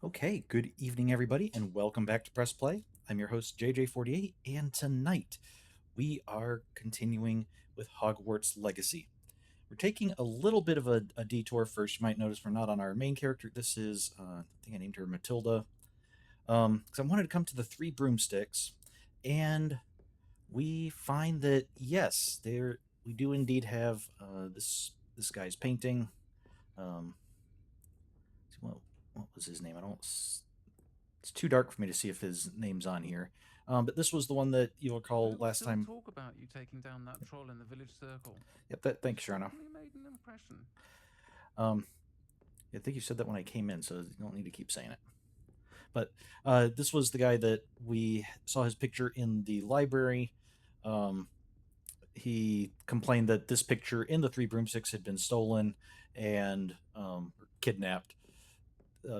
Okay, good evening, everybody, and welcome back to Press Play. I'm your host, JJ48, and tonight we are continuing with Hogwarts Legacy. We're taking a little bit of a detour first. You might notice we're not on our main character. This is, I think I named her Matilda, because I wanted to come to the Three Broomsticks, and we find that, yes, there we do indeed have this guy's painting. Um, what, what was his name? I don't It's too dark for me to see if his name's on here. But this was the one that you'll recall Folks last still time. talk about you taking down that troll in the village circle. Yep, You thanks, Sharno. certainly made an impression. Um, I think you said that when I came in, so you don't need to keep saying it. But this was the guy that we saw his picture in the library. Um, he complained that this picture in the Three Broomsticks had been stolen and kidnapped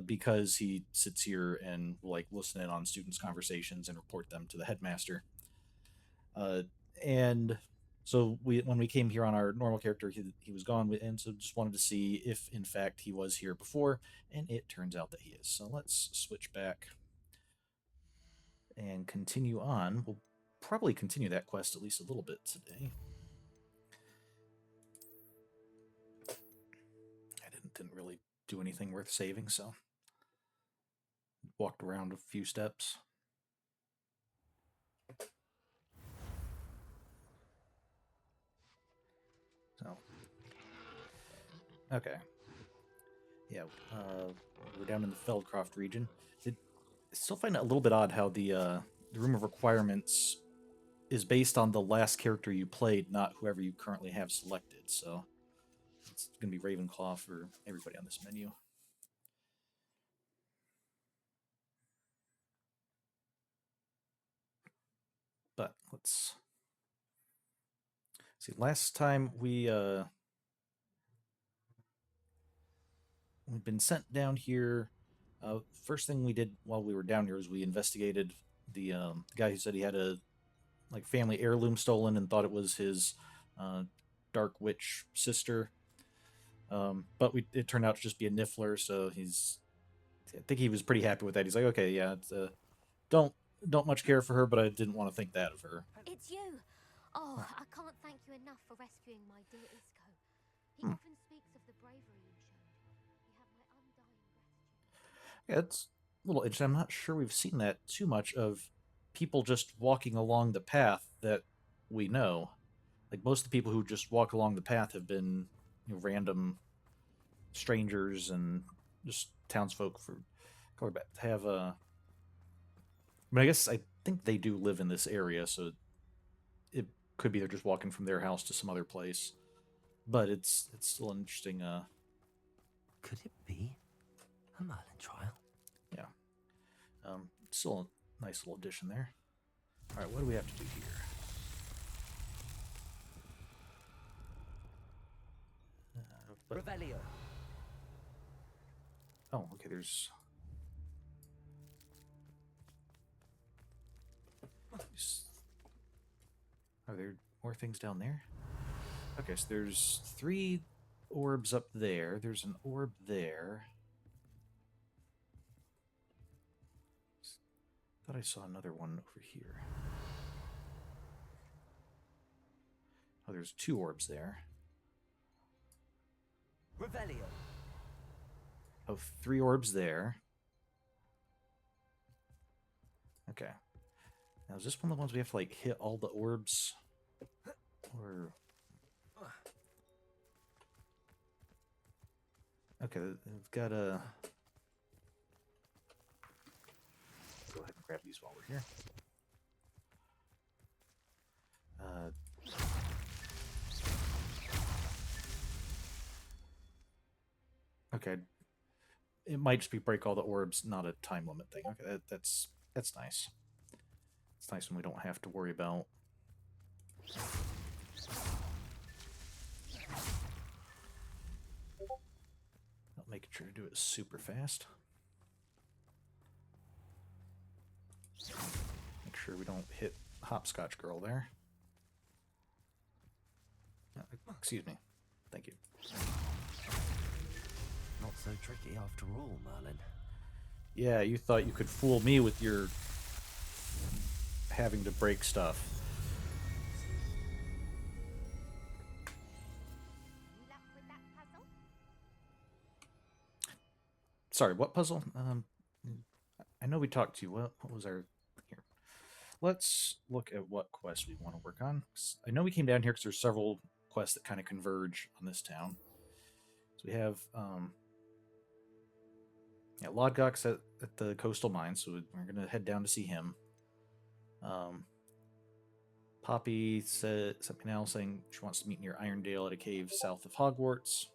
because he sits here and will like listen in on students' conversations and report them to the headmaster. Uh, and so when we came here on our normal character, he was gone, and so just wanted to see if in fact he was here before, and it turns out that he is. So let's switch back and continue on. We'll probably continue that quest at least a little bit today. I didn't really do anything worth saving, so walked around a few steps. So okay, yeah, we're down in the Feldcroft region. I still find it a little bit odd how the room of requirements is based on the last character you played, not whoever you currently have selected. So it's going to be Ravenclaw for everybody on this menu. But let's see. Last time we've been sent down here. First thing we did while we were down here was we investigated the guy who said he had a like family heirloom stolen and thought it was his uh, dark witch sister. But it turned out to just be a Niffler, so I think he was pretty happy with that. He's like, okay, yeah, don't don't much care for her, but I didn't want to think that of her. It's you! Oh, Huh. I can't thank you enough for rescuing my dear Isco. He Hmm. often speaks of the bravery you showed. You have my undying gratitude. Yeah, it's a little interesting. I'm not sure we've seen that too much of people just walking along the path that we know. Like most of the people who just walk along the path have been random strangers and just townsfolk for Colorbat. Have I mean, I guess I think they do live in this area, so it could be they're just walking from their house to some other place. But it's still an interesting. Could it be a Merlin trial? Yeah, still a nice little addition there. All right, what do we have to do here? Revelio. Oh, okay. There's. Are there more things down there? Okay, so there's 3 orbs up there. There's an orb there. Thought I saw another one over here. Oh, there's 2 orbs there. Revelio. Oh, 3 orbs there. Okay. Now, is this one of the ones we have to, like, hit all the orbs? Or... Okay, we've got a... Go ahead and grab these while we're here. Okay. It might just be break all the orbs, not a time limit thing. Okay, that's nice. It's nice when we don't have to worry about making sure to do it super fast. Make sure we don't hit Hopscotch Girl there. Excuse me. Thank you. Not so tricky after all, Merlin. Yeah, you thought you could fool me with your having to break stuff. Luck with that puzzle? Sorry, what puzzle? I know we talked to you. What was our here? Let's look at what quest we want to work on. 'Cause I know we came down here because there's several quests that kind of converge on this town. So we have yeah, Lodgok's at the coastal mine, so we're gonna head down to see him. Poppy said something else saying she wants to meet near Irondale at a cave south of Hogwarts.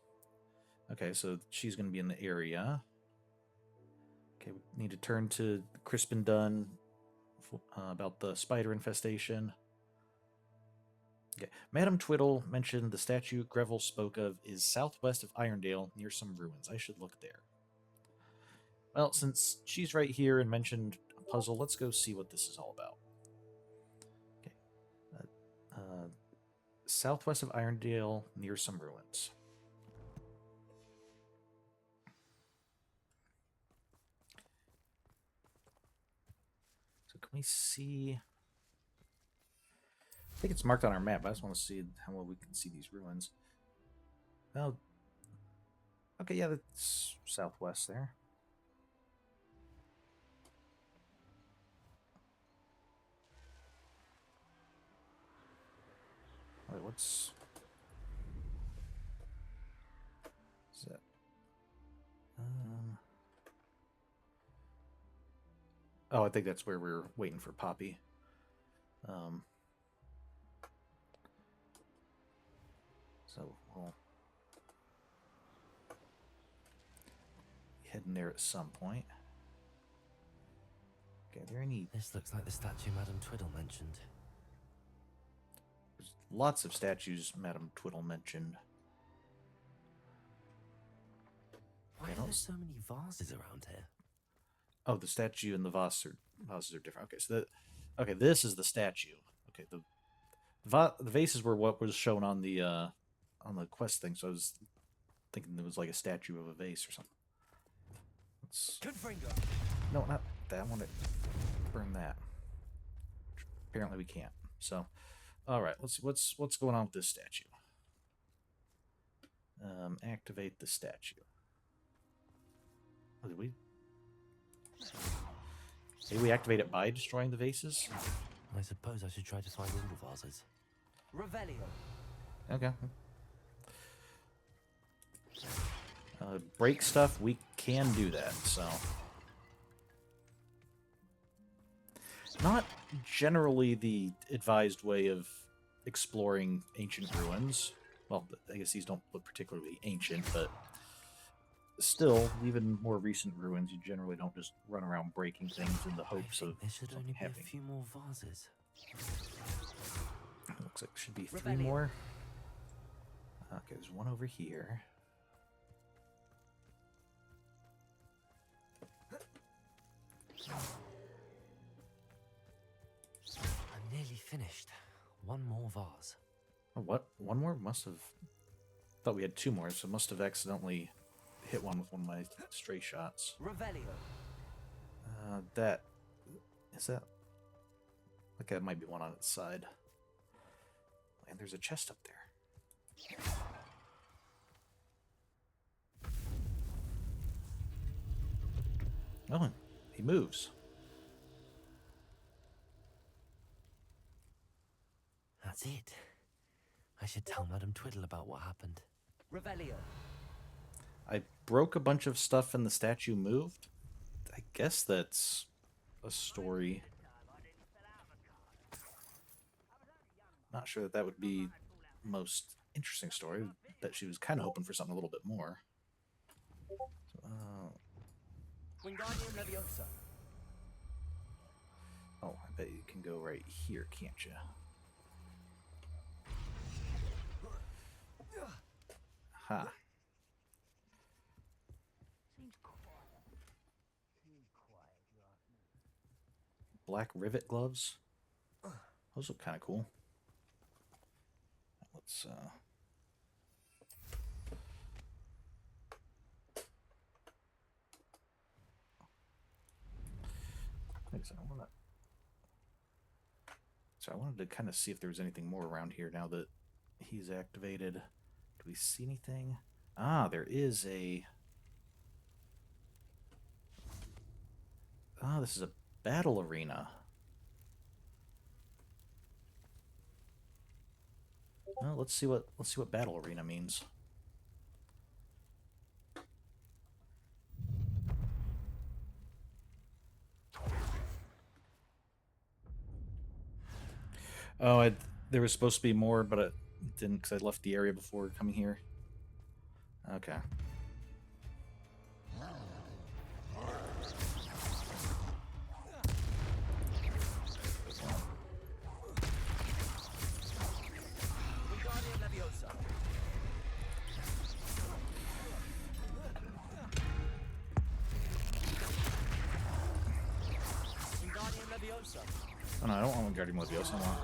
Okay, so she's gonna be in the area. Okay, we need to turn to Crispin Dunn about the spider infestation. Okay, Madame Twiddle mentioned the statue Greville spoke of is southwest of Irondale near some ruins. I should look there. Well, since she's right here and mentioned a puzzle, let's go see what this is all about. Okay. Southwest of Irondale near some ruins. So can we see... I think it's marked on our map. I just want to see how well we can see these ruins. Oh, okay, yeah, that's southwest there. Wait, what's that? Oh, I think that's where we're waiting for Poppy. So we'll be heading there at some point. Okay, are there any... This looks like the statue Madame Twiddle mentioned. There's lots of statues Madame Twiddle mentioned. Why are there so many vases around here? Oh, the statue and the vases are different. Okay, so okay, this is the statue. Okay, the vases were what was shown on the quest thing. So I was thinking there was like a statue of a vase or something. No, not that. I want to burn that. Apparently we can't. So, all right. Let's see what's going on with this statue. Activate the statue. Oh, did we? Maybe we activate it by destroying the vases? I suppose I should try to find all the vases. Revelio. Okay. Break stuff, we can do that, so. Not generally the advised way of exploring ancient ruins. Well, I guess these don't look particularly ancient, but still, even more recent ruins, you generally don't just run around breaking things in the hopes of there should only be happening. a few more vases. Looks like there should be 3 more. Okay, there's one over here. I'm nearly finished. One more vase. Oh, what? One more? Must have... thought we had 2 more, so must have accidentally hit one with one of my stray shots. Revelio. That... is that... okay, that might be one on its side. And there's a chest up there. Oh, he moves. That's it. I should tell Madame Twiddle about what happened. Revelio. I broke a bunch of stuff and the statue moved. I guess that's a story. Not sure that would be the most interesting story. That she was kind of hoping for something a little bit more. Oh, I bet you can go right here, can't you? Ha. Black rivet gloves. Those look kind of cool. Let's Wait a second, so I wanted to kind of see if there was anything more around here now that he's activated. Do we see anything? Ah, there is a... Ah, this is a battle arena. Well, let's see what battle arena means. Oh, there was supposed to be more, but it didn't because I left the area before coming here. Okay. Oh no, I don't want Wingardium Leviosa. I want...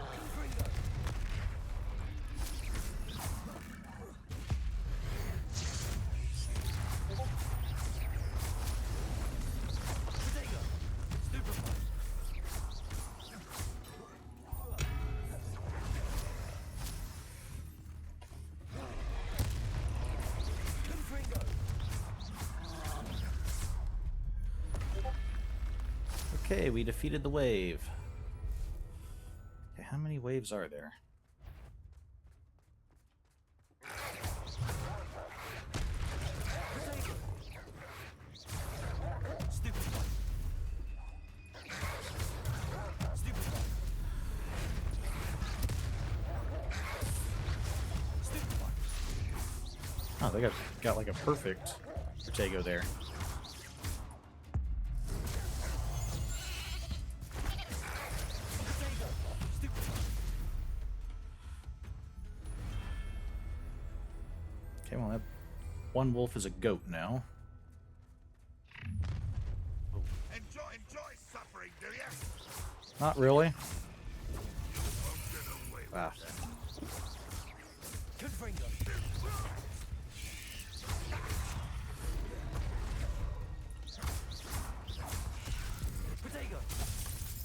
Okay, we defeated the wave. Okay, how many waves are there? Oh, they got like a perfect Protego there. Okay, well, that one wolf is a goat now. Enjoy suffering, do you? Not really. Ah.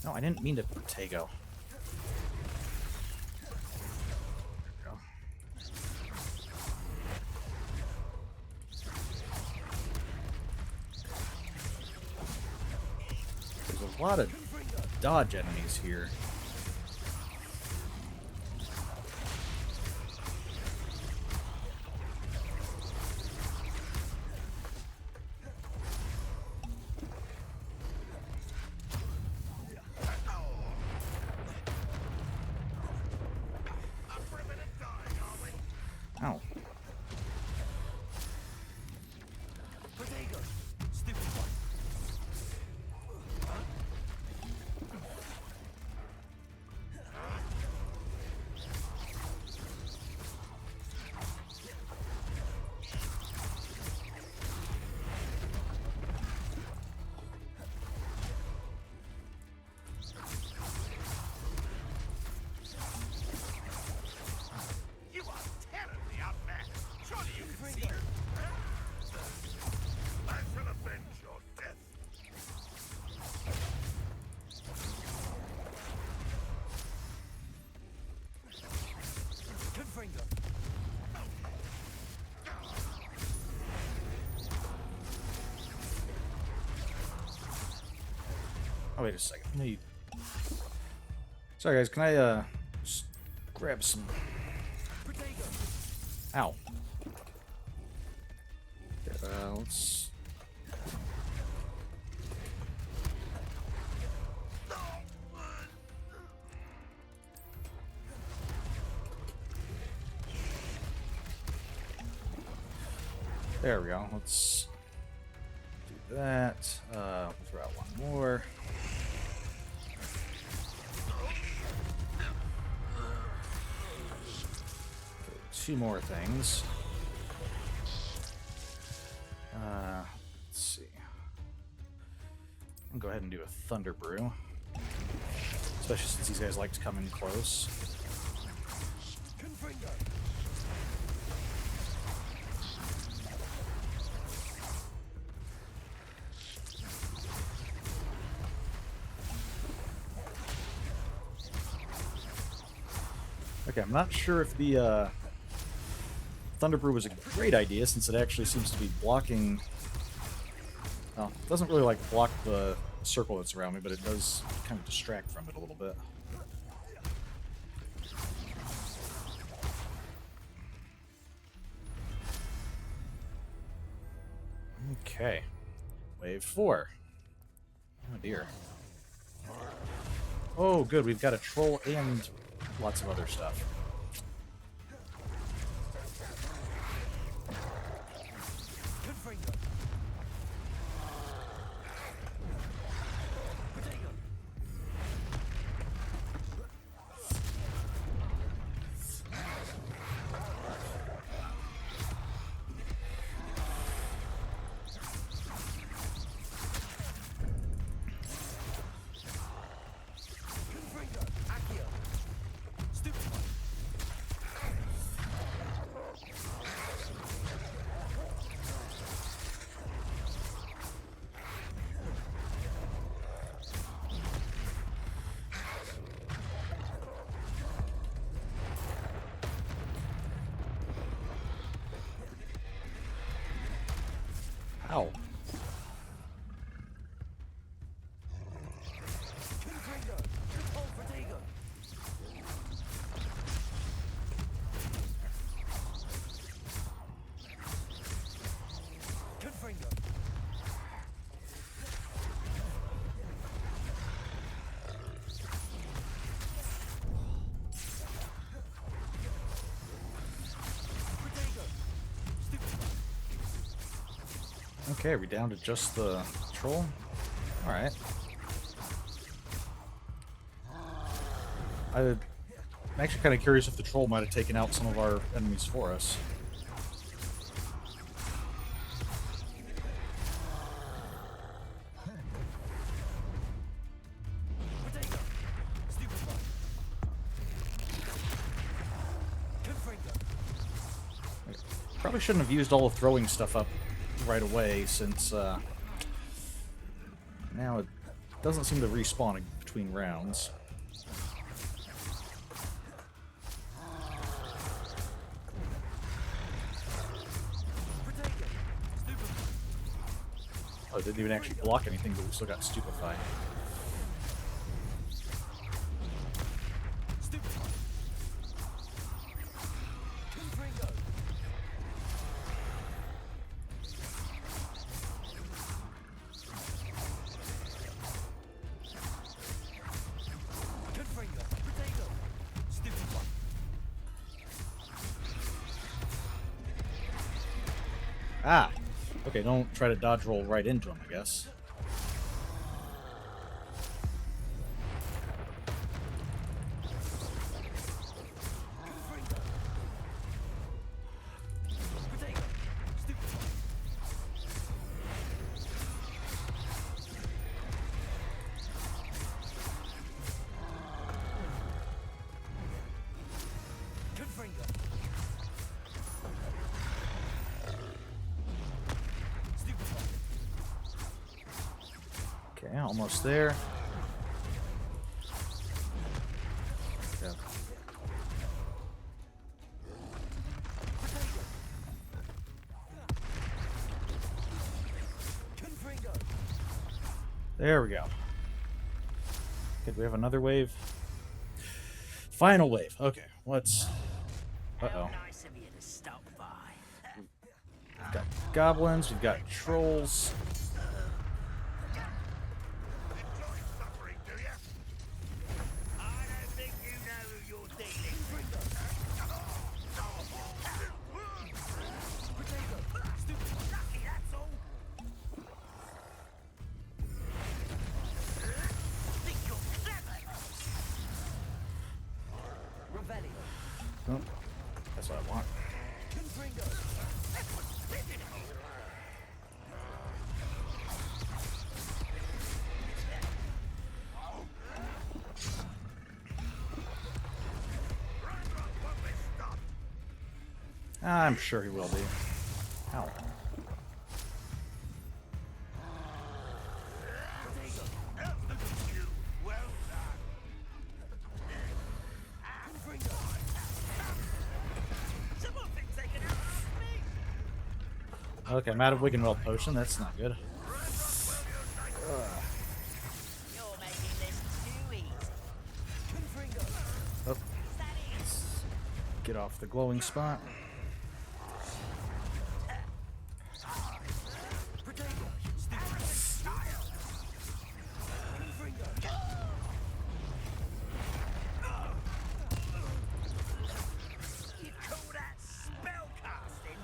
No, I didn't mean to Protego. There's a lot of dodge enemies here. Ow. You are terribly outmatched. Surely you can see. I shall avenge your death. Oh, wait a second. Let me... Sorry, guys. Can I, just grab some... Ow. Let's... There we go. Let's do that. We'll throw out one more. Okay, two more things. Let's see. I'll go ahead and do a Thunder Brew. Especially since these guys like to come in close. Okay, I'm not sure if the Thunder Brew was a great idea, since it actually seems to be blocking... Well, it doesn't really, like, block the circle that's around me, but it does kind of distract from it a little bit. Okay. Wave 4. Oh, dear. Oh, good, we've got a troll and lots of other stuff. Ow. Okay, are we down to just the troll? Alright. I'm actually kind of curious if the troll might have taken out some of our enemies for us. Probably shouldn't have used all the throwing stuff up right away, since now it doesn't seem to respawn in between rounds. Oh, it didn't even actually block anything, but we still got stupefied. Ah! Okay, don't try to dodge roll right into him, I guess. Okay, almost there. Yeah. There we go. Okay, do we have another wave? Final wave. Okay, let's... Uh-oh. We've got goblins, we've got trolls. Enjoy suffering, do you? I don't think you know who you're dealing with. Lucky, that's all. Think you're clever. Oh, that's what I want. I'm sure he will be. Ow. Well done. Okay, I'm out of Wiggenweld potion. That's not good. You're making this too easy. Oh, get off the glowing spot. You call that spellcasting?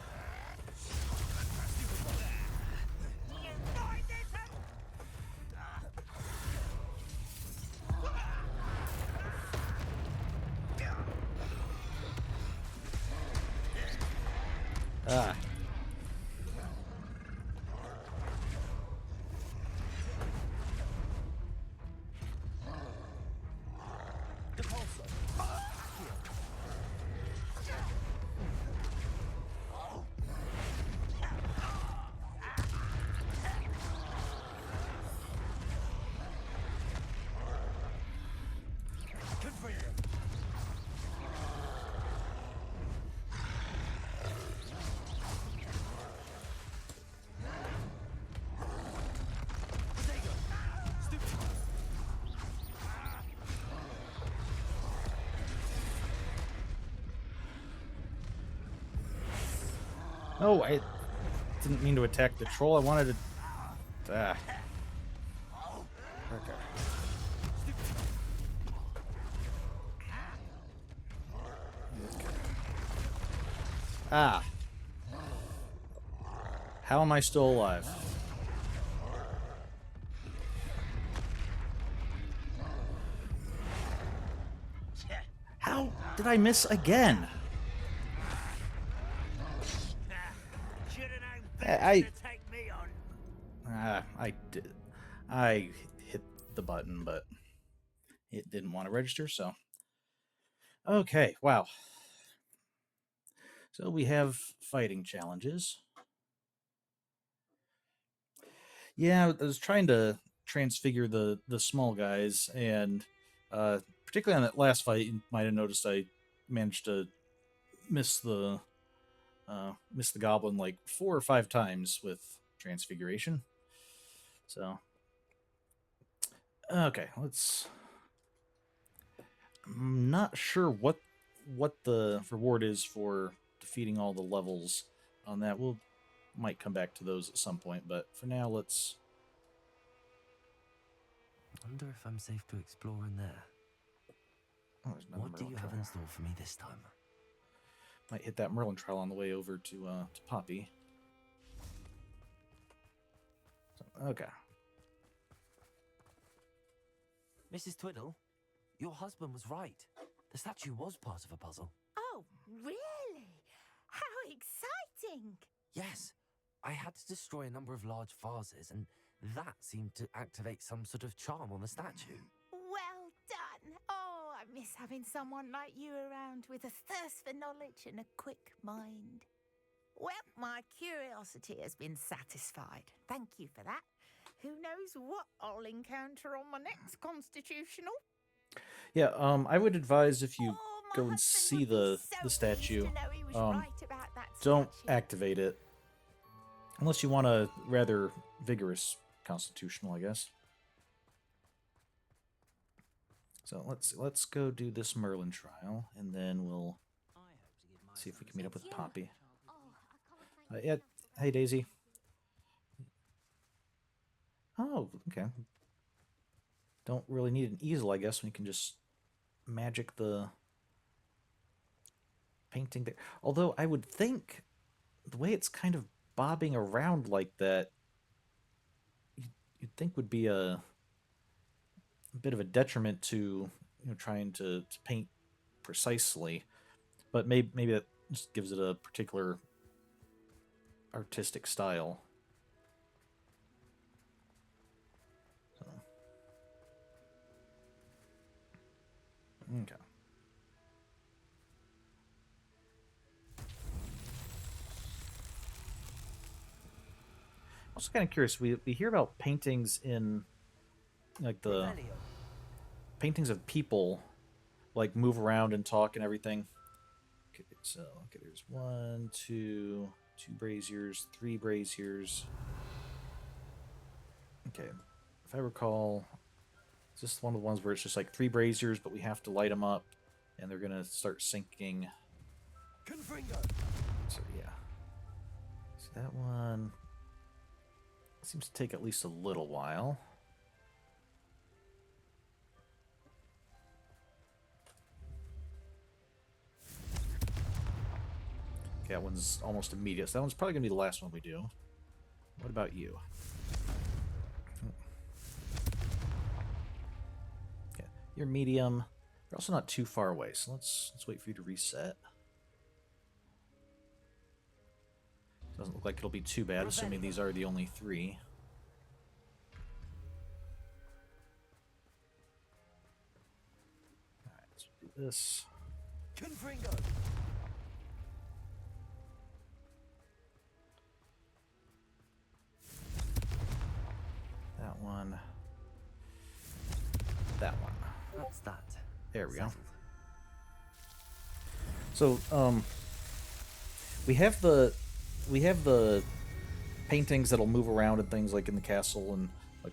You find this Ah. Oh, I didn't mean to attack the troll. I wanted to... Ah. Okay. Ah. How am I still alive? How did I miss again? should have known I- better to take me on. I did. I hit the button, but it didn't want to register, so... Okay, wow. So we have fighting challenges. Yeah, I was trying to transfigure the small guys, and particularly on that last fight, you might have noticed I managed to miss the goblin like 4 or 5 times with transfiguration. So okay, let's. I'm not sure what the reward is for defeating all the levels on that. We'll might come back to those at some point, but for now, let's. Wonder if I'm safe to explore in there. Oh, there's another What do Merlin you have trial. in store for me this time? Might hit that Merlin trial on the way over to Poppy. So, okay. Mrs. Twiddle, your husband was right. The statue was part of a puzzle. Oh, really? How exciting! Yes, I had to destroy a number of large vases, and that seemed to activate some sort of charm on the statue. Well done. Oh, I miss having someone like you around with a thirst for knowledge and a quick mind. Well, my curiosity has been satisfied. Thank you for that. Who knows what I'll encounter on my next constitutional? Yeah, I would advise if you Oh, my go and husband see would be the so pleased statue, to know he was right about that don't statue. activate it unless you want a rather vigorous constitutional, I guess. So let's go do this Merlin trial, and then we'll see if we can meet up with Poppy. Oh, I can't thank Yeah, you enough for hey Daisy. Oh, okay. Don't really need an easel, I guess, when you can just magic the painting there. Although I would think the way it's kind of bobbing around like that, you'd think would be a bit of a detriment to trying to paint precisely. But maybe that just gives it a particular artistic style. So. Okay. Also kind of curious, we hear about paintings in like the paintings of people like move around and talk and everything. Okay, so okay, there's 1, 2, 2 braziers, 3 braziers. Okay, if I recall, it's just one of the ones where it's just like 3 braziers, but we have to light them up, and they're gonna start sinking. Confringo. So yeah, so that one seems to take at least a little while. Okay, that one's almost immediate. So that one's probably gonna be the last one we do. What about you? Okay, you're medium. You're also not too far away, so let's wait for you to reset. Doesn't look like it'll be too bad, assuming these are the only 3. Alright, let's do this. Confringo. That one. That one. That's that. There we go. Settled. So, we have the paintings that'll move around and things like in the castle, and like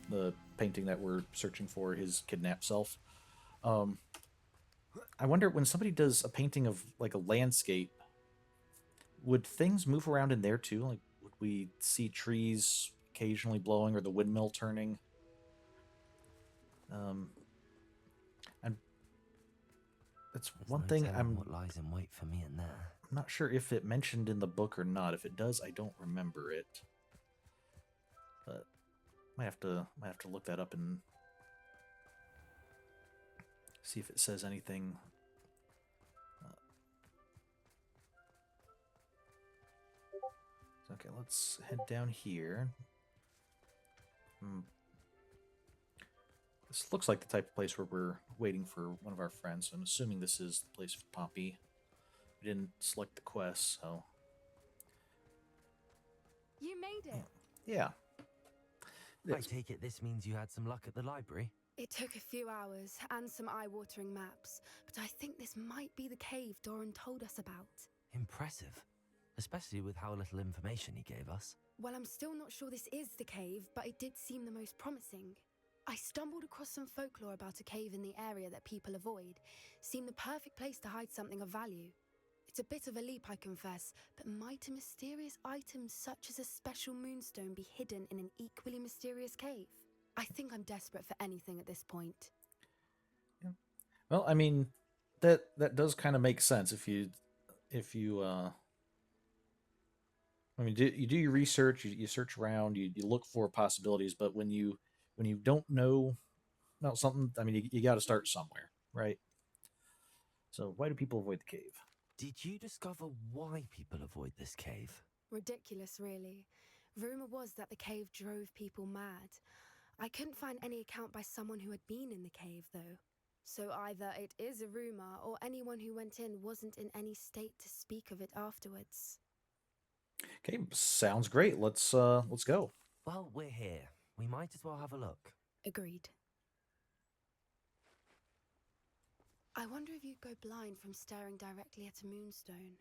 the painting that we're searching for, his kidnapped self. I wonder, when somebody does a painting of like a landscape, would things move around in there too? Like, would we see trees occasionally blowing or the windmill turning? And that's There's one no thing telling I'm what lies in wait for me in there. not sure if it mentioned in the book or not. If it does, I don't remember it. But might have to look that up and see if it says anything. Okay, let's head down here. This looks like the type of place where we're waiting for one of our friends. So I'm assuming this is the place for Poppy. We didn't select the quest, so You made it. yeah. I take it this means you had some luck at the library? It took a few hours and some eye-watering maps, but I think this might be the cave Doran told us about. Impressive. Especially with how little information he gave us. Well, I'm still not sure this is the cave, but it did seem the most promising. I stumbled across some folklore about a cave in the area that people avoid. Seemed the perfect place to hide something of value. It's a bit of a leap, I confess, but might a mysterious item such as a special moonstone be hidden in an equally mysterious cave? I think I'm desperate for anything at this point. Yeah. Well, I mean, that does kind of make sense if you I mean, you do your research, you search around, you look for possibilities, but when you don't know about something, I mean, you got to start somewhere, right? So why do people avoid the cave? Did you discover why people avoid this cave? Ridiculous, really. Rumor was that the cave drove people mad. I couldn't find any account by someone who had been in the cave, though. So either it is a rumor, or anyone who went in wasn't in any state to speak of it afterwards. Okay, sounds great. Let's go. Well, we're here. We might as well have a look. Agreed. I wonder if you'd go blind from staring directly at a moonstone.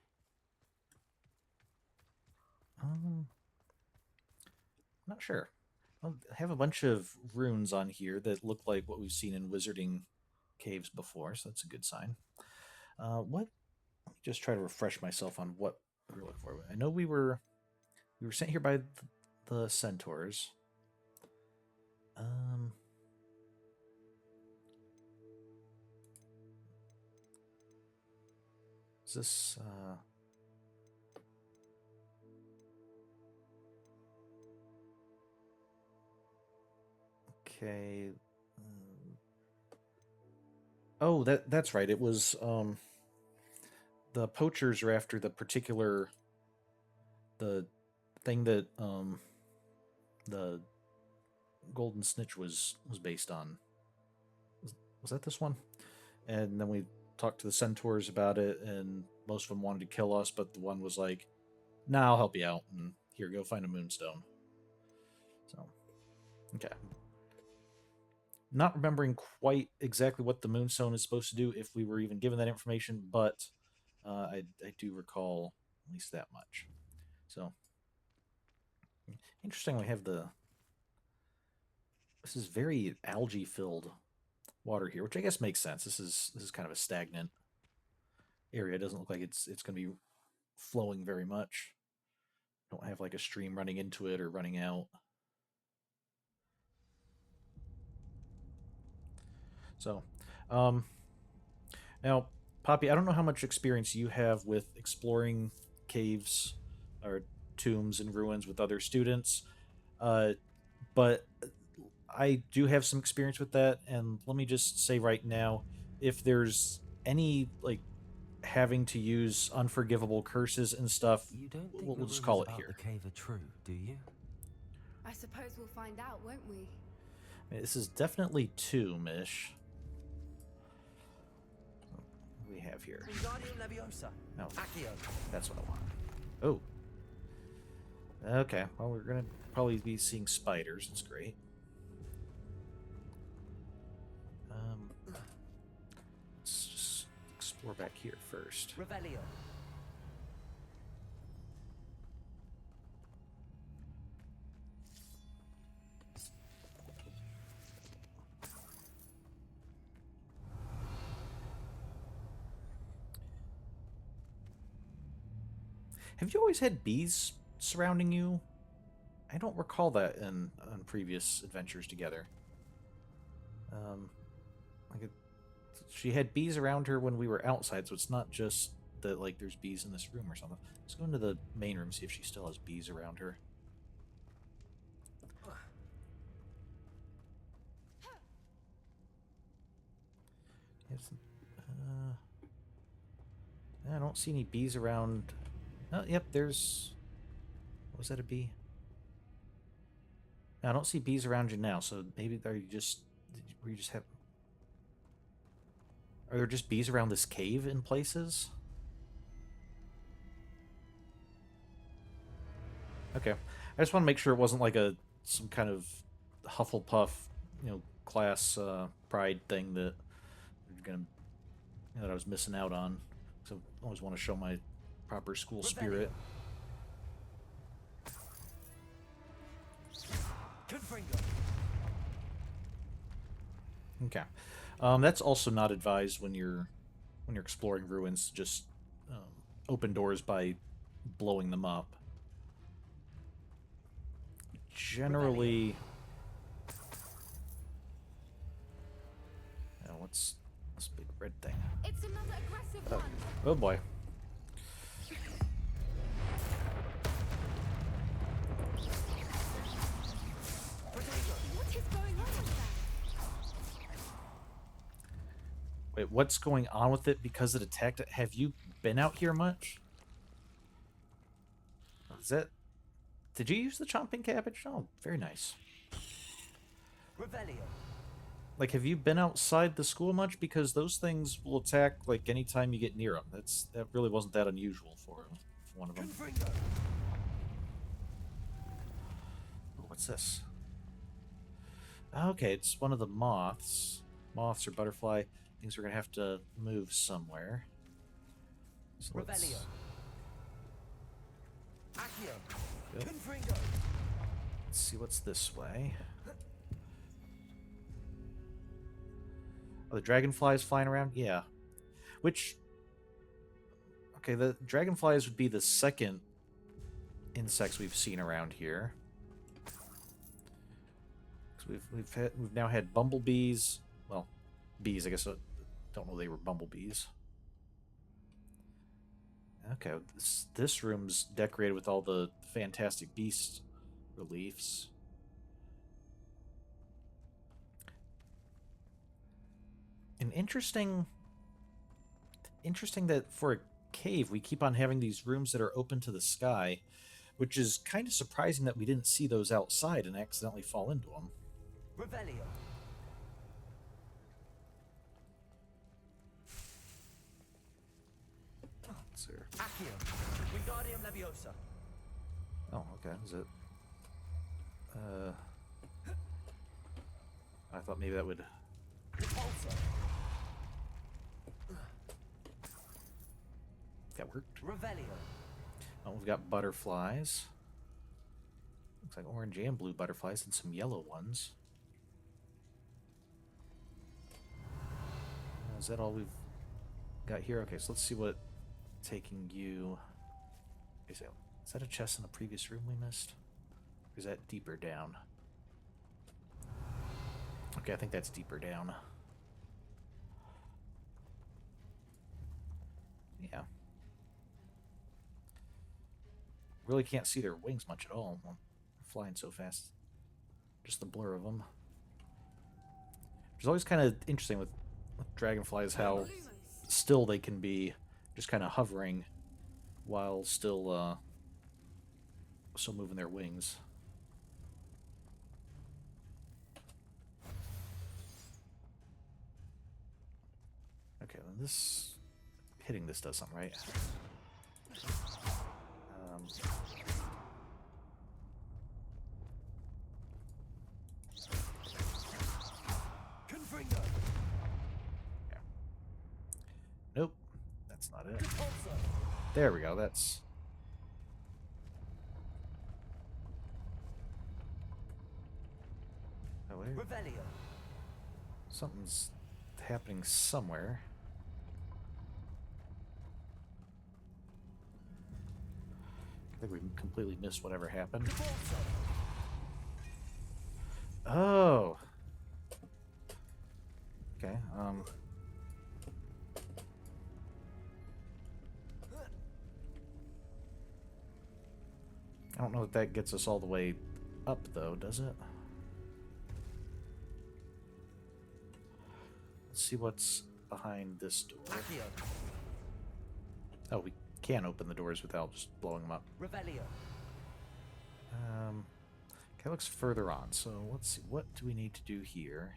Not sure. I have a bunch of runes on here that look like what we've seen in wizarding caves before, so that's a good sign. What? Let me just try to refresh myself on what we were looking for. I know we were sent here by the centaurs. Is this okay? Oh, that's right. It was the poachers are after the particular the thing that the golden snitch was based on. Was that this one? And then we talked to the centaurs about it, and most of them wanted to kill us, but the one was like, "Nah, I'll help you out, and here, go find a moonstone." So, okay. Not remembering quite exactly what the moonstone is supposed to do, if we were even given that information, but I do recall at least that much. So interesting. We have the this is very algae filled water here, which I guess makes sense. This is kind of a stagnant area. It doesn't look like it's going to be flowing very much. Don't have like a stream running into it or running out. So, um, now, Poppy, I don't know how much experience you have with exploring caves or tombs and ruins with other students, uh, but I do have some experience with that. And let me just say right now, if there's any like having to use unforgivable curses and stuff, You don't think we'll the just rumors call it about here. the cave are true, do you? I suppose we'll find out, won't we? This is definitely tomb-ish. What do we have here? Wingardium Leviosa. No, Accio. that's what I want. Oh. Okay, well, we're going to probably be seeing spiders. That's great. Let's just explore back here first. Revelio. Have you always had bees surrounding you? I don't recall that in on previous adventures together. Like she had bees around her when we were outside, so it's not just that like there's bees in this room or something. Let's go into the main room, see if she still has bees around her. I don't see any bees around. Oh, yep, there's. Was that a bee? No, I don't see bees around you now, so maybe are you just. Were you just have. Are there just bees around this cave in places? Okay. I just want to make sure it wasn't like some kind of Hufflepuff, class pride thing that that I was missing out on. So I always want to show my proper school spirit. Confringo. Okay. That's also not advised when you're exploring ruins. Just open doors by blowing them up. Generally, what's this big red thing? It's another aggressive one. Oh boy. What is going on with that? Wait, what's going on with it because it attacked it? Have you been out here much? Is that... Did you use the chomping cabbage? Oh, very nice. Revelio. Like, have you been outside the school much? Because those things will attack, like, anytime you get near them. That really wasn't that unusual for one of them. Confringo. Oh, what's this? Okay, it's one of the moths. Moths or butterfly. Things we're going to have to move somewhere. So Revelio. Accio. Yep. Confringo. Let's see what's this way. Oh, the dragonflies flying around? Yeah. Which... Okay, the dragonflies would be the second insects we've seen around here. So we've now had bumblebees. Well, bees, I guess. I don't know they were bumblebees. Okay, this room's decorated with all the Fantastic Beast reliefs. And interesting that for a cave we keep on having these rooms that are open to the sky, which is kind of surprising that we didn't see those outside and accidentally fall into them. Revelio. What's there? Accio. Wingardium Leviosa. Oh, okay. Is it? I thought maybe that would. Repulsor. that worked. Revelio. Oh, we've got butterflies. Looks like orange and blue butterflies and some yellow ones. Is that all we've got here? Okay, so let's see what taking you... Is that a chest in the previous room we missed? Or is that deeper down? Okay, I think that's deeper down. Yeah. Really can't see their wings much at all. They're flying so fast. Just the blur of them. Which is always kind of interesting with dragonflies, how still they can be, just kind of hovering while still moving their wings. Okay, then this hitting this does something, right? Confringo. Yeah. Nope, that's not it. There we go. That's. Oh, wait. Revelio. Something's happening somewhere. I think we completely missed whatever happened. Oh. Okay. I don't know if that gets us all the way up, though, does it? Let's see what's behind this door. Oh, we can open the doors without just blowing them up. Revelio. Okay, looks further on. So let's see. What do we need to do here?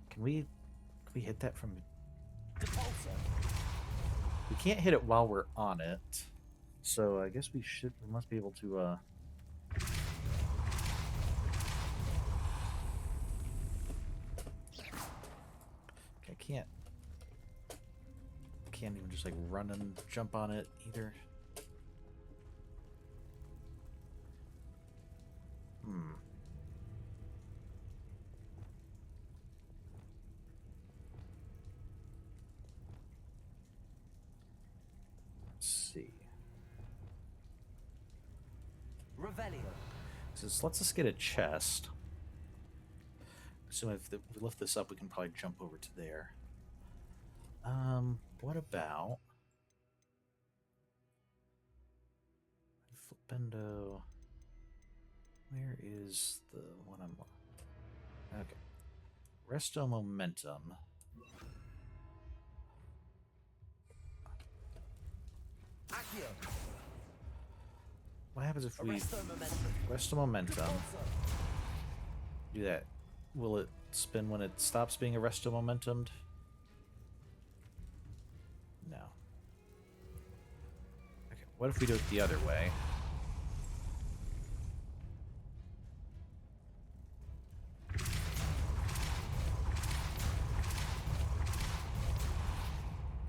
Can we hit that from? We can't hit it while we're on it. So I guess we must be able to. I can't even just like run and jump on it either. Let's see. Revelio. So this lets us get a chest. So if we lift this up, we can probably jump over to there. What about Flipendo? Where is the one I'm... Okay. Resto Momentum. Accio. What happens if we... Arresto momentum. Resto Momentum. Repulsor. Do that. Will it spin when it stops being Arresto Momentumed? No. Okay, what if we do it the other way?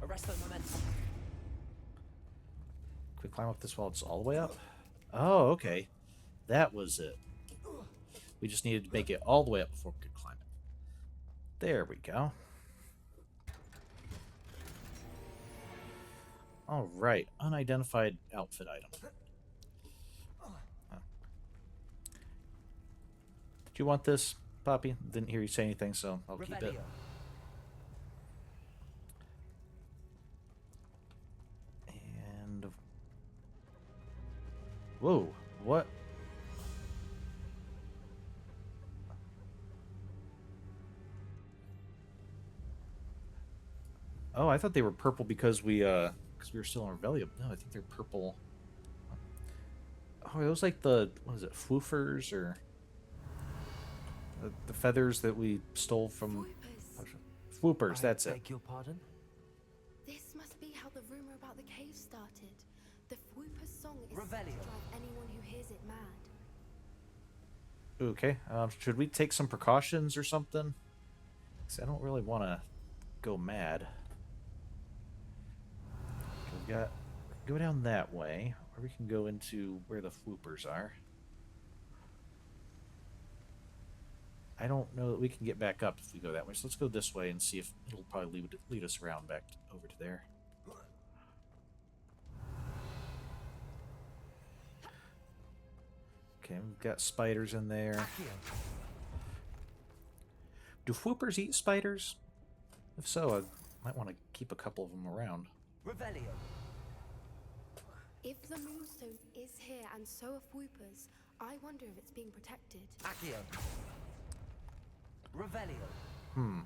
Arresto momentum. Can we climb up this while it's all the way up? Oh, okay. That was it. We just needed to make it all the way up before we could climb it. There we go. All right. Unidentified outfit item. Oh. Did you want this, Poppy? Didn't hear you say anything, so I'll keep it. And... Whoa. What? Oh, I thought they were purple because we were still in Revelio. No, I think they're purple. Oh, it was like the, what is it, floofers or the feathers that we stole from Swoopers. That's I it. beg your pardon? This must be how the rumor about the cave started. The Fwooper's song is Revelio. said to drive anyone who hears it mad. Okay. Should we take some precautions or something? 'Cause I don't really want to go mad. got go down that way, or we can go into where the swoopers are. I don't know that we can get back up if we go that way, so let's go this way and see if it'll probably lead us around back over to there. Okay, we've got spiders in there. Accio. Do swoopers eat spiders? If so, I might want to keep a couple of them around. Revelio. If the Moonstone is here and so are Whoopers, I wonder if it's being protected. Accio. Revelio.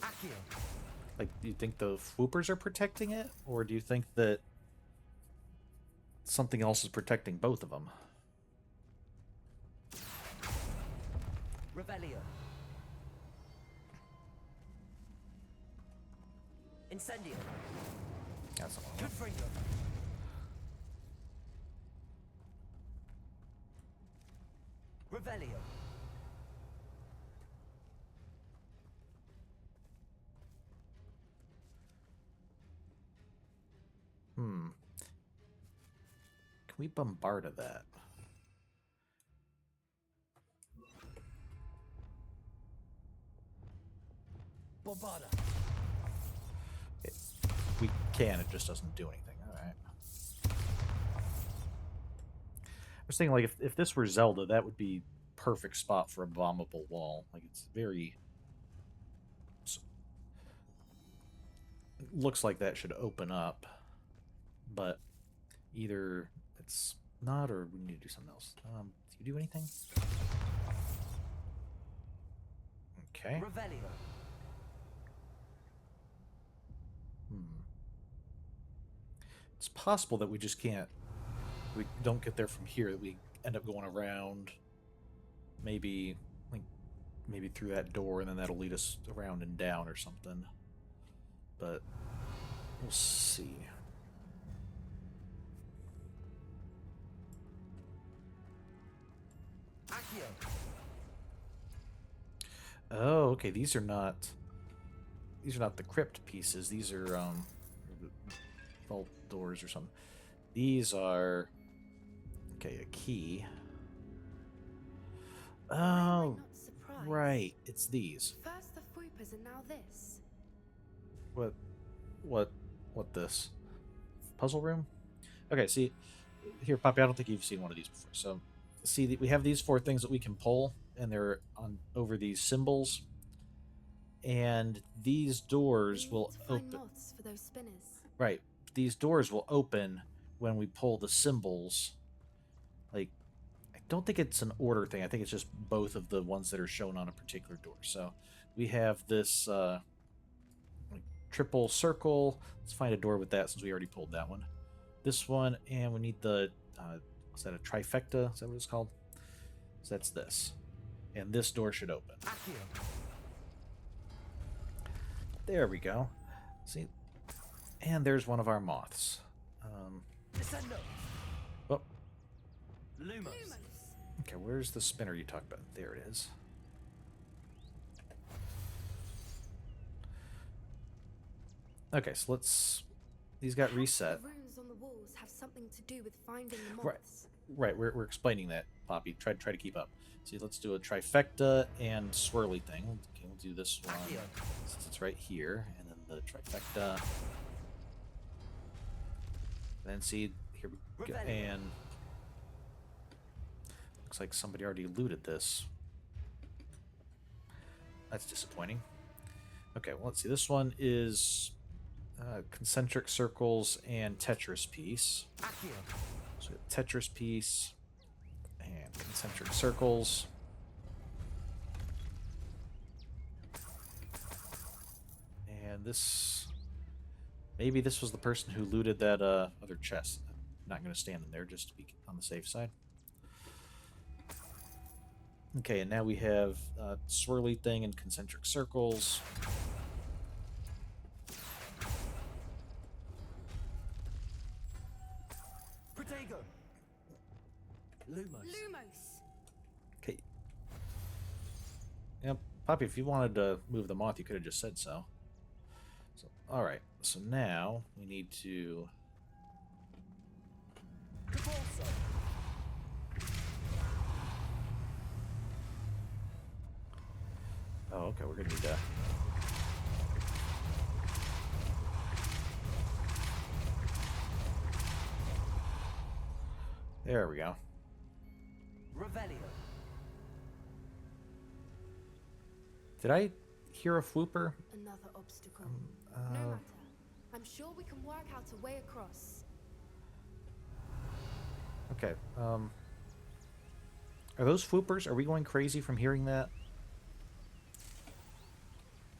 Accio. Like, do you think the swoopers are protecting it? Or do you think that something else is protecting both of them? Revelio. Incendio. That's one. Good fringo. Revelio. Can we bombard that? Bombarda. We can, it just doesn't do anything. Alright. I was thinking, like, if this were Zelda, that would be perfect spot for a bombable wall. Like, it's very... It looks like that should open up, but either it's not, or we need to do something else. Do you do anything? Okay. Revelio. It's possible that we just can't... We don't get there from here, that we end up going around, maybe, like, maybe through that door, and then that'll lead us around and down or something. But we'll see. Accio. Oh, okay, these are not the crypt pieces. These are vault doors or something. These are okay, a key. Why am Oh, I not surprised? right, it's these. First the Whoopers and now this. What this? Puzzle room? Okay, see, here, Poppy, I don't think you've seen one of these before. So, see, we have these 4 things that we can pull, and they're on over these symbols. And these doors We will need to find open. moths for those spinners. Right, these doors will open when we pull the symbols. Like, I don't think it's an order thing. I think it's just both of the ones that are shown on a particular door. So, we have this like triple circle. Let's find a door with that since we already pulled that one. This one, and we need the is that a trifecta? Is that what it's called? So that's this, and this door should open. Accio. There we go. See, and there's one of our moths. Descendo. Oh, Lumos. okay. Where's the spinner you talked about? There it is. Okay, so let's. These got reset. The runes on the walls have something to do with finding the Right. moths. Right, we're explaining that, Poppy. Try to keep up. See, let's do a trifecta and swirly thing. Okay, we'll do this one Accio. since it's right here, and then the trifecta. Then see, here we go, Revelio. and looks like somebody already looted this. That's disappointing. Okay, well, let's see. This one is concentric circles and Tetris piece. Accio. So we have Tetris piece and concentric circles. And this... Maybe this was the person who looted that other chest. I'm not going to stand in there just to be on the safe side. Okay, and now we have swirly thing and concentric circles. Protego. Lumos. Lumos! Okay. Yep, Poppy, if you wanted to move the moth, you could have just said so. So, all right. So now we need to Oh, okay, we're gonna need to... There we go. Revelio. Did I hear a Fwooper? Another obstacle. Uh, No matter. I'm sure we can work out a way across. Okay, are those Fwoopers? Are we going crazy from hearing that?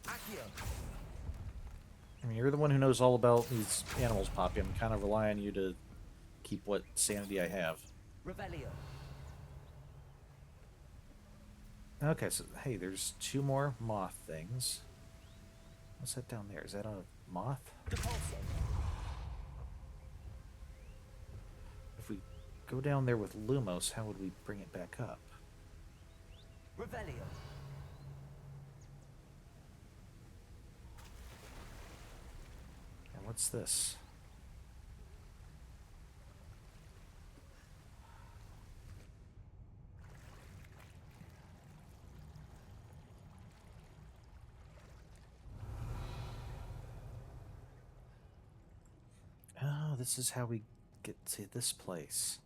Accio. I mean, you're the one who knows all about these animals, Poppy. I'm kind of relying on you to keep what sanity I have. Revelio. Okay, so, hey, there's 2 more moth things. What's that down there? Is that a moth? Depulso. If we go down there with Lumos, how would we bring it back up? Revelio. And what's this? Oh, this is how we get to this place.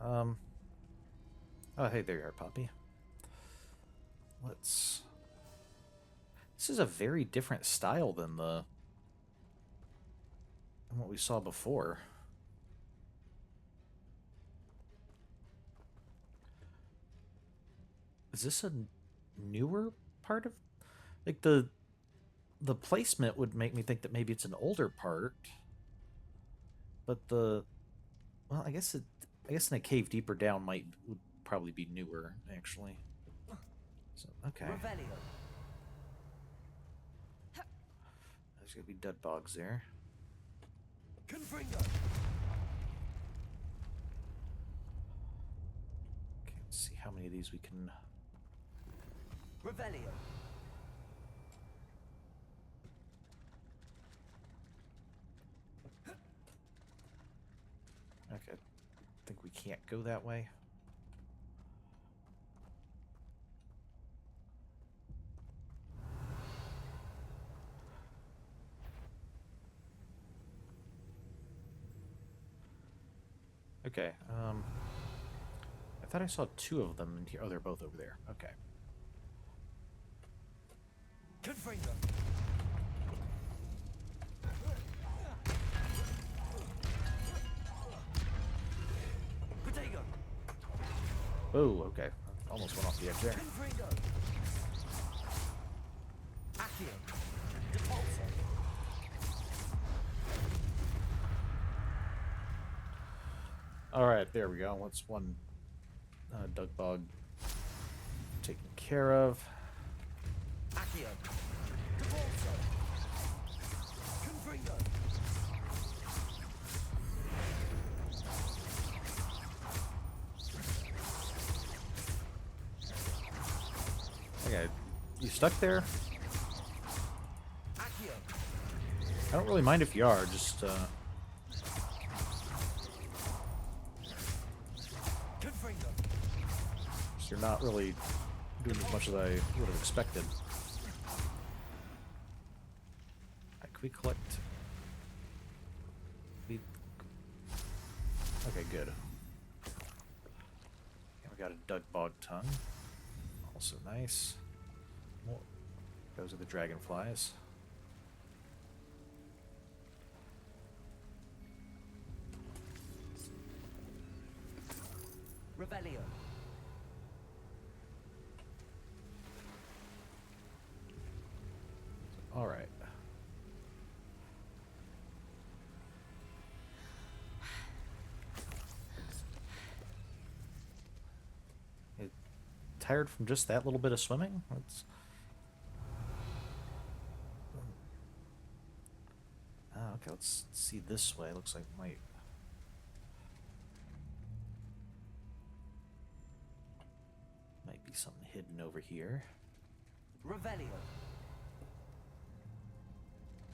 Oh, hey, there you are, Poppy. Let's... This is a very different style than than what we saw before. Is this a newer part of... Like, the placement would make me think that maybe it's an older part. But the... Well, I guess in a cave deeper down would probably be newer, actually. So, okay. Revelio. There's gonna be dead bogs there. Confringo. Okay, let's see how many of these we can... Revelio. Okay, I think we can't go that way. Okay, I thought I saw 2 of them in here. Oh, they're both over there. Okay. Confringo. Potato. Oh, okay. Almost went off the edge there. Confringo. Accio. Depulso. Alright, there we go. What's one Doug Bog taken care of? Accio. Depulso. Confringo. Okay, you stuck there? Accio. I don't really mind if you are, just Confringo. you're not really doing as much as I would have expected. Alright, can we collect... Okay, good. And we got a Doug Bog tongue. Also nice. More. Those are the dragonflies. Revelio. Alright. Tired from just that little bit of swimming? That's... Oh, okay, let's see this way. Looks like might be something hidden over here. Revelio.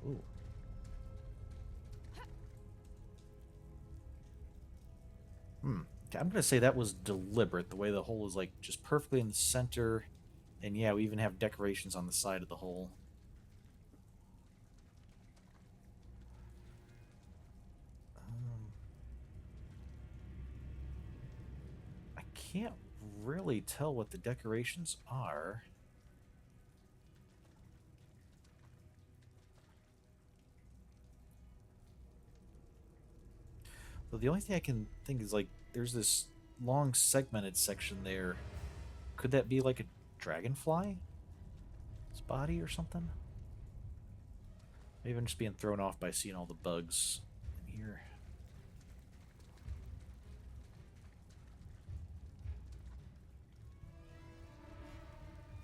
Ooh. Okay, I'm gonna say that was deliberate. The way the hole is like just perfectly in the center, And yeah, we even have decorations on the side of the hole. I can't really tell what the decorations are. So the only thing I can think is like there's this long segmented section there. Could that be like a dragonfly? Its body or something? Maybe I'm just being thrown off by seeing all the bugs in here.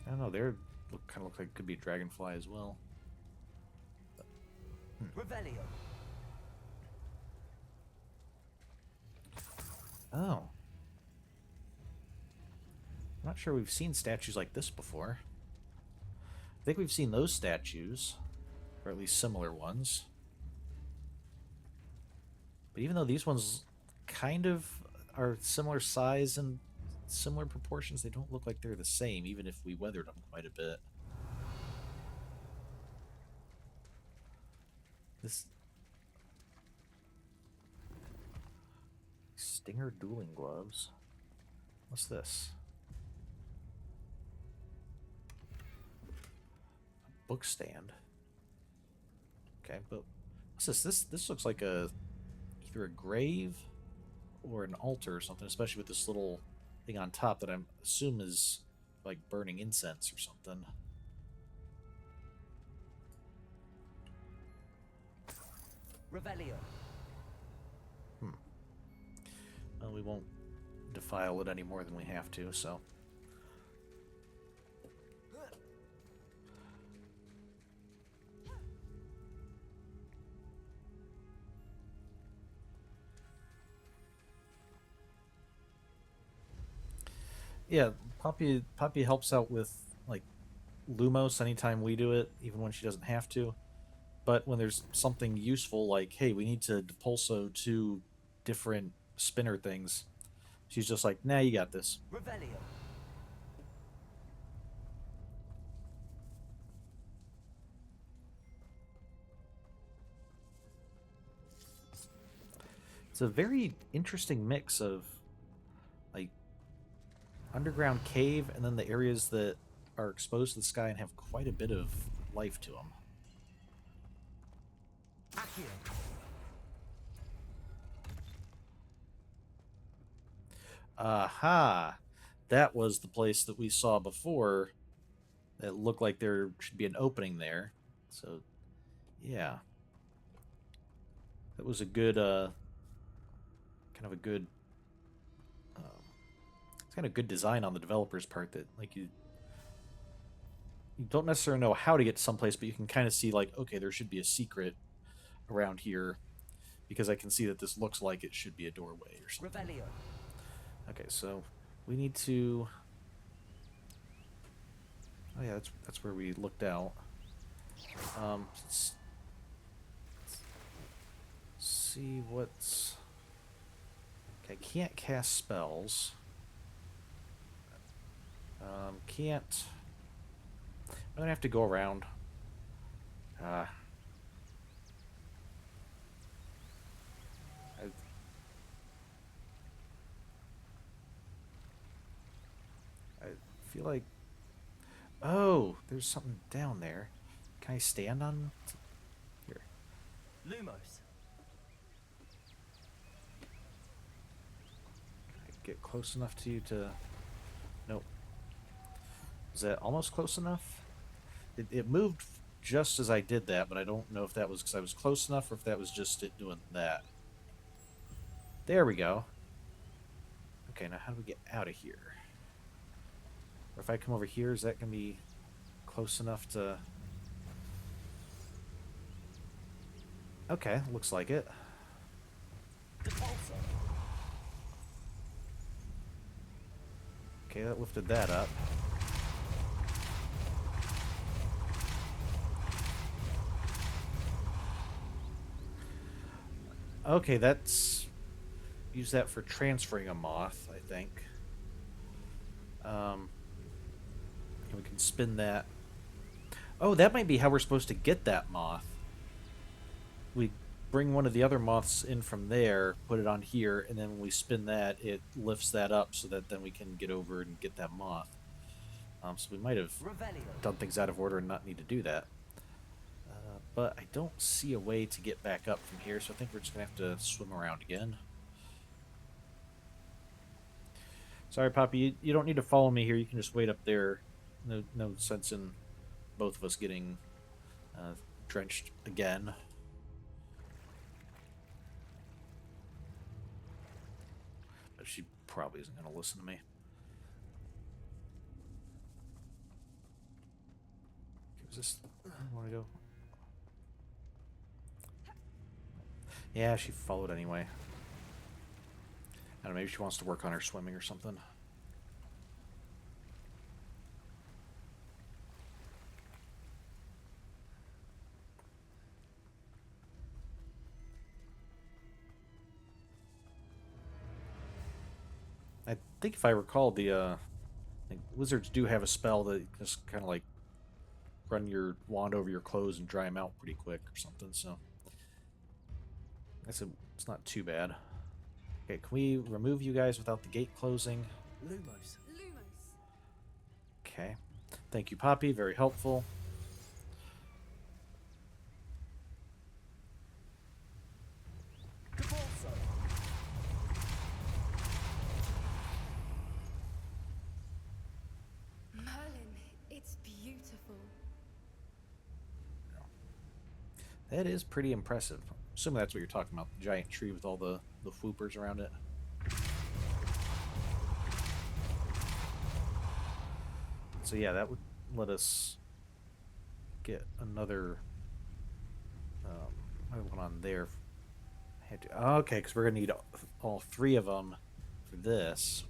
I don't know. They kind of look like it could be a dragonfly as well. Revelio. Oh. I'm not sure we've seen statues like this before. I think we've seen those statues, or at least similar ones. But even though these ones kind of are similar size and similar proportions, they don't look like they're the same, even if we weathered them quite a bit. This Stinger dueling gloves. What's this? A book stand. Okay, but what's this? This looks like either a grave or an altar or something, especially with this little thing on top that I assume is like burning incense or something. Revelio. Well, we won't defile it any more than we have to, so. Yeah, Poppy helps out with like Lumos anytime we do it, even when she doesn't have to. But when there's something useful, like, hey, we need to depulso two different spinner things, she's just like, nah, you got this. Revelio. It's a very interesting mix of like underground cave and then the areas that are exposed to the sky and have quite a bit of life to them. Accio. Aha! That was the place that we saw before. It looked like there should be an opening there. So, yeah. That was a good, kind of a good, it's kind of good design on the developer's part that, like, you don't necessarily know how to get to someplace, but you can kind of see, like, okay, there should be a secret around here because I can see that this looks like it should be a doorway or something. Revelio. Okay, so we need to... Oh yeah, that's where we looked out. Let's see what's... Okay, can't cast spells. Can't... I'm gonna have to go around. I feel like... Oh, there's something down there. Can I stand on... Here. Lumos. Can I get close enough to you to... Nope. Is that almost close enough? It moved just as I did that, but I don't know if that was because I was close enough or if that was just it doing that. There we go. Okay, now how do we get out of here? Or if I come over here, is that going to be close enough to... Okay, looks like it. Depulso. Okay, that lifted that up. Okay, that's... Use that for transferring a moth, I think. And we can spin that. Oh, that might be how we're supposed to get that moth. We bring one of the other moths in from there, put it on here, and then when we spin that, it lifts that up so that then we can get over and get that moth. So we might have done things out of order and not need to do that. But I don't see a way to get back up from here, so I think we're just going to have to swim around again. Sorry, Poppy, you don't need to follow me here. You can just wait up there. No sense in both of us getting drenched again. But she probably isn't going to listen to me. Is this where I want to go? Yeah, she followed anyway. I don't know, maybe she wants to work on her swimming or something. I think if I recall, I think wizards do have a spell that just kind of like run your wand over your clothes and dry them out pretty quick or something, so I guess it's not too bad. Okay, can we remove you guys without the gate closing? Lumos. Lumos. Okay. Thank you, Poppy. Very helpful. Merlin, it's beautiful. That is pretty impressive. Assuming that's what you're talking about. The giant tree with all the whoopers around it. So yeah, that would let us get another one on there. Okay, because we're going to need all three of them for this.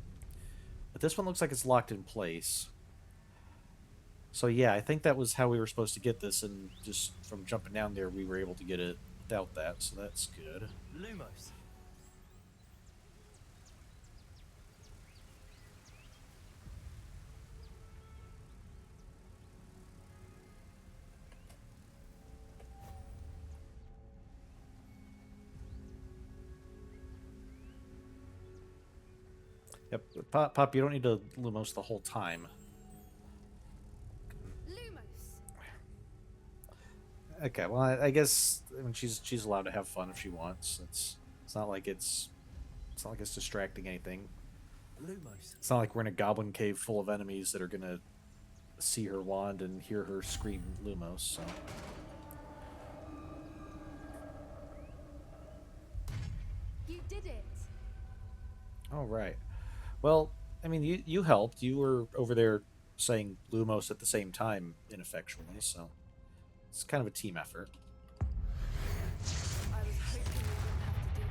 But this one looks like it's locked in place. So yeah, I think that was how we were supposed to get this, and just from jumping down there, we were able to get it without that, so that's good. Lumos. Yep, Pop, you don't need to Lumos the whole time. Lumos. Okay, well, I guess I mean, she's allowed to have fun if she wants. It's not like it's distracting anything. Lumos. It's not like we're in a goblin cave full of enemies that are gonna see her wand and hear her scream Lumos. So. You did it. All right. Well, I mean, you helped. You were over there saying Lumos at the same time, ineffectually. So it's kind of a team effort. I was hoping we wouldn't have to do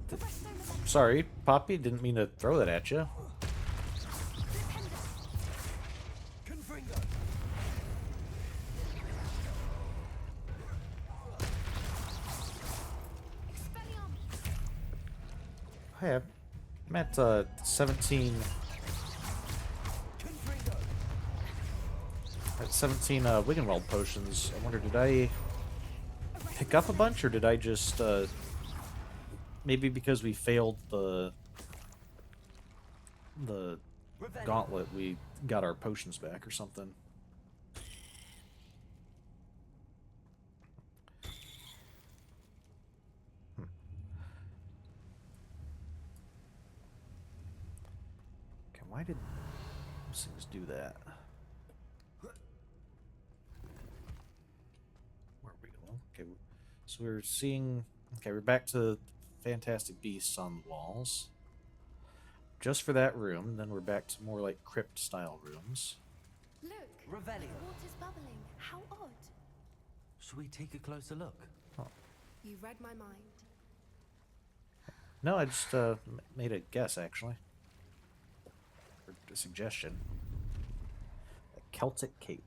this again. Sorry, Poppy. Didn't mean to throw that at you. Confringo. Hey, I'm at 17. Confringo. At 17 Wiggenweld potions. I wonder, did I pick up a bunch, or did I just maybe because we failed the gauntlet, we got our potions back or something. Okay, why did those things do that? Where are we going? Okay, so we're seeing. Okay, we're back to fantastic beasts on the walls. Just for that room, then we're back to more like crypt style rooms. Look, Revelio. the water's bubbling. How odd. Should we take a closer look? You read my mind. No, I just made a guess, actually. Or a suggestion. A Celtic cape.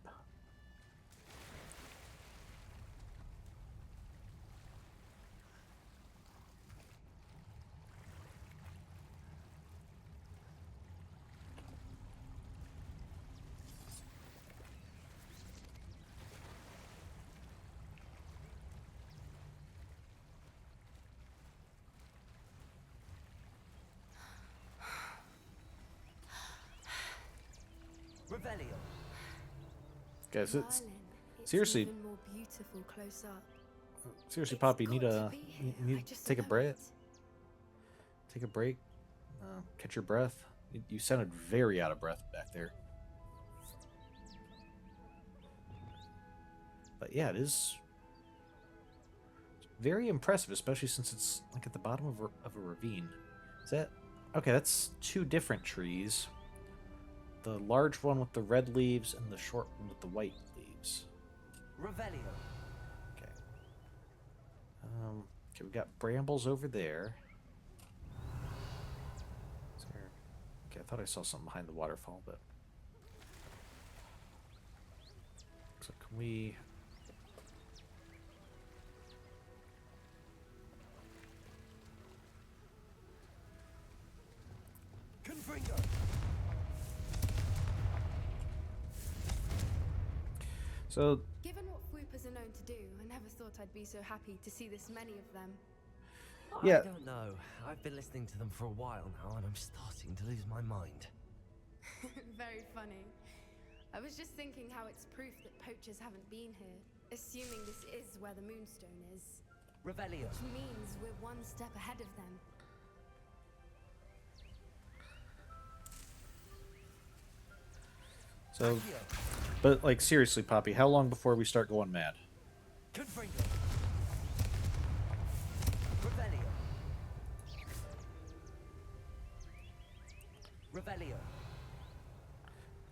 Guys, it's Merlin, it's seriously, even more beautiful close up. seriously, It's Poppy, got to be here. you need I to just take a know break. it. Take a break. Catch your breath. You sounded very out of breath back there. But yeah, it is very impressive, especially since it's like at the bottom of a ravine. Is that okay? That's two different trees. The large one with the red leaves and the short one with the white leaves. Revelio. Okay. Okay, we got brambles over there. Is there... Okay, I thought I saw something behind the waterfall, but so can we? Confringo. So Given what Fwoopers are known to do, I never thought I'd be so happy to see this many of them. Yeah. I don't know. I've been listening to them for a while now, and I'm starting to lose my mind. Very funny. I was just thinking how it's proof that poachers haven't been here, assuming this is where the Moonstone is. Revelio. Which means we're one step ahead of them. So, but like seriously, Poppy, how long before we start going mad? Confringo. Revelio. Revelio.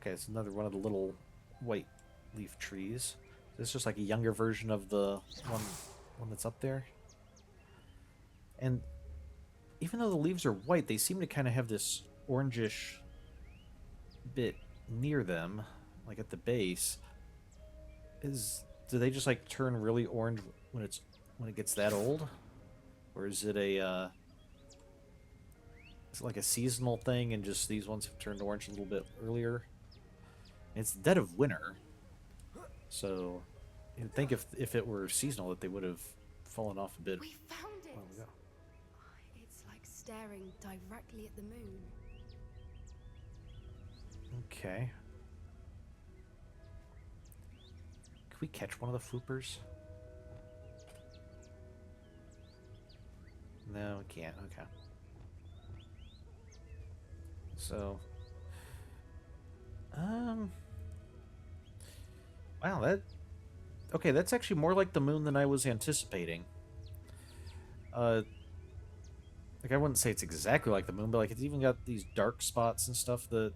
Okay, it's another one of the little white leaf trees. This is just like a younger version of the one that's up there. And even though the leaves are white, they seem to kind of have this orangish bit near them, like at the base. Do they just like turn really orange when it gets that old, or is it a is it like a seasonal thing and just these ones have turned orange a little bit earlier? It's the dead of winter, so you'd think if it were seasonal that they would have fallen off a bit. We found it! While ago. It's like staring directly at the moon. Okay. Can we catch one of the floopers? No, we can't. Okay. So, wow, okay, that's actually more like the moon than I was anticipating. Like I wouldn't say it's exactly like the moon, but like it's even got these dark spots and stuff that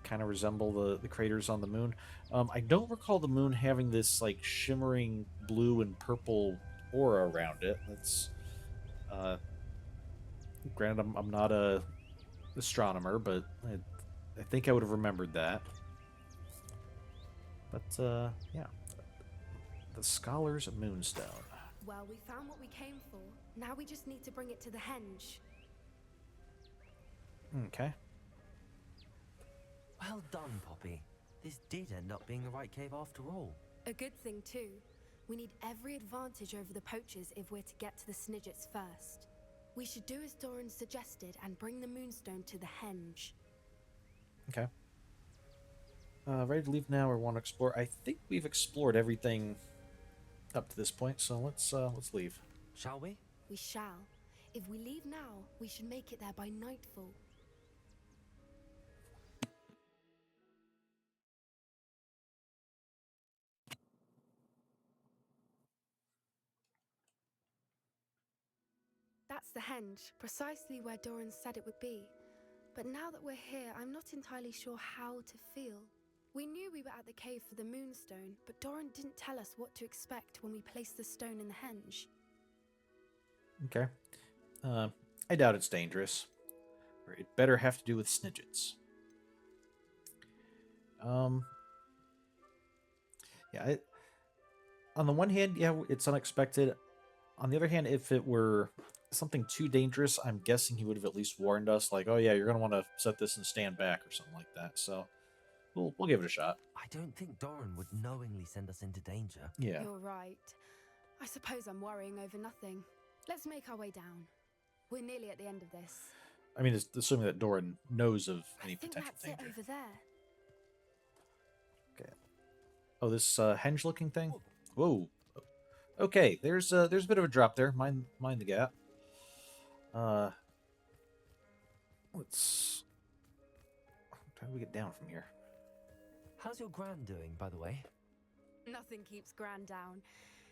kind of resemble the craters on the moon. I don't recall the moon having this like shimmering blue and purple aura around it. That's granted, I'm not a astronomer, but I think I would have remembered that. But yeah, the Scholar's Moonstone. Well, we found what we came for. Now we just need to bring it to the henge. Okay. Well done, Poppy. This did end up being the right cave after all. A good thing, too. We need every advantage over the poachers if we're to get to the Snidgets first. We should do as Doran suggested and bring the Moonstone to the henge. Okay. Ready to leave now or want to explore? I think we've explored everything up to this point, so let's leave. Shall we? We shall. If we leave now, we should make it there by nightfall. That's the henge, precisely where Doran said it would be. But now that we're here, I'm not entirely sure how to feel. We knew we were at the cave for the Moonstone, but Doran didn't tell us what to expect when we placed the stone in the henge. Okay. I doubt it's dangerous. Or it better have to do with Snidgets. Yeah, on the one hand, yeah, it's unexpected. On the other hand, if it were something too dangerous, I'm guessing he would have at least warned us, like, oh yeah, you're going to want to set this and stand back or something like that. So we'll give it a shot. I don't think Doran would knowingly send us into danger. Yeah. You're right. I suppose I'm worrying over nothing. Let's make our way down. We're nearly at the end of this. I mean, it's assuming that Doran knows of any I think potential that's danger. it over there. Okay, Oh, this henge-looking thing. Whoa. Okay, there's a bit of a drop there. Mind the gap. Uh, let's. How do we get down from here? How's your gran doing, by the way? Nothing keeps Gran down.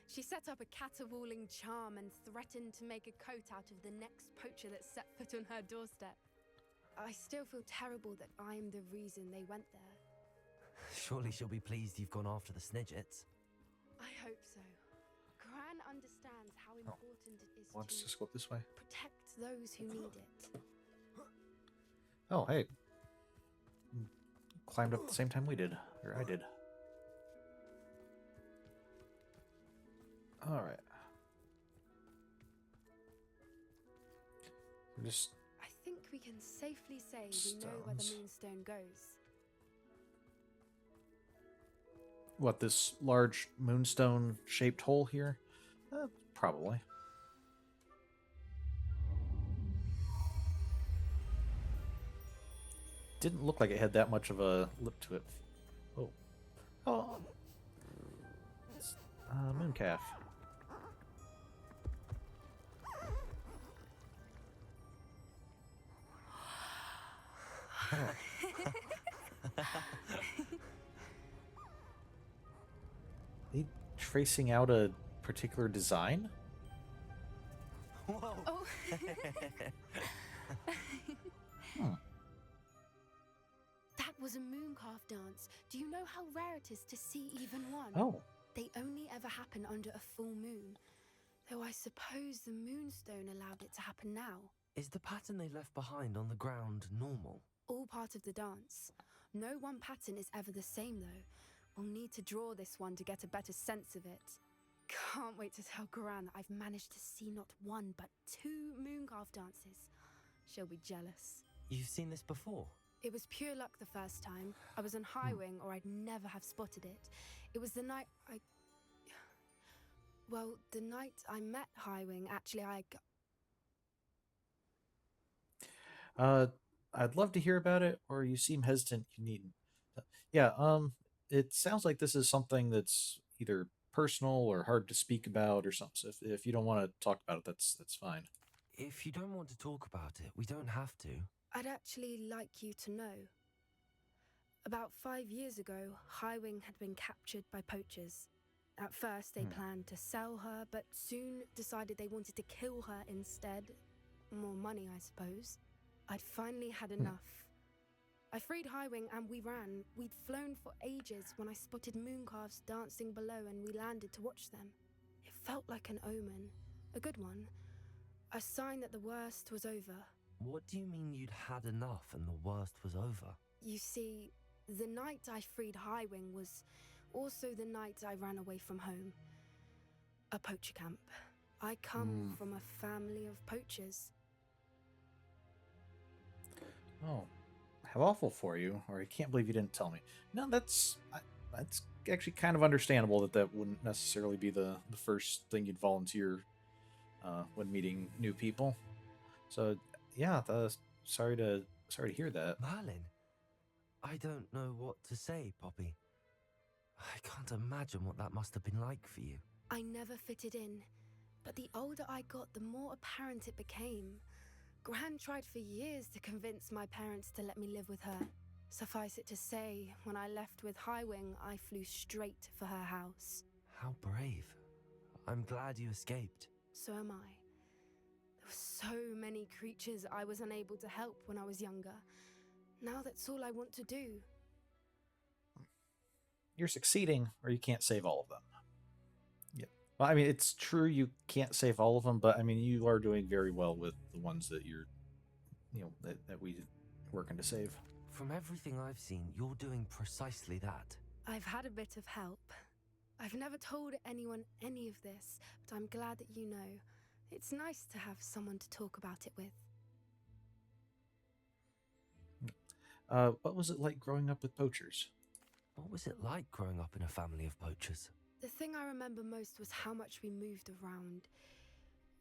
She set up a caterwauling charm and threatened to make a coat out of the next poacher that set foot on her doorstep. I still feel terrible that I'm the reason they went there. Surely she'll be pleased you've gone after the Snidgets. I hope so. Gran understands how important it is Let's to just go this way. protect those who need it. Oh, hey. Climbed up at the same time we did. Or I did. Alright. Just... I think we can safely say we know where the Stones. moonstone goes. What, this large moonstone-shaped hole here? Probably. Didn't look like it had that much of a lip to it. Oh. Oh. It's, mooncalf. They tracing out a particular design? Whoa! Oh. That was a mooncalf dance. Do you know how rare it is to see even one? Oh. They only ever happen under a full moon. Though I suppose the moonstone allowed it to happen now. Is the pattern they left behind on the ground normal? All part of the dance. No one pattern is ever the same though. We'll need to draw this one to get a better sense of it. Can't wait to tell Gran that I've managed to see not one but 2 mooncalf dances. She'll be jealous. You've seen this before? It was pure luck the first time. I was on High Wing or I'd never have spotted it. It was the night Well, the night I met High Wing, actually I'd love to hear about it, or you seem hesitant. You needn't. Yeah, it sounds like this is something that's either personal or hard to speak about or something. So if you don't want to talk about it, that's fine. If you don't want to talk about it, we don't have to. I'd actually like you to know. About 5 years ago, High Wing had been captured by poachers. At first, they planned to sell her, but soon decided they wanted to kill her instead. More money, I suppose. I'd finally had enough. I freed High Wing and we ran. We'd flown for ages when I spotted mooncalves dancing below and we landed to watch them. It felt like an omen. A good one. A sign that the worst was over. What do you mean you'd had enough and the worst was over? You see, the night I freed High Wing was also the night I ran away from home. A poacher camp. I come from a family of poachers. Oh, how awful for you! Or I can't believe you didn't tell me. No, that's actually kind of understandable that wouldn't necessarily be the first thing you'd volunteer when meeting new people. So yeah, sorry to hear that. Merlin, I don't know what to say, Poppy. I can't imagine what that must have been like for you. I never fitted in, but the older I got, the more apparent it became. Gran tried for years to convince my parents to let me live with her. Suffice it to say, when I left with High Wing, I flew straight for her house. How brave. I'm glad you escaped. So am I. There were so many creatures I was unable to help when I was younger. Now that's all I want to do. You're succeeding, or you can't save all of them. Yeah. Well, I mean, it's true you can't save all of them, but I mean, you are doing very well with the ones that you're, that we working to save. From everything I've seen, you're doing precisely that. I've had a bit of help. I've never told anyone any of this, but I'm glad that you know. It's nice to have someone to talk about it with. What was it like growing up with poachers? What was it like growing up in a family of poachers? The thing I remember most was how much we moved around,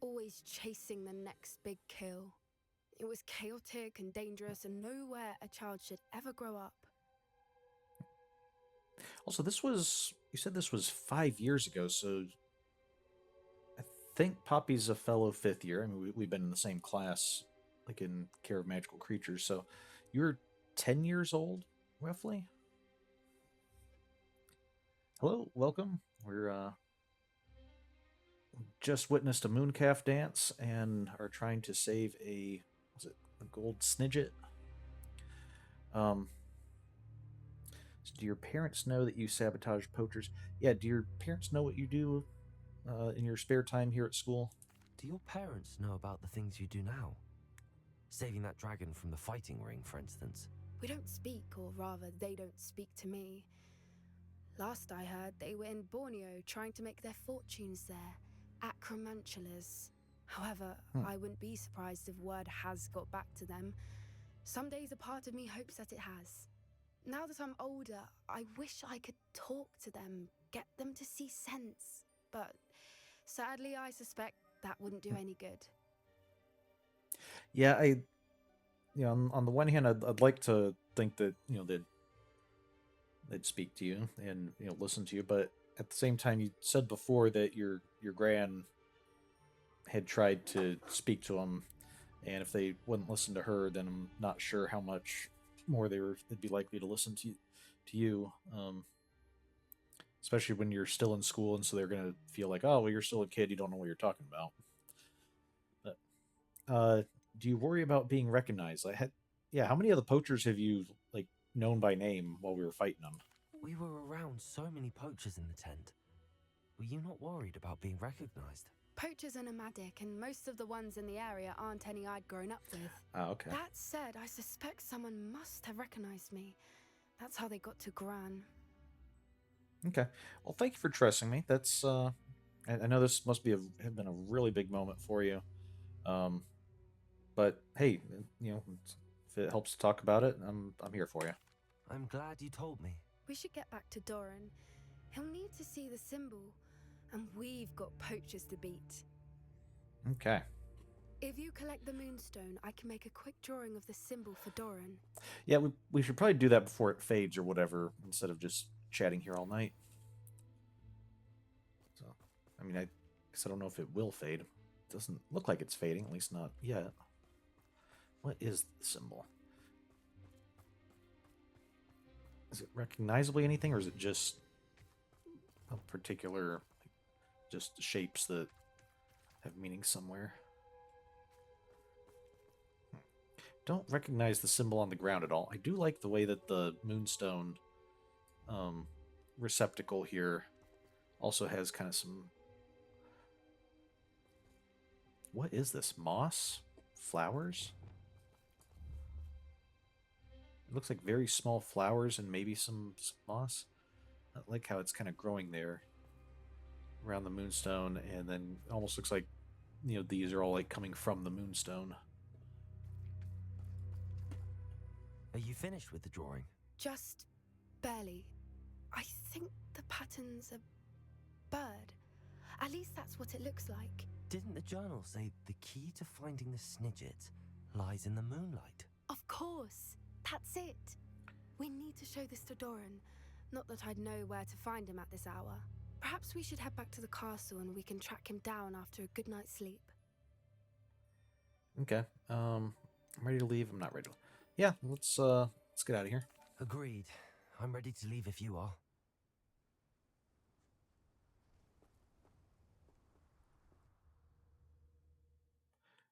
always chasing the next big kill. It was chaotic and dangerous and nowhere a child should ever grow up. Also, this was, you said this was 5 years ago, so I think Poppy's a fellow fifth year. I mean, we've been in the same class, like in Care of Magical Creatures. So you're 10 years old, roughly? Hello, welcome. We're just witnessed a mooncalf dance and are trying to save a, was it a gold snidget? Um, so do your parents know that you sabotage poachers? Yeah, do your parents know what you do in your spare time here at school? Do your parents know about the things you do now? Saving that dragon from the fighting ring, for instance. We don't speak, or rather, they don't speak to me. Last I heard, they were in Borneo trying to make their fortunes there, acromantulas. However, I wouldn't be surprised if word has got back to them. Some days a part of me hopes that it has. Now that I'm older, I wish I could talk to them, get them to see sense. But sadly, I suspect that wouldn't do any good. Yeah, on the one hand, I'd like to think that they'd speak to you and listen to you, but at the same time, you said before that your gran had tried to speak to them, and if they wouldn't listen to her, then I'm not sure how much more they'd be likely to listen to you. Especially when you're still in school, and so they're gonna feel like, oh, well, you're still a kid, you don't know what you're talking about. But do you worry about being recognized? Yeah. How many of the poachers have you like known by name while we were fighting them? We were around so many poachers in the tent. Were you not worried about being recognized? Poachers are nomadic, and most of the ones in the area aren't any I'd grown up with. Ah, okay. That said, I suspect someone must have recognized me. That's how they got to Gran. Okay. Well, thank you for trusting me. That's I know this must have been a really big moment for you. But hey, if it helps to talk about it, I'm here for you. I'm glad you told me. We should get back to Doran. He'll need to see the symbol, and we've got poachers to beat. Okay. If you collect the moonstone, I can make a quick drawing of the symbol for Doran. Yeah, we should probably do that before it fades or whatever, instead of just chatting here all night. So, I mean, I guess I don't know if it will fade. It doesn't look like it's fading, at least not yet. What is the symbol? Is it recognizably anything, or is it just a particular, just shapes that have meaning somewhere? Don't recognize the symbol on the ground at all. I do like the way that the moonstone receptacle here also has kind of some... What is this? Moss? Flowers? It looks like very small flowers and maybe some moss. I like how it's kind of growing there around the moonstone, and then it almost looks like, these are all like coming from the moonstone. Are you finished with the drawing? Just barely. I think the pattern's a bird. At least that's what it looks like. Didn't the journal say the key to finding the snidget lies in the moonlight? Of course. That's it. We need to show this to Doran. Not that I'd know where to find him at this hour. Perhaps we should head back to the castle and we can track him down after a good night's sleep. Okay. I'm ready to leave. I'm not ready to... Yeah, let's get out of here. Agreed. I'm ready to leave if you are.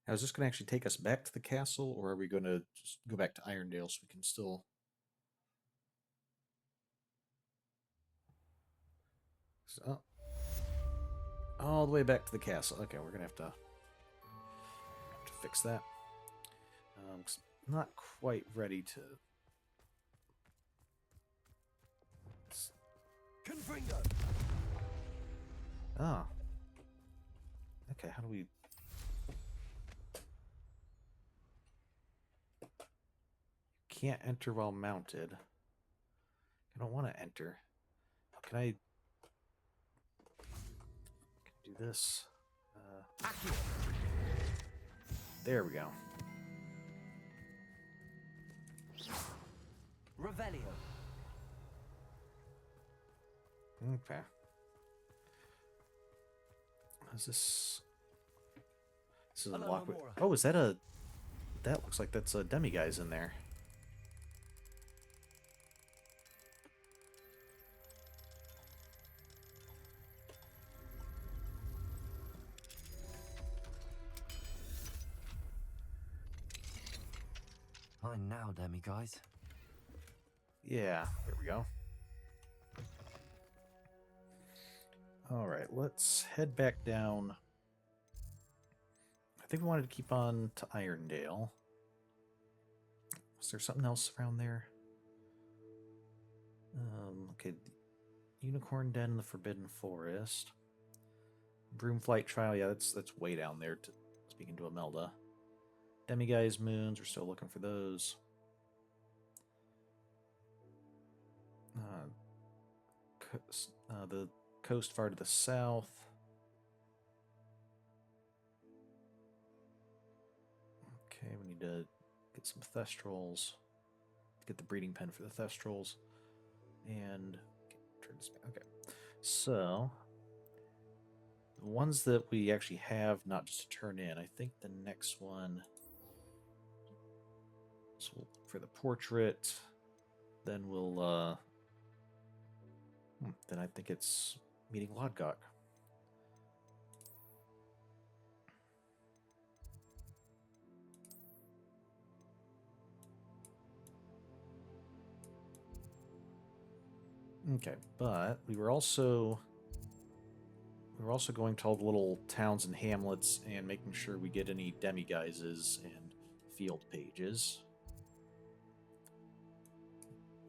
Now, is this going to actually take us back to the castle, or are we going to just go back to Irondale so we can still... So, all the way back to the castle. Okay, we're going to have to fix that. Not quite ready to... Confringo! Ah. Okay, how do we... Can't enter while mounted. I don't want to enter. Can I do this? There we go. Revelio. Okay. Is this? This is a Hello, lock. Amora. Oh, is that a? That looks like that's a demiguise in there. Fine now, demi guys. Yeah, there we go. All right, let's head back down. I think we wanted to keep on to Irondale. Was there something else around there? Okay, Unicorn Den in the Forbidden Forest. Broomflight Trial, yeah, that's way down there. Speaking to Imelda. Demiguise Moons, we're still looking for those. The coast far to the south. Okay, we need to get some Thestrals. Get the breeding pen for the Thestrals. And turn this back. Okay. So the ones that we actually have not just to turn in, I think the next one. So we'll look for the portrait. Then we'll then I think it's meeting Lodgok. Okay, but we were also going to all the little towns and hamlets and making sure we get any demiguises and field pages.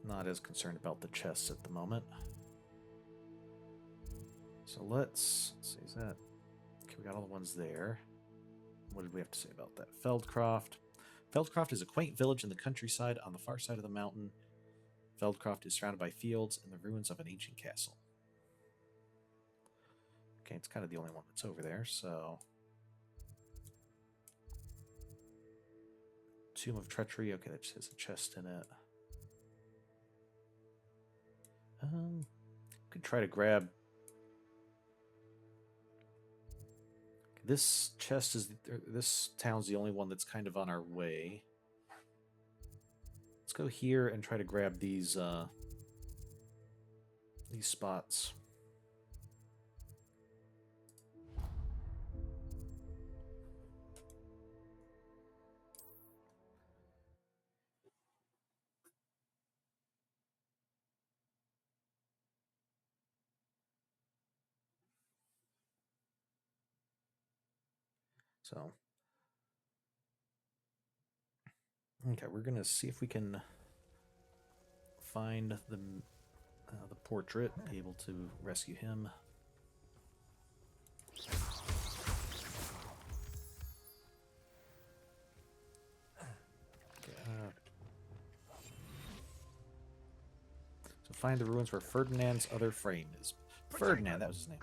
Not as concerned about the chests at the moment. So let's see, is that... Okay, we got all the ones there. What did we have to say about that? Feldcroft. Feldcroft is a quaint village in the countryside on the far side of the mountain. Feldcroft is surrounded by fields and the ruins of an ancient castle. Okay, it's kind of the only one that's over there, so... Tomb of Treachery. Okay, that just has a chest in it. Could try to grab... This chest is... This town's the only one that's kind of on our way. Let's go here and try to grab these spots. So, okay, we're gonna see if we can find the portrait, able to rescue him. Okay, so find the ruins where Ferdinand's other frame is. Ferdinand, that was his name.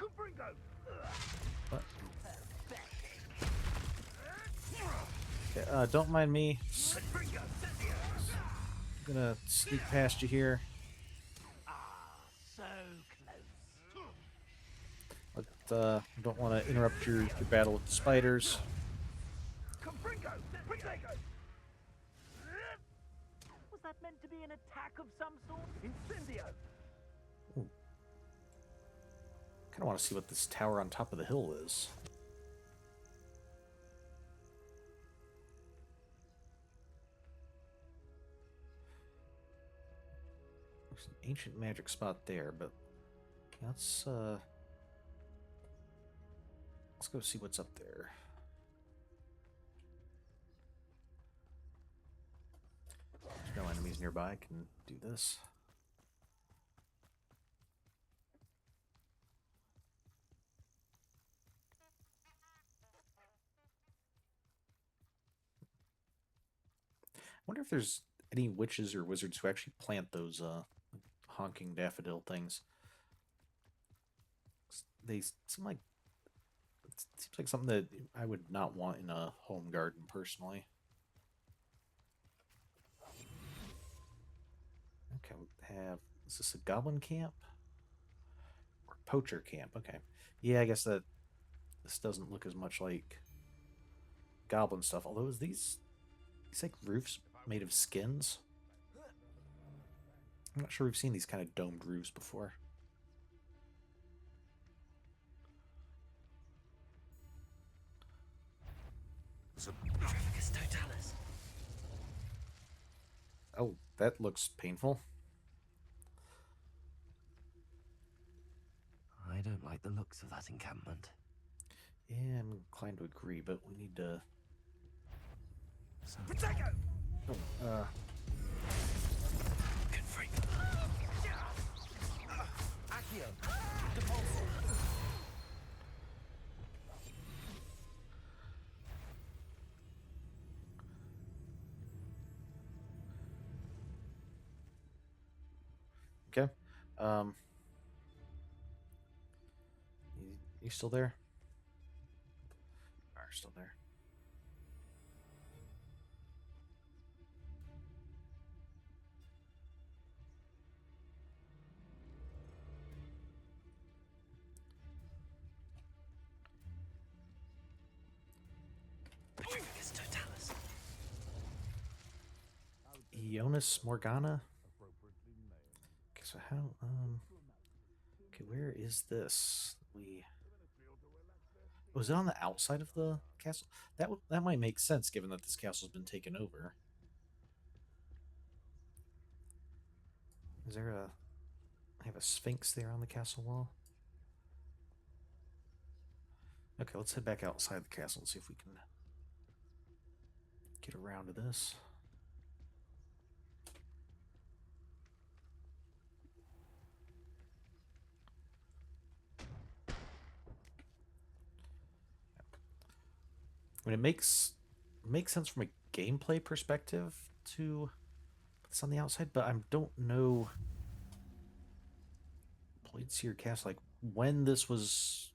What? Okay, don't mind me. I'm gonna sneak past you here. So close. But don't want to interrupt your battle with the spiders. Was that meant to be an attack of some sort? Incendio! Kind of want to see what this tower on top of the hill is. There's an ancient magic spot there, but let's go see what's up there. There's no enemies nearby. I can do this. I wonder if there's any witches or wizards who actually plant those honking daffodil things. They seem like it seems like something that I would not want in a home garden personally. Okay, we have, is this a goblin camp? poacher camp. Okay. Yeah, I guess that this doesn't look as much like goblin stuff. Although, is these like roofs made of skins? I'm not sure we've seen these kind of domed roofs before. Trafficus Totalis. Oh, that looks painful. I don't like the looks of that encampment. Yeah, I'm inclined to agree, but we need to... Protego! Oh, Good freak. Accio. okay. You still there? Are still there. Trafficus Totalis. Ionis Morgana? Okay, so how, okay, where is this? Was it on the outside of the castle? That might make sense given that this castle's been taken over. Is there I have a sphinx there on the castle wall? Okay, let's head back outside the castle and see if we can get around to this. I mean, it makes sense from a gameplay perspective to put this on the outside, but I don't know. Seer Cast, like when this was,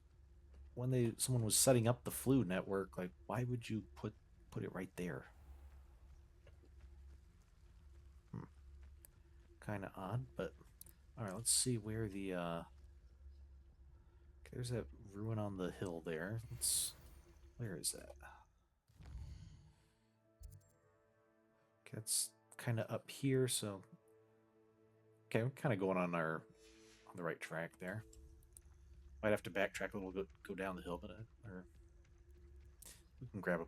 when someone was setting up the Flu network, like why would you put it right there? Kind of odd, but all right. Let's see where the okay, there's that ruin on the hill there. Where is that? Okay, that's kind of up here, so okay, we're kind of going on the right track there. Might have to backtrack a little, go down the hill, but or we can grab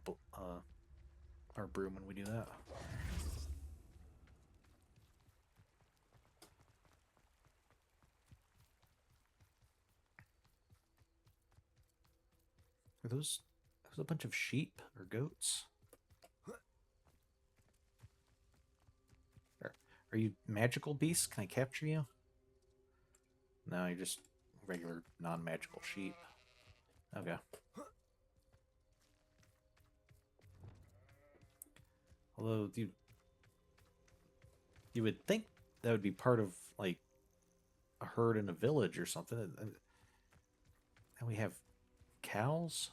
our broom when we do that. Are those a bunch of sheep or goats? Are you magical beasts? Can I capture you? No, you're just regular non-magical sheep. Okay. Although you would think that would be part of like a herd in a village or something. And we have cows.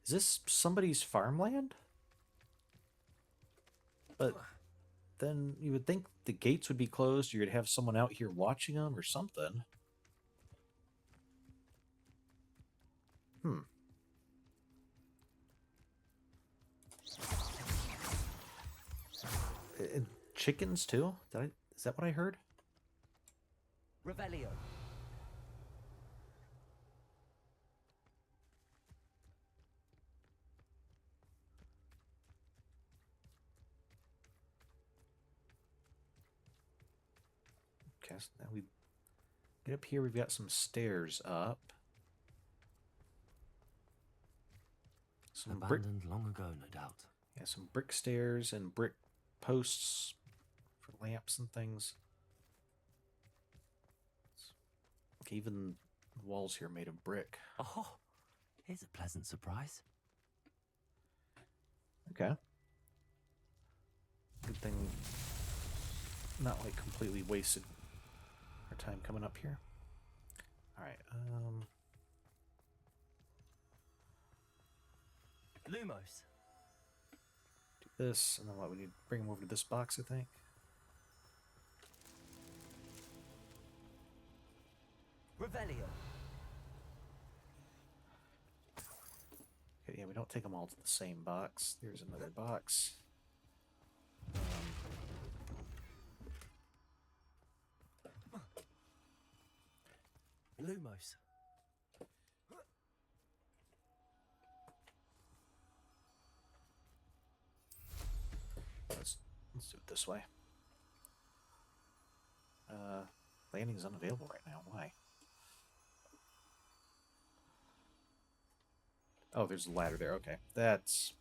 Is this somebody's farmland? But then you would think the gates would be closed, or you'd have someone out here watching them or something. And chickens too? Is that what I heard? Revelio. Okay, so now we get up here. We've got some stairs up. Some Abandoned long ago, no doubt. Yeah, some brick stairs and brick posts for lamps and things. Okay, even the walls here are made of brick. Oh, here's a pleasant surprise. Okay. Good thing not like completely wasted our time coming up here. Alright, Lumos. do this, and then what, we need to bring them over to this box, I think. Revelio. Yeah, we don't take them all to the same box. There's another box. Lumos. Let's do it this way. Landing is unavailable right now. Why? Oh, there's a ladder there. Okay, that's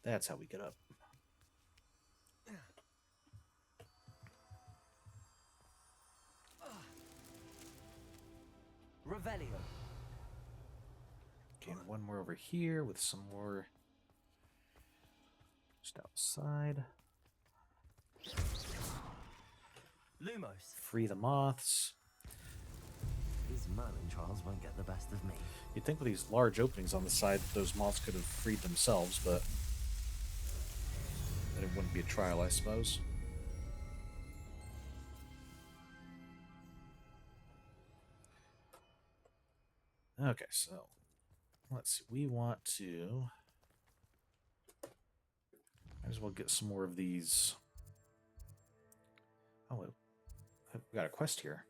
how we get up. Revelio. Okay, and one more over here with some more just outside. Lumos. Free the moths. These Merlin trials won't get the best of me. You'd think with these large openings on the side, those moths could have freed themselves, but then it wouldn't be a trial, I suppose. Okay, so let's see. We want to might as well get some more of these. Oh, we got a quest here.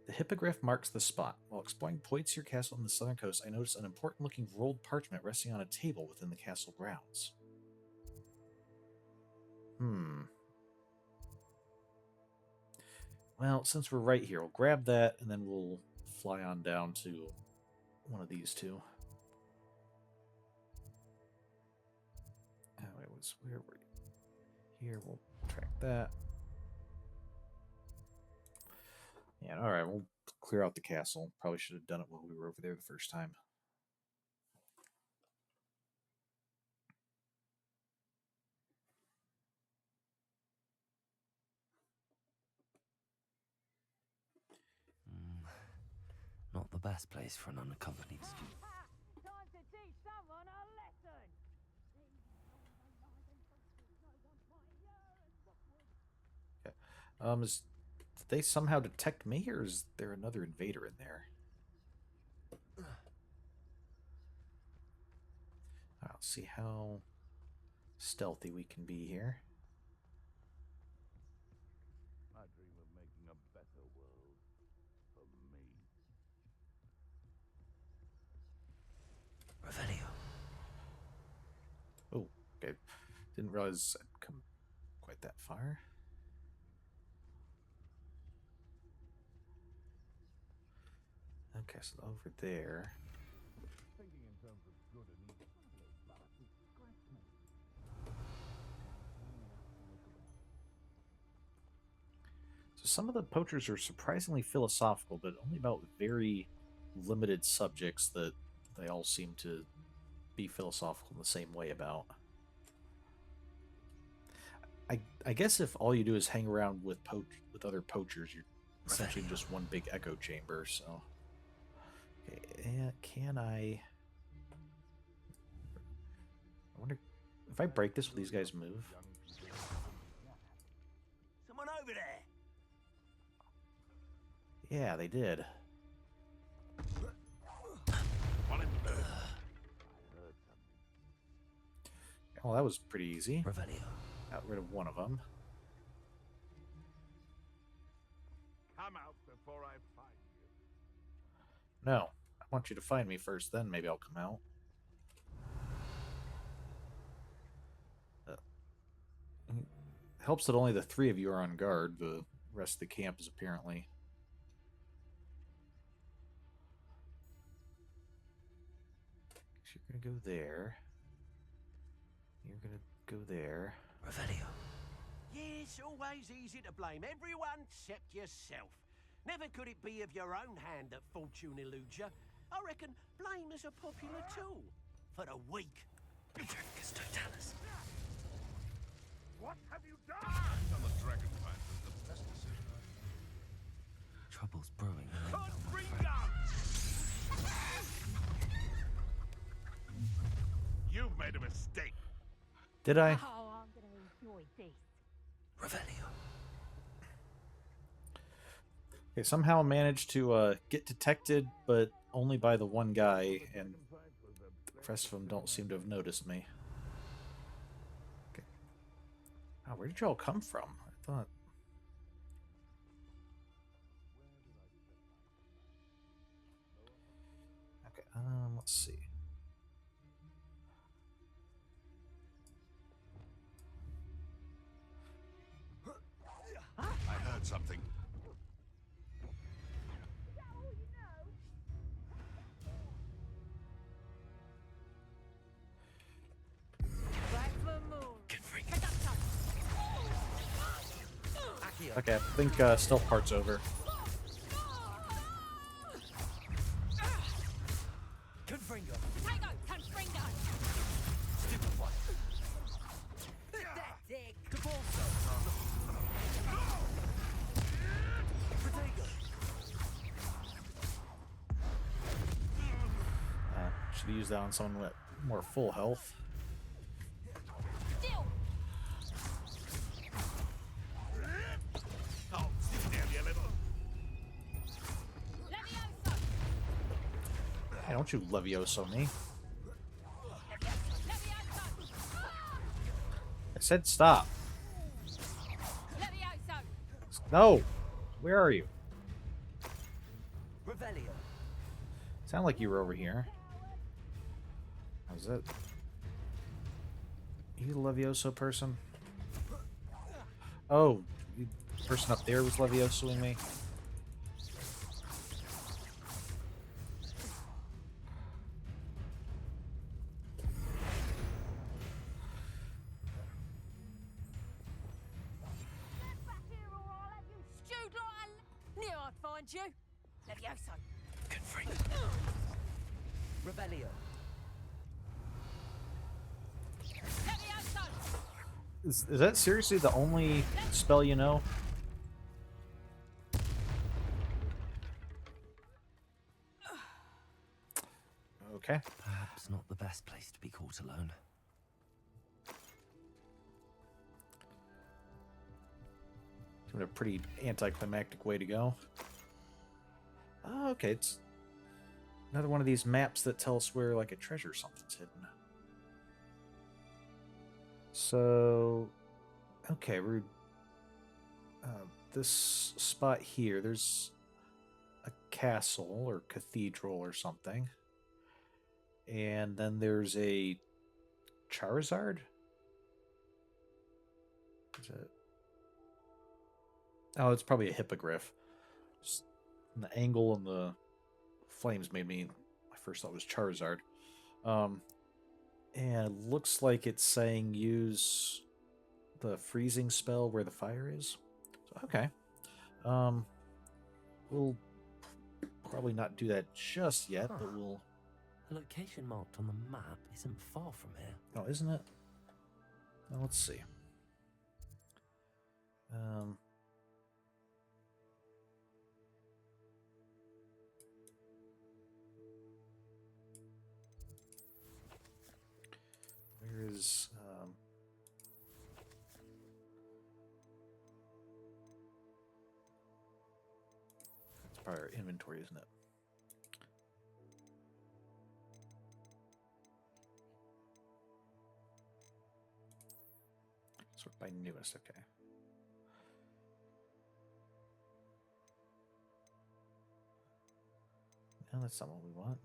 The hippogriff marks the spot. While exploring Poitiers Castle on the southern coast, I noticed an important-looking rolled parchment resting on a table within the castle grounds. Well, since we're right here, we'll grab that, and then we'll fly on down to one of these two. Oh, it was where were you? Here, we'll track that. Yeah, all right, we'll clear out the castle. Probably should have done it while we were over there the first time. Not the best place for an unaccompanied student. Time to teach someone a lesson. Okay. Did they somehow detect me, or is there another invader in there? I'll see how stealthy we can be here. I dream of making a better world for me. Revelio. Oh, okay. Didn't realize I'd come quite that far. Okay, so over there. Thinking in terms of good and evil. So some of the poachers are surprisingly philosophical, but only about very limited subjects that they all seem to be philosophical in the same way about. I guess if all you do is hang around with other poachers, you're essentially in just one big echo chamber. So, okay, can I wonder if I break this, will these guys move? Someone over there. Yeah, they did. Oh, that was pretty easy. Revelio. Got rid of one of them. Come out before I find you. No, I want you to find me first, then maybe I'll come out. Helps that only the 3 of you are on guard. The rest of the camp is apparently... So you're going to go there. You're going to go there. Revelio. Yes, always easy to blame everyone except yourself. Never could it be of your own hand that fortune eludes you. I reckon blame is a popular tool for the weak. Petricus totalis. What have you done? On the dragon fight was the best decision I made. Trouble's brewing. Can't bring down. You've made a mistake. Did I? Oh, I'm going to enjoy this. Revelio. Okay, somehow managed to get detected, but only by the one guy, and the rest of them don't seem to have noticed me. Okay. Oh, where did y'all come from? I thought... Okay, let's see. I heard something. Okay, I think stealth part's over. Should have used that on someone with more full health. Oh, sit down, you little. Hey, don't you Levioso me. I said stop. No! Where are you? Revelio. Sound like you were over here. How's it? You the Levioso person? Oh, the person up there was Leviosoing me? You. Levioso. Good freak. Revelio. Is that seriously the only spell you know? Okay. Perhaps not the best place to be caught alone. Seemed a pretty anticlimactic way to go. Oh, okay, it's another one of these maps that tell us where like a treasure or something's hidden. So, okay, we're this spot here. There's a castle or cathedral or something, and then there's a Charizard. Is it? Oh, it's probably a hippogriff. Just the angle and the flames made me. My first thought was Charizard. And it looks like it's saying use the freezing spell where the fire is. So, okay. We'll probably not do that just yet, but we'll... The location marked on the map isn't far from here. Oh, isn't it? Well, let's see. Where is... That's probably our inventory, isn't it? Sort by newest, okay. No, that's not what we want.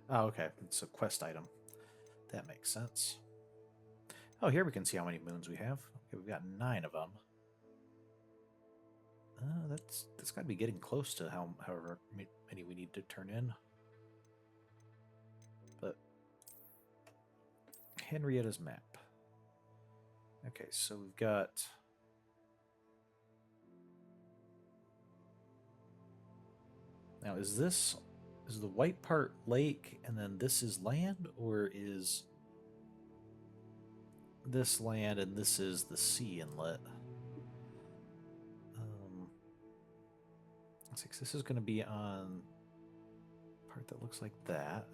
Oh, okay. It's a quest item. That makes sense. Oh, here we can see how many moons we have. Okay, we've got 9 of them. That's got to be getting close to however many we need to turn in. But Henrietta's map. Okay, so we've got... Now, is the white part lake and then this is land, or is this land and this is the sea inlet? Let's see, 'cause this is going to be on part that looks like that.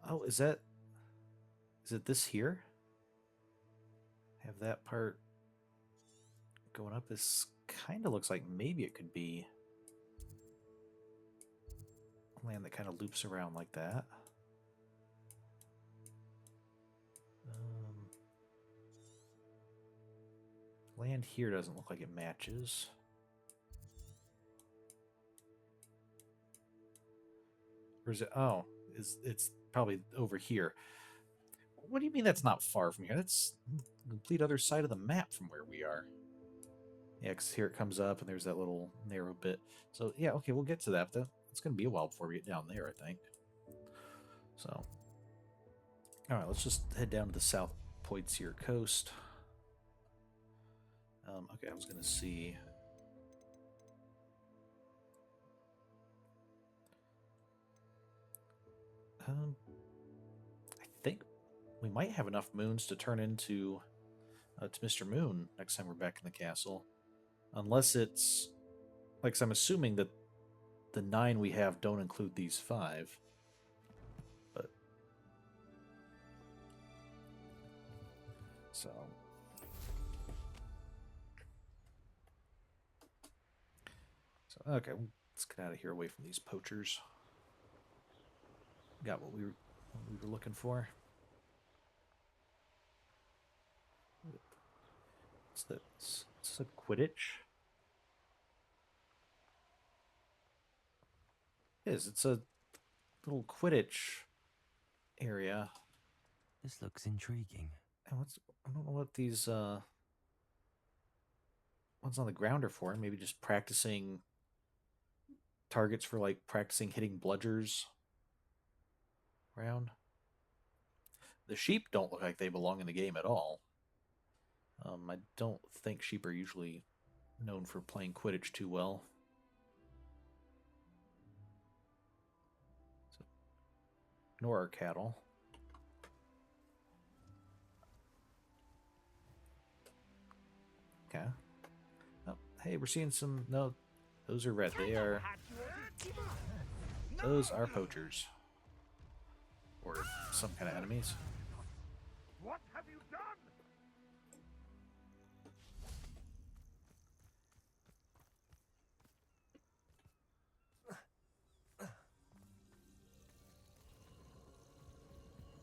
Oh, is it this here? Have that part going up. This kind of looks like maybe it could be land that kind of loops around like that. Land here doesn't look like it matches. Or is it? Oh, it's probably over here. What do you mean that's not far from here? That's the complete other side of the map from where we are. Yeah, because here it comes up and there's that little narrow bit. So, yeah, okay, we'll get to that. But it's going to be a while before we get down there, I think. So, all right, let's just head down to the South Poitiers coast. Okay, I was going to see... I think we might have enough moons to turn into to Mr. Moon next time we're back in the castle. Unless it's... Like, so I'm assuming that the 9 we have don't include these 5. But... So... Okay, let's get out of here away from these poachers. Got what we were looking for. What's this? It's a Quidditch. It is. It's a little Quidditch area. This looks intriguing. And I don't know what these ones on the ground are for. Maybe just practicing targets for like practicing hitting bludgers around. The sheep don't look like they belong in the game at all. I don't think sheep are usually known for playing Quidditch too well. So, nor are cattle. Okay. Oh, hey, we're seeing some... No, those are red. They are... Those are poachers. Or some kind of enemies. What have you done?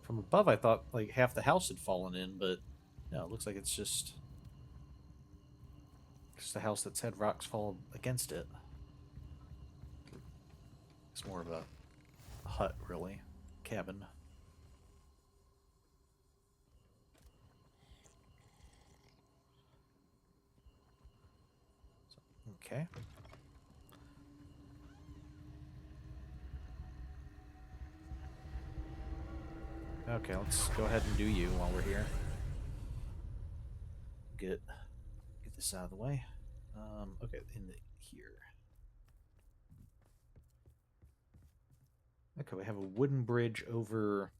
From above, I thought like half the house had fallen in, but no, it looks like it's just the house that's had rocks fall against it. It's more of a hut, really. Cabin. Okay. Okay, let's go ahead and do you while we're here. Get this out of the way. Okay, here. Okay, we have a wooden bridge over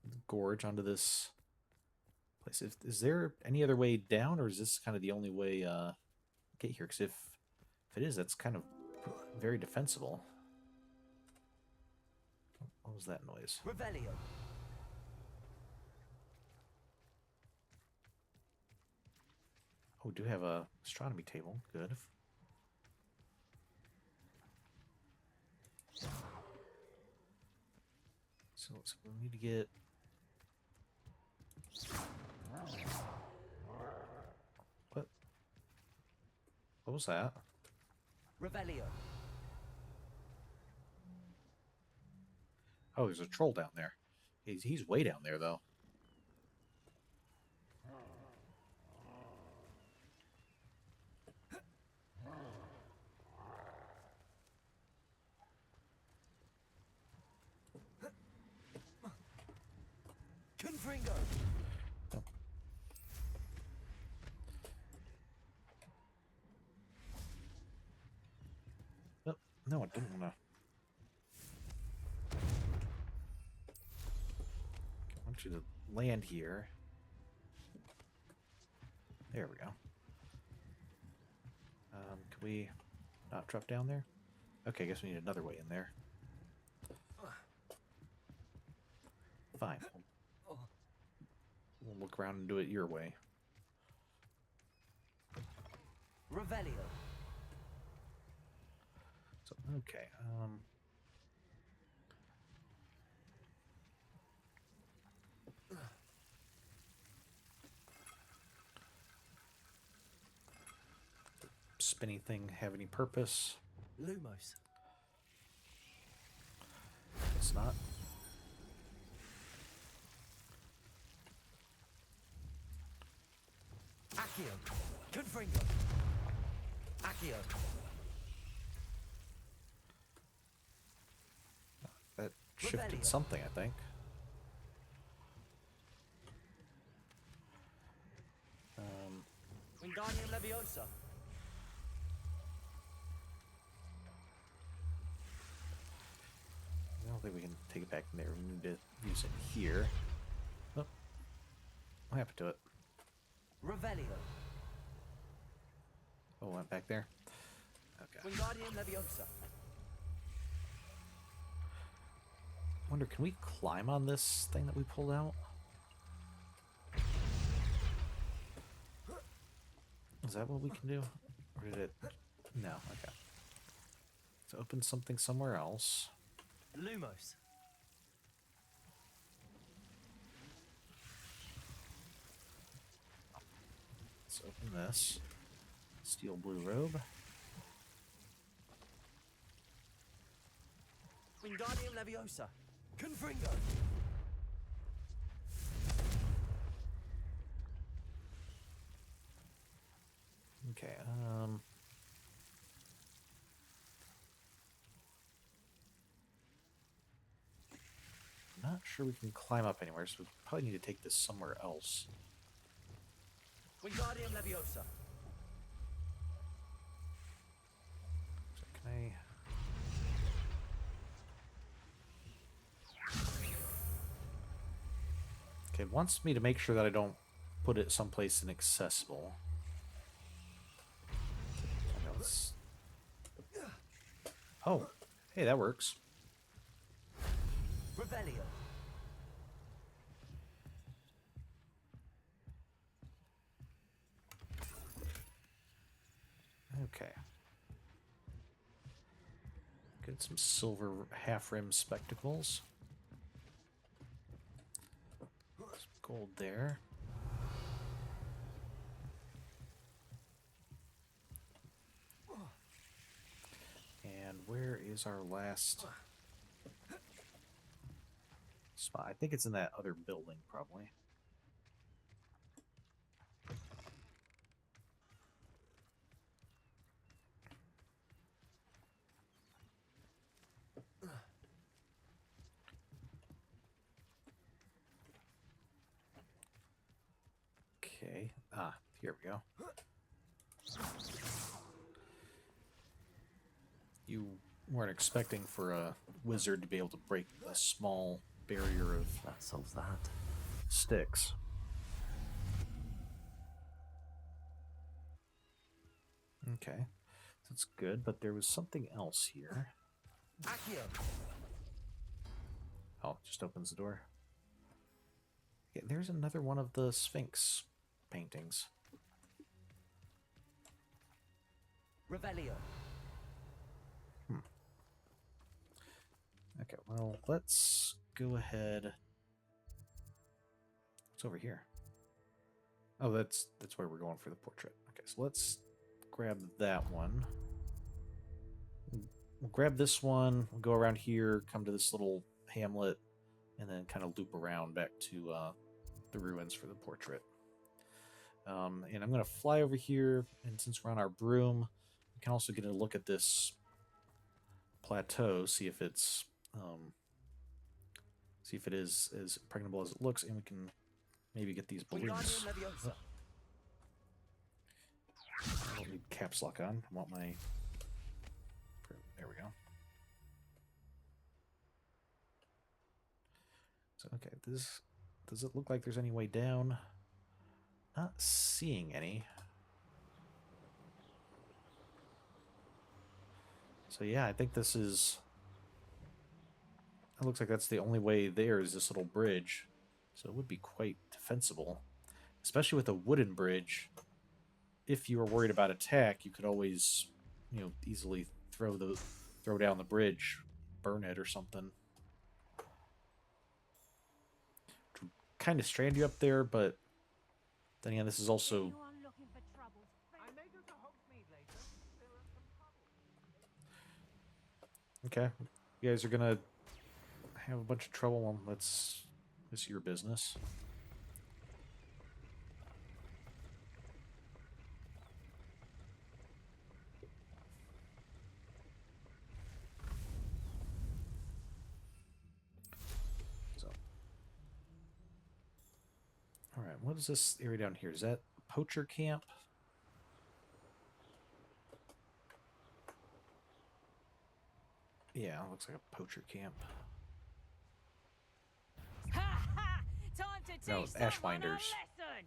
the gorge onto this place. Is there any other way down, or is this kind of the only way get here? Because if it is, that's kind of very defensible. What was that noise? Revelio. Oh, we do have a astronomy table. Good. So we need to get... What? What was that? Revelio. Oh, there's a troll down there. He's way down there, though. Confringo. Oh. Oh, no, I didn't want to... I want you to land here. There we go. Can we not drop down there? Okay, I guess we need another way in there. Fine. We'll look around and do it your way. Revelio. So, okay. Spinny thing have any purpose? Lumos. It's not. Accio. Confringo. Accio. That shifted Rebellion. something, I think. Wingardium Leviosa. I don't think we can take it back in there. We need to use it here. Oh. What happened to it? Revelio. Oh, it went back there? Okay. Wingardium Leviosa. Wonder, can we climb on this thing that we pulled out? Is that what we can do? Or did it... No, okay. Let's open something somewhere else. Lumos. Let's open this. Steel blue robe. Wingardium Leviosa. Confringo. Okay, not sure we can climb up anywhere, so we probably need to take this somewhere else. Wingardium Leviosa. So can I... Okay, it wants me to make sure that I don't put it someplace inaccessible. I know it's... Oh, hey, that works. Revelio. Okay. Get some silver half-rim spectacles. Some gold there. And where is our last spot? I think it's in that other building, probably. Okay. Ah, here we go. You weren't expecting for a wizard to be able to break a small barrier of That solves that. sticks. Okay. That's good, but there was something else here. Accio. Oh, it just opens the door. Okay, there's another one of the Sphinx paintings. Revelio. Okay, well, let's go ahead. What's over here? Oh, that's where we're going for the portrait. Okay, so let's grab that one. We'll grab this one, we'll go around here, come to this little hamlet, and then kind of loop around back to the ruins for the portrait. And I'm going to fly over here, and since we're on our broom, we can also get a look at this plateau, see if it is as impregnable as it looks, and we can maybe get these balloons. Wingardium Leviosa. I don't need caps lock on. I want my... There we go. So, okay, this... Does it look like there's any way down? Not seeing any. So yeah, I think this is it looks like that's the only way there is this little bridge. So it would be quite defensible. Especially with a wooden bridge. If you were worried about attack, you could always, easily throw down the bridge, burn it or something. Kind of strand you up there, but then again, this is also... Anyone looking for trouble? I may go to Hogsmeade later. There are some troubles. Okay. You guys are gonna have a bunch of trouble. Well, that's your business. Alright, what is this area down here? Is that poacher camp? Yeah, looks like a poacher camp. Ha ha! Time to teach No, someone a Ashwinders. lesson.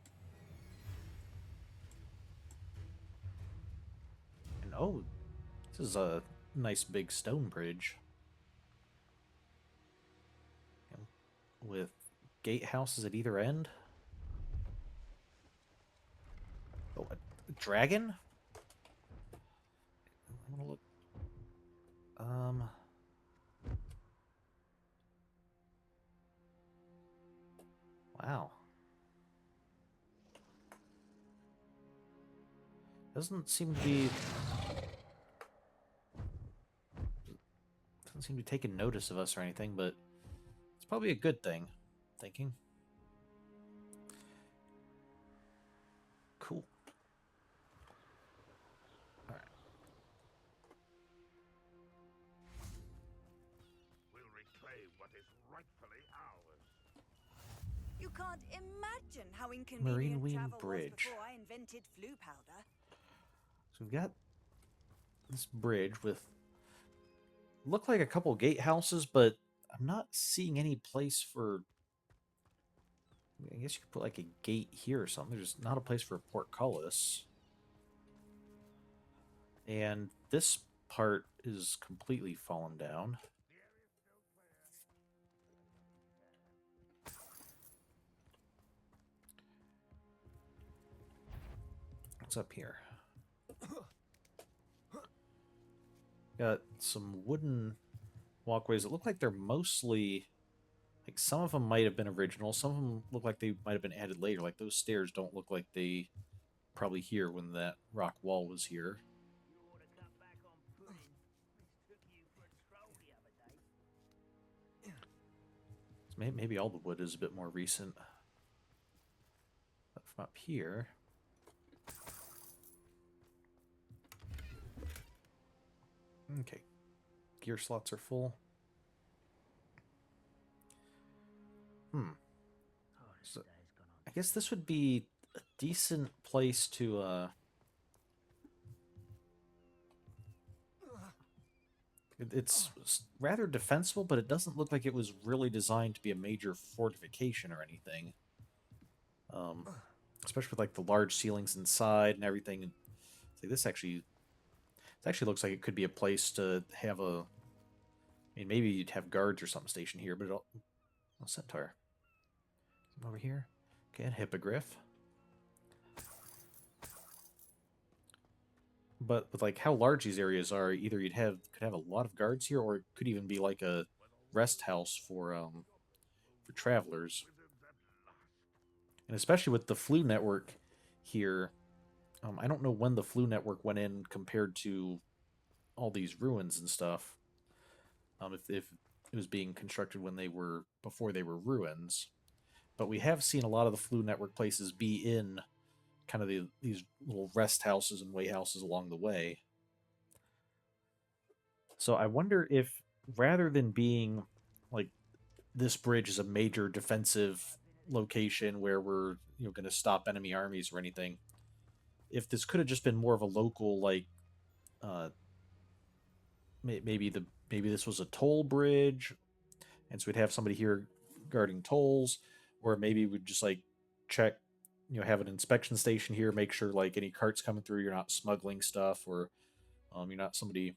And oh, this is a nice big stone bridge. With gatehouses at either end. Oh, a dragon? I'm gonna look. Wow. Doesn't seem to be taking notice of us or anything, but it's probably a good thing. Thinking. Cool. All right. We'll reclaim what is rightfully ours. You can't imagine how inconvenient Marine Wing travel Bridge. was before I invented flu powder. So we've got this bridge with look like a couple gatehouses, but I'm not seeing any place for. I guess you could put like a gate here or something. There's not a place for a portcullis. And this part is completely fallen down. What's up here? Got some wooden walkways that look like they're mostly... Like, some of them might have been original. Some of them look like they might have been added later. Like, those stairs don't look like they probably here when that rock wall was here. You ought to cut back on pudding. Mistook you for a troll the other day. So maybe all the wood is a bit more recent. But from up here... Okay. Gear slots are full. So, I guess this would be a decent place to, It's rather defensible, but it doesn't look like it was really designed to be a major fortification or anything. Especially with, like, the large ceilings inside and everything. It's like this actually looks like it could be a place to have a... I mean, maybe you'd have guards or something stationed here, but it'll... Oh, centaur. Over here. Okay, and hippogriff. But with like how large these areas are, either could have a lot of guards here, or it could even be like a rest house for travelers. And especially with the flu network here, I don't know when the flu network went in compared to all these ruins and stuff. If it was being constructed when before they were ruins. But we have seen a lot of the flu network places be in kind of these little rest houses and way houses along the way. So I wonder if, rather than being like this bridge is a major defensive location where we're going to stop enemy armies or anything, if this could have just been more of a local, like maybe this was a toll bridge, and so we'd have somebody here guarding tolls. Or maybe we'd just like check, have an inspection station here, make sure like any carts coming through, you're not smuggling stuff, or you're not somebody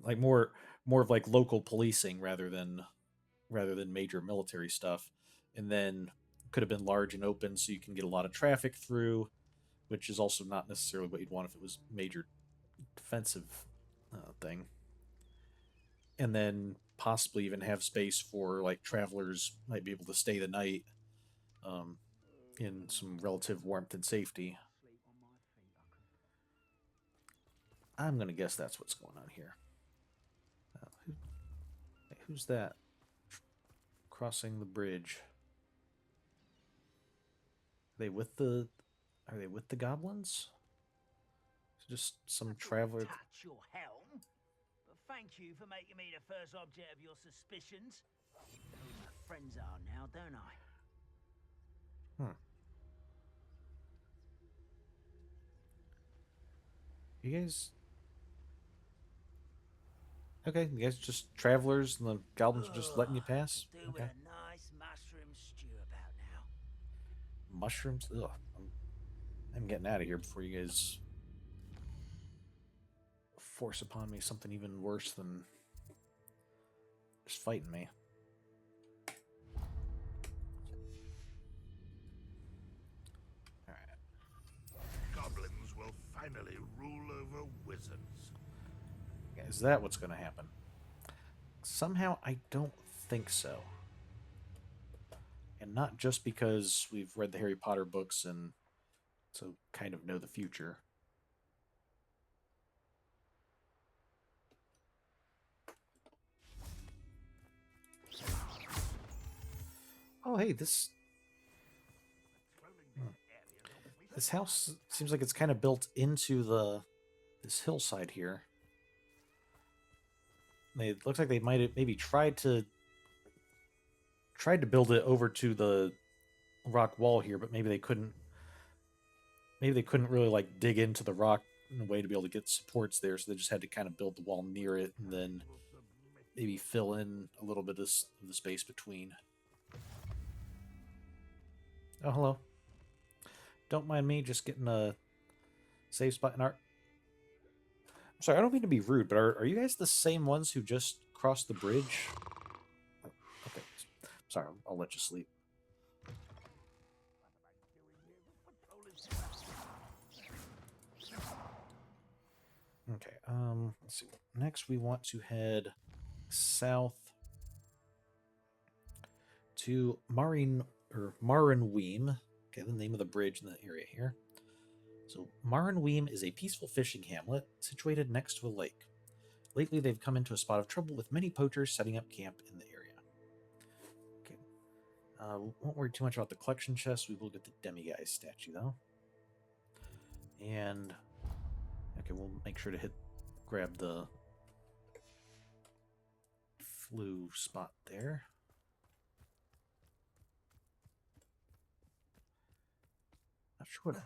like more more of like local policing rather than major military stuff. And then could have been large and open so you can get a lot of traffic through, which is also not necessarily what you'd want if it was major defensive thing. And then possibly even have space for like travelers might be able to stay the night um, in some relative warmth and safety. I'm gonna guess that's what's going on here. Who's that crossing the bridge? Are they with the? Are they with the goblins? Just some traveler. Touch your helm. But thank you for making me the first object of your suspicions. I know who my friends are now, don't I? You guys. Okay, you guys just travelers, and the goblins are just letting you pass. Could do with Okay. a nice mushroom stew about now. Mushrooms. Ugh. I'm getting out of here before you guys force upon me something even worse than just fighting me. Goblins will finally rule over wizards. Is that what's going to happen? Somehow, I don't think so. And not just because we've read the Harry Potter books and so kind of know the future. Oh, hey, this house seems like it's kind of built into this hillside here. It looks like they might have maybe tried to build it over to the rock wall here, but maybe they couldn't. Maybe they couldn't really like dig into the rock in a way to be able to get supports there, so they just had to kind of build the wall near it and then maybe fill in a little bit of the space between. Oh, hello. Don't mind me just getting a safe spot in our... I'm sorry, I don't mean to be rude, but are you guys the same ones who just crossed the bridge? Oh, okay. Sorry, I'll let you sleep. Okay, let's see. Next we want to head south to Marinweem. Okay, the name of the bridge in the area here. So Marinweem is a peaceful fishing hamlet situated next to a lake. Lately, they've come into a spot of trouble with many poachers setting up camp in the area. Okay, won't worry too much about the collection chest. We will get the demiguise statue though, and okay, we'll make sure to grab the flu spot there. Not sure what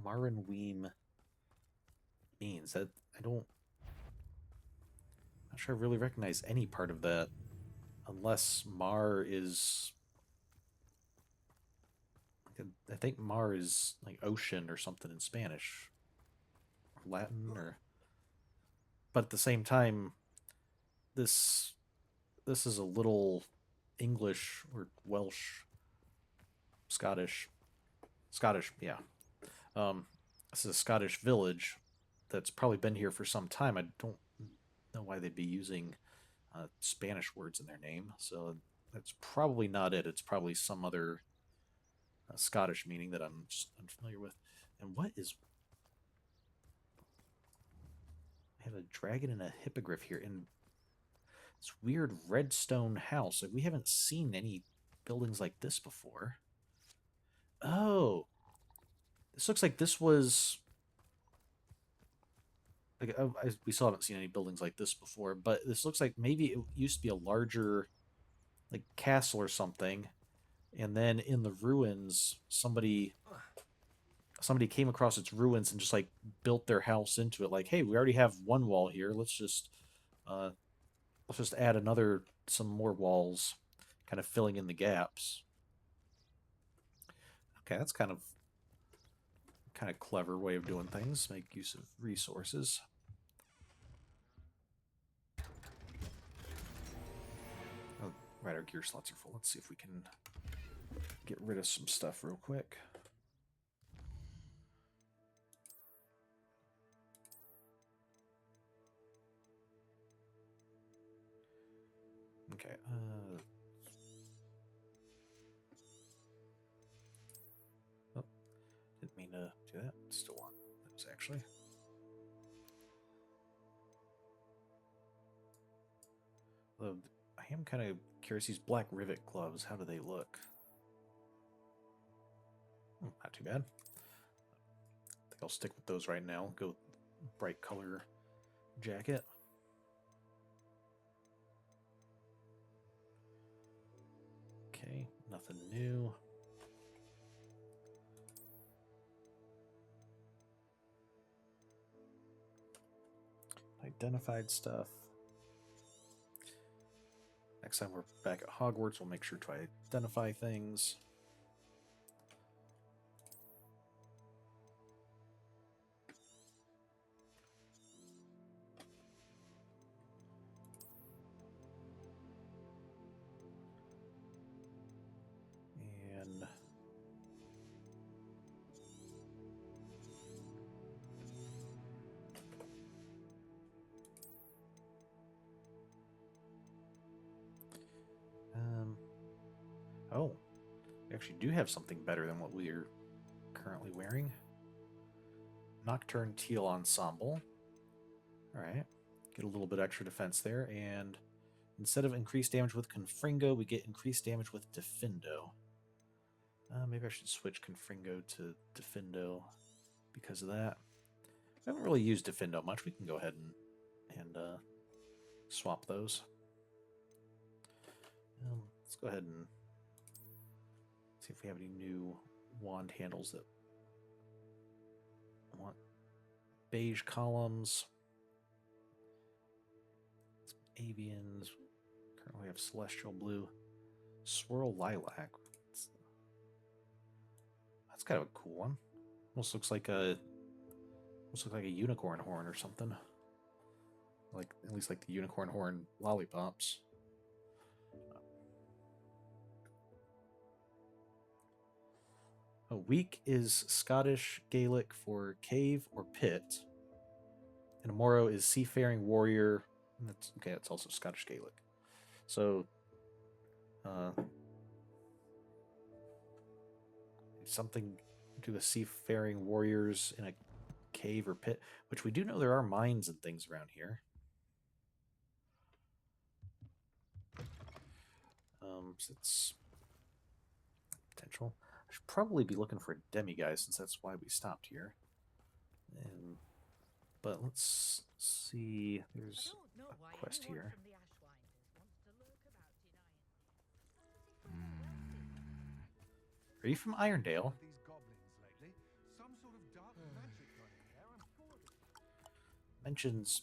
Marinweem means. That not sure I really recognize any part of that, unless Mar is. I think Mar is like ocean or something in Spanish, or Latin, or. But at the same time, this is a little English or Welsh, Scottish, yeah. This is a Scottish village that's probably been here for some time. I don't know why they'd be using Spanish words in their name, so that's probably not it. It's probably some other Scottish meaning that I'm just unfamiliar with. And what is... I have a dragon and a hippogriff here in this weird redstone house. Like, we haven't seen any buildings like this before. Oh, this looks like this was like we still haven't seen any buildings like this before, but this looks like maybe it used to be a larger like castle or something, and then in the ruins somebody came across its ruins and just like built their house into it. Like, hey, we already have one wall here. Let's just add some more walls, kind of filling in the gaps. Okay, that's kind of clever way of doing things. Make use of resources. Right, our gear slots are full. Let's see if we can get rid of some stuff real quick. Okay. Oh, didn't mean to do that. Still want those actually. Although I am kind of curious. These black rivet gloves. How do they look? Not too bad. I think I'll stick with those right now. Go bright color jacket. Okay, nothing new. Identified stuff. Next time we're back at Hogwarts, we'll make sure to identify things. And oh, we actually do have something better than what we are currently wearing. Nocturne Teal Ensemble. Alright, get a little bit extra defense there, and instead of increased damage with Confringo, we get increased damage with Defendo. Maybe I should switch Confringo to Defendo because of that. I haven't really used Defendo much. We can go ahead and swap those. Let's go ahead and see if we have any new wand handles that want beige columns. Some avians. Currently we have celestial blue. Swirl lilac. That's kind of a cool one. Almost looks like a unicorn horn or something. Like at least like the unicorn horn lollipops. A week is Scottish Gaelic for cave or pit. And a moro is seafaring warrior. That's okay, that's also Scottish Gaelic. So something to the seafaring warriors in a cave or pit, which we do know there are mines and things around here. So it's potential. I should probably be looking for a demiguise since that's why we stopped here. But let's see. There's a quest here. Are you from Irondale? Mentions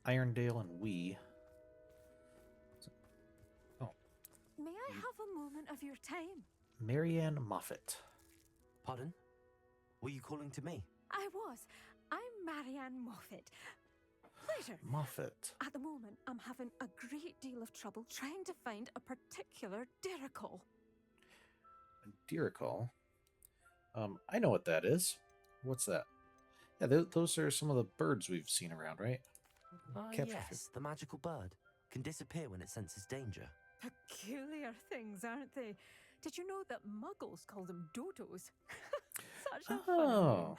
Irondale and we. Oh. May I have a moment of your time? Marianne Moffat. Pardon? Were you calling to me? I was. I'm Marianne Moffat. Pleasure. Moffat. At the moment, I'm having a great deal of trouble trying to find a particular Diricol. Diricol? I know what that is. What's that? Yeah, those are some of the birds we've seen around, right? Yes, the magical bird. Can disappear when it senses danger. Peculiar things, aren't they? Did you know that muggles call them dodos? Such a funny name.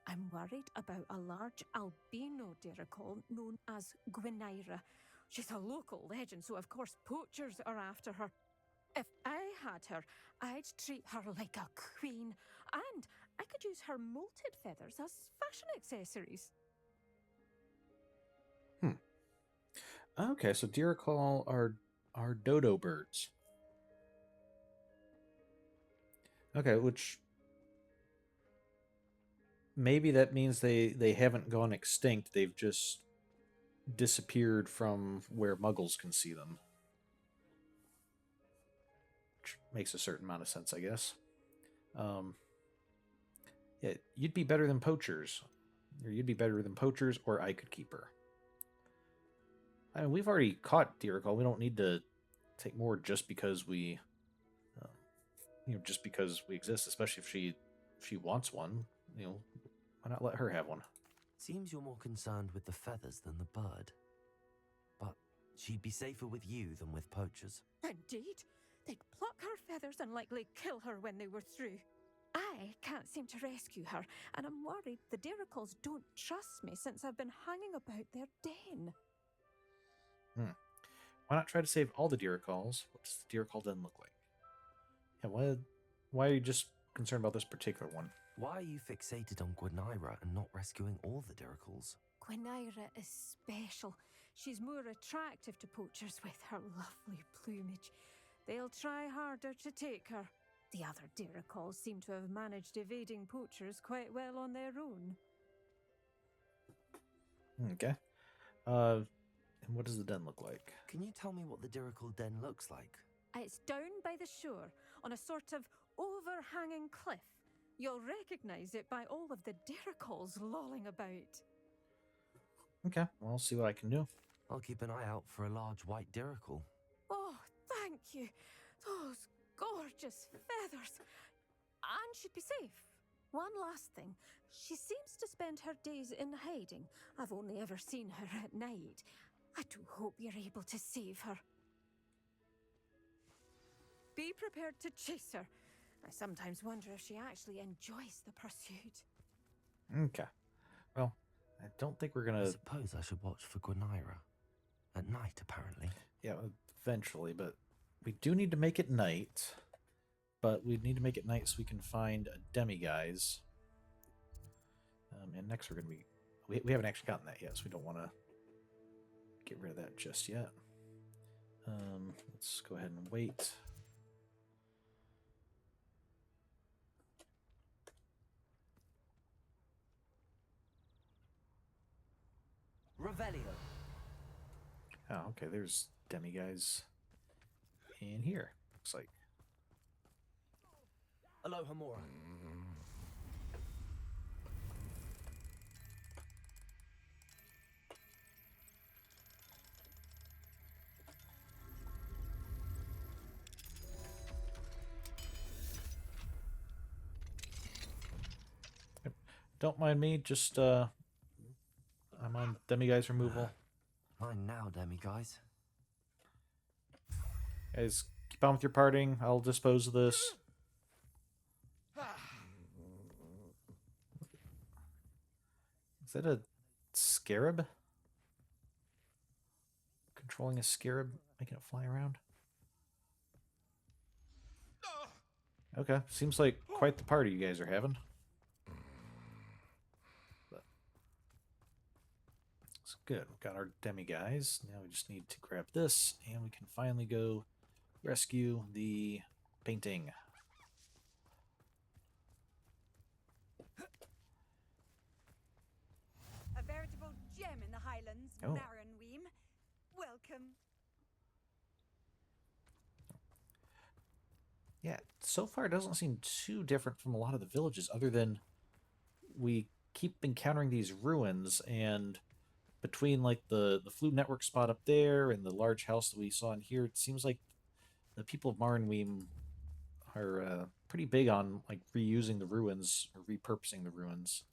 I'm worried about a large albino Diricol known as Gwynaira. She's a local legend, so of course poachers are after her. If I had her, I'd treat her like a queen, and I could use her molted feathers as fashion accessories. Okay, so Diricol are dodo birds. Okay, which maybe that means they haven't gone extinct. They've just disappeared from where muggles can see them. Which makes a certain amount of sense, I guess. Yeah, you'd be better than poachers. Or you'd be better than poachers, or I could keep her. I mean, we've already caught Diricol. We don't need to take more just because we, just because we exist. Especially if she wants one, why not let her have one? Seems you're more concerned with the feathers than the bird. But she'd be safer with you than with poachers. Indeed. They'd pluck her feathers and likely kill her when they were through. I can't seem to rescue her, and I'm worried the Diricles don't trust me since I've been hanging about their den. Why not try to save all the Diricals? What does the Dirical den look like? Yeah, why are you just concerned about this particular one? Why are you fixated on Gwynaira and not rescuing all the Diricles? Gwynaira is special. She's more attractive to poachers with her lovely plumage. They'll try harder to take her. The other Diricals seem to have managed evading poachers quite well on their own. Okay. And what does the den look like? Can you tell me what the Dirical den looks like? It's down by the shore, on a sort of overhanging cliff. You'll recognize it by all of the Diricles lolling about. Okay, well, I'll see what I can do. I'll keep an eye out for a large white Dirical. Oh, thank you. Those gorgeous feathers. And she'd be safe. One last thing. She seems to spend her days in hiding. I've only ever seen her at night. I do hope you're able to save her. Be prepared to chase her. I sometimes wonder if she actually enjoys the pursuit. Okay. Well, I don't think we're I gonna... suppose I should watch for Gwynaira. At night, apparently. Yeah, eventually, but we do need to make it night. But we need to make it night so we can find a demiguise. And next we're going to be... We haven't actually gotten that yet, so we don't want to get rid of that just yet. Let's go ahead and wait. Revelio. Oh, okay, there's demiguise in here, looks like. Alohomora. Don't mind me, just, I'm on demiguise removal. Mine now, demiguise. Guys, keep on with your parting. I'll dispose of this. Is that a scarab? Controlling a scarab, making it fly around? Okay, seems like quite the party you guys are having. But it's good. We've got our demiguise. Now we just need to grab this, and we can finally go rescue the painting. A veritable gem in the Highlands, Oh. Narrenweem. Welcome. Yeah, so far it doesn't seem too different from a lot of the villages, other than we keep encountering these ruins, and between like the Flu Network spot up there and the large house that we saw in here, it seems like the people of Marnweem are pretty big on like reusing the ruins or repurposing the ruins.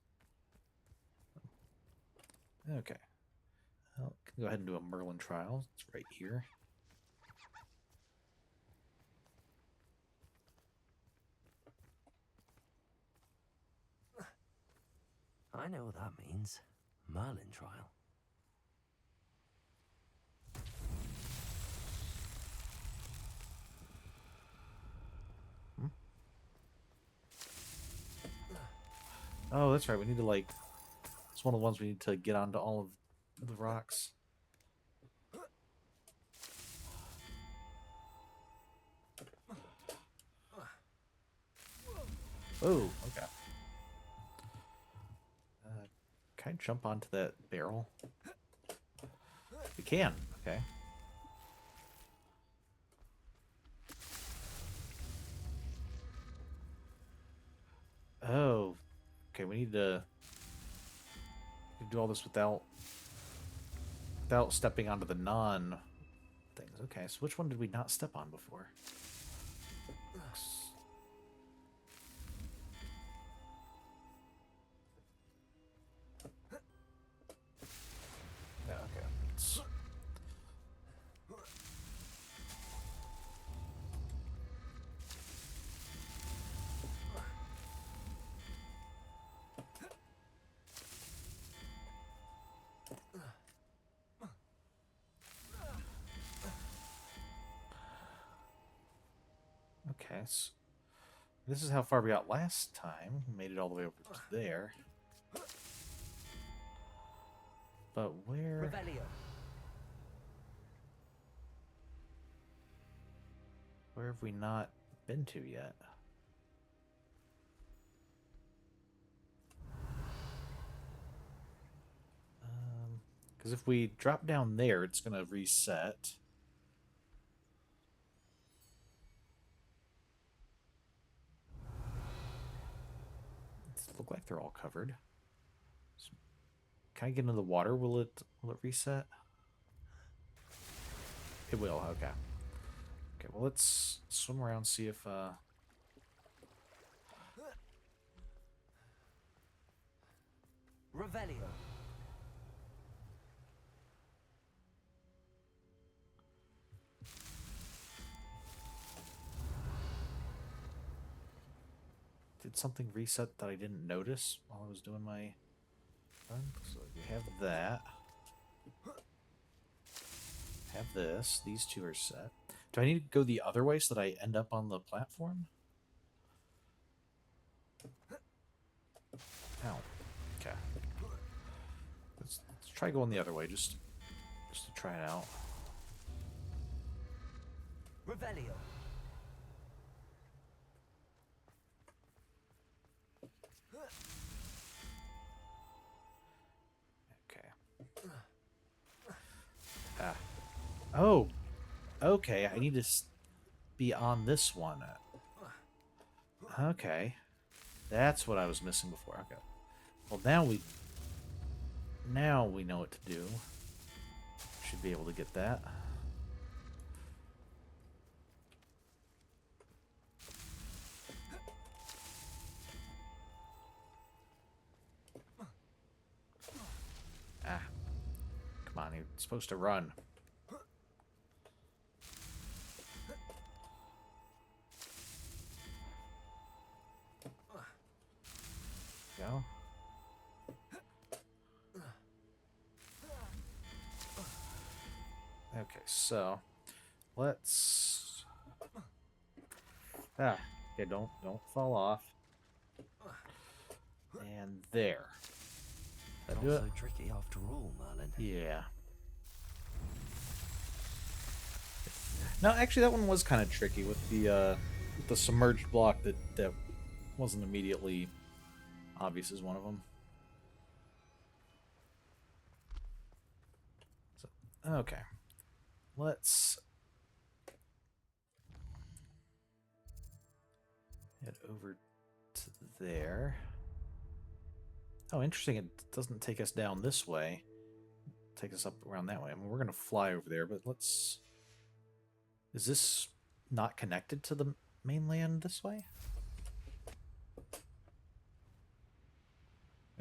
Okay, well, can go ahead and do a Merlin trial. It's right here. I know what that means. Merlin trial. Oh, that's right. We need to like... It's one of the ones we need to get onto all of the rocks. Oh, okay. Can I jump onto that barrel? We can. Okay. Oh. Okay, we need to do all this without stepping onto the non things. Okay, so which one did we not step on before? Yeah, okay. Okay, so this is how far we got last time. We made it all the way over to there. But where... Revelio. Where have we not been to yet? Because if we drop down there, it's going to reset. It look like they're all covered. So, can I get into the water? Will it reset? It will. Okay. Okay. Well, let's swim around, see if Revelio. did something reset that I didn't notice while I was doing my run. So we have that. Have this. These two are set. Do I need to go the other way so that I end up on the platform? Ow. Okay. Let's try going the other way, just to try it out. Revelio. Okay. Ah. Oh. Okay, I need to be on this one. Okay. That's what I was missing before. Okay. Well, now we know what to do. Should be able to get that. Ah. Come on, you're supposed to run. Go. Okay, so let's okay, don't fall off. And there. Not Do it. so tricky after all, Merlin. Yeah. No, actually that one was kind of tricky with the submerged block that wasn't immediately obvious as one of them. So, okay. Let's head over to there. Oh, interesting. It doesn't take us down this way. Take us up around that way. I mean, we're going to fly over there, but let's... Is this not connected to the mainland this way?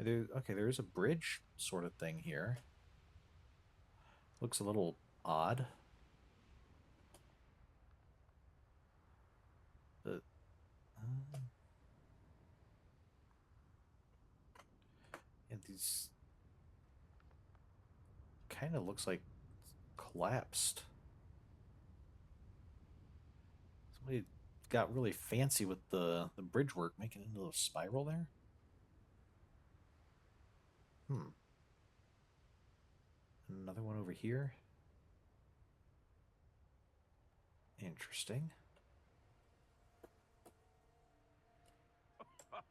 Okay, there is a bridge sort of thing here. Looks a little odd. But... and these... kind of looks like collapsed. Somebody got really fancy with the bridge work, making it into a spiral there. Another one over here. Interesting. How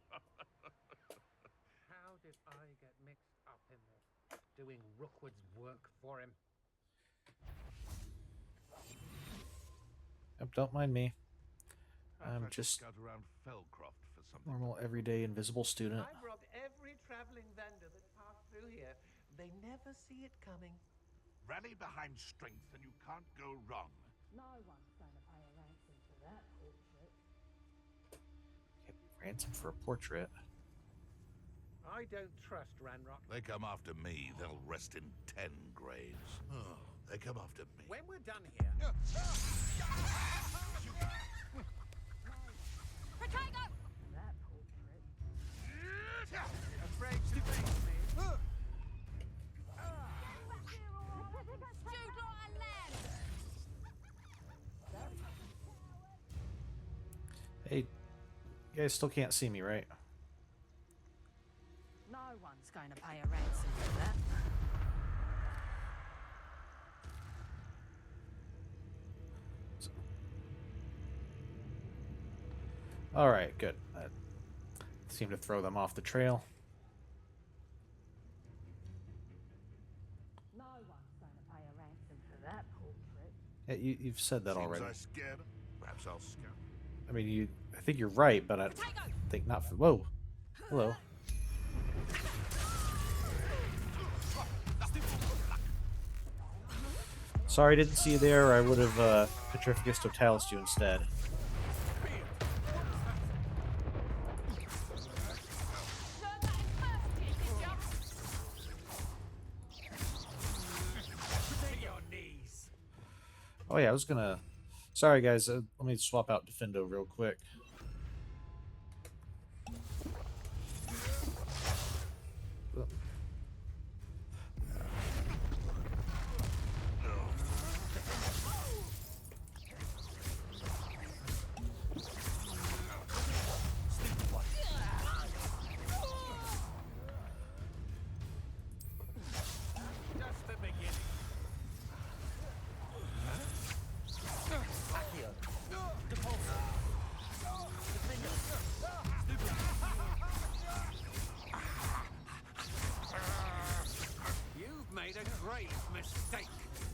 did I get mixed up in this? Doing Rookwood's work for him. Oh, don't mind me. Perhaps I'm I should just scout around Fellcroft for something. normal, everyday, invisible student. I've robbed every traveling vendor that passed through here. They never see it coming. Rally behind strength and you can't go wrong. No one's going to pay a ransom for that portrait. Ransom for a portrait. I don't trust Ranrock. They come after me, they'll rest in 10 graves. Oh, they come after me. When we're done here... Protego! That portrait. Afraid to face me. Shoot like a lamb! Hey, you guys still can't see me, right? No one's going to pay a ransom for that. All right, good. That seemed to throw them off the trail. No one's going to pay a ransom for that portrait. Yeah, you've said that already. I scared them? Perhaps I'll scout. I mean, I think you're right, but I think not for. Whoa, hello. Sorry, I didn't see you there. I would have Petrificus Totalis you instead. Oh yeah, I was gonna. Sorry guys, let me swap out Defendo real quick.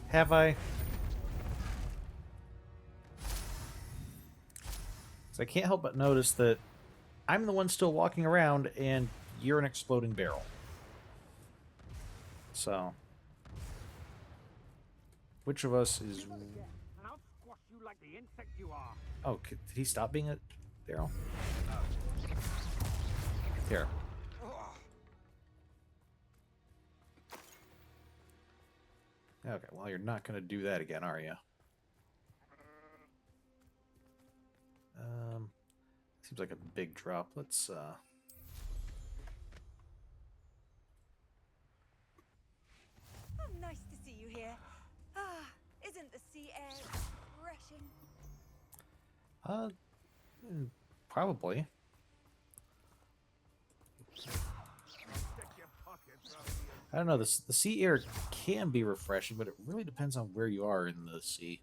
Have I? So I can't help but notice that I'm the one still walking around and you're an exploding barrel. So, which of us is... Oh, did he stop being a barrel? Here. Okay, well, you're not going to do that again, are you? Seems like a big drop. Let's, Oh, nice to see you here. Ah, isn't the sea air refreshing? Probably. I don't know, the sea air can be refreshing, but it really depends on where you are in the sea.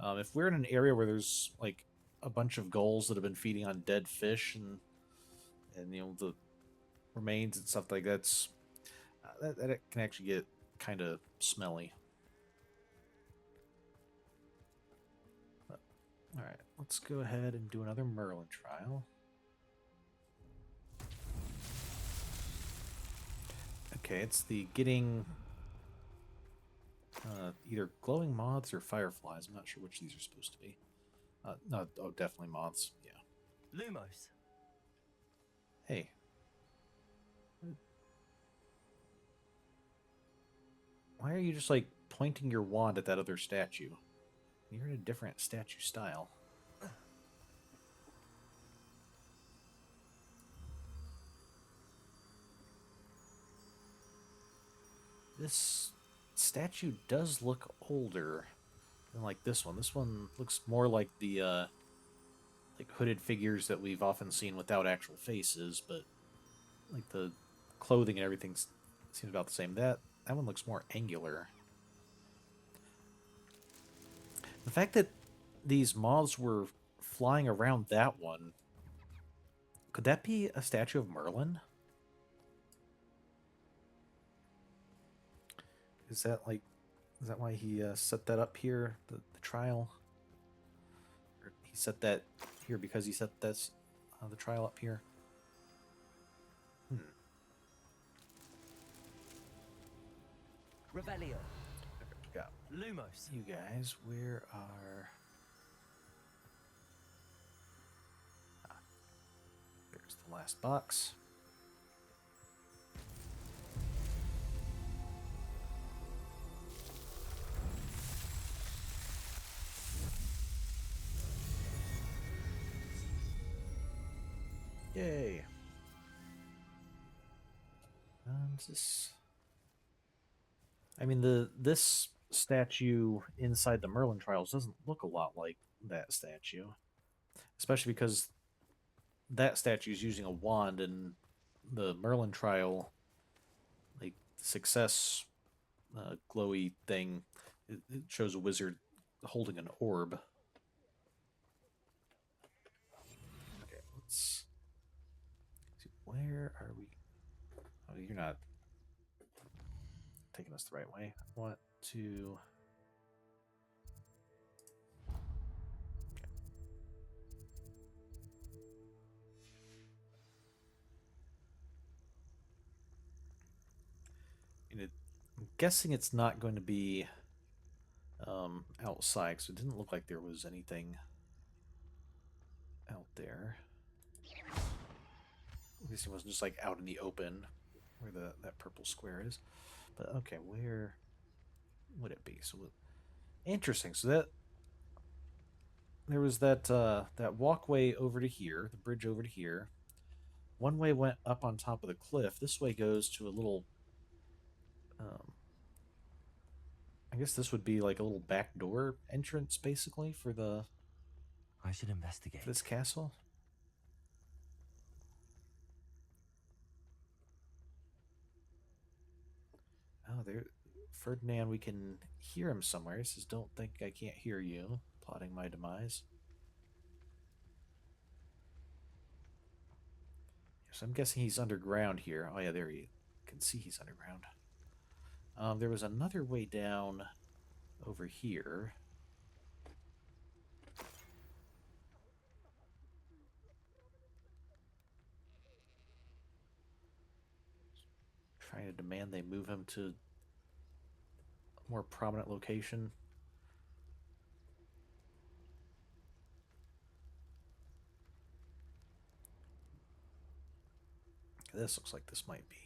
If we're in an area where there's, like, a bunch of gulls that have been feeding on dead fish and you know, the remains and stuff like that can actually get kind of smelly. Alright, let's go ahead and do another Merlin trial. Okay, it's the getting either glowing moths or fireflies. I'm not sure which these are supposed to be. No, oh, definitely moths. Yeah. Lumos. Hey. Why are you just like pointing your wand at that other statue? You're in a different statue style. This statue does look older than like this one. This one looks more like the like hooded figures that we've often seen without actual faces, but like the clothing and everything seems about the same. That one looks more angular. The fact that these moths were flying around that one, could that be a statue of Merlin? Is that why he set that up here, the trial? Or he set that here because he set this the trial up here? Revelio. Lumos. You guys, where are... There's the last box. Yay. This... I mean, this statue inside the Merlin trials doesn't look a lot like that statue. Especially because that statue is using a wand, and the Merlin trial, like, success glowy thing, it shows a wizard holding an orb. Okay, let's see. Where are we? Oh, you're not taking us the right way. I want to... I'm guessing it's not going to be outside, because it didn't look like there was anything out there. At least it wasn't just like out in the open where that purple square is. But okay, where would it be? So interesting. So that there was that that walkway over to here, the bridge over to here. One way went up on top of the cliff. This way goes to a little... I guess this would be like a little back door entrance, basically, for the... I should investigate. For this castle. Oh, there... Ferdinand, we can hear him somewhere. He says, "Don't think I can't hear you," plotting my demise. So I'm guessing he's underground here. Oh yeah, there you can see he's underground. There was another way down over here. Trying to demand they move him to a more prominent location. This looks like this might be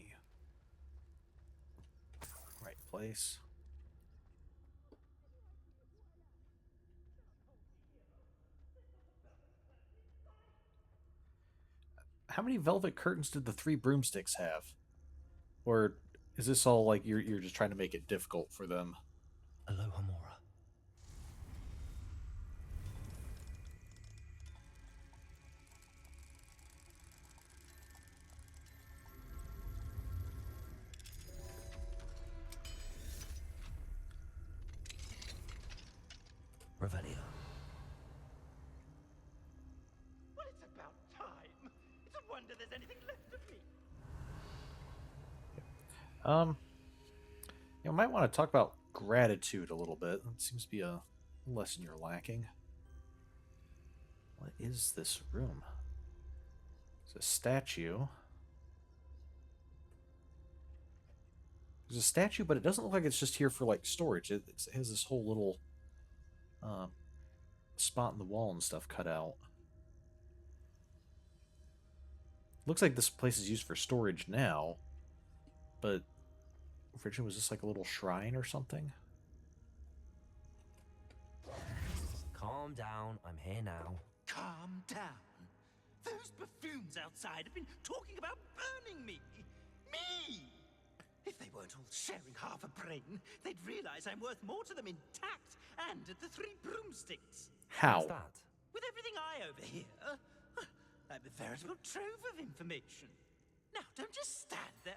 right place. How many velvet curtains did the 3 broomsticks have? Or is this all like you're just trying to make it difficult for them? Aloha Mora. Revelio. Well, it's about time. It's a wonder there's anything left of me. You might want to talk about gratitude a little bit. It seems to be a lesson you're lacking. What is this room? It's a statue. There's a statue, but it doesn't look like it's just here for like storage. It has this whole little spot in the wall and stuff cut out. Looks like this place is used for storage now, but originally was this like a little shrine or something? Calm down, I'm here now. Calm down. Those buffoons outside have been talking about burning me. Me! If they weren't all sharing half a brain, they'd realize I'm worth more to them intact and at the 3 broomsticks. How? What's that? With everything I overhear, I'm a veritable trove of information. Now, don't just stand there.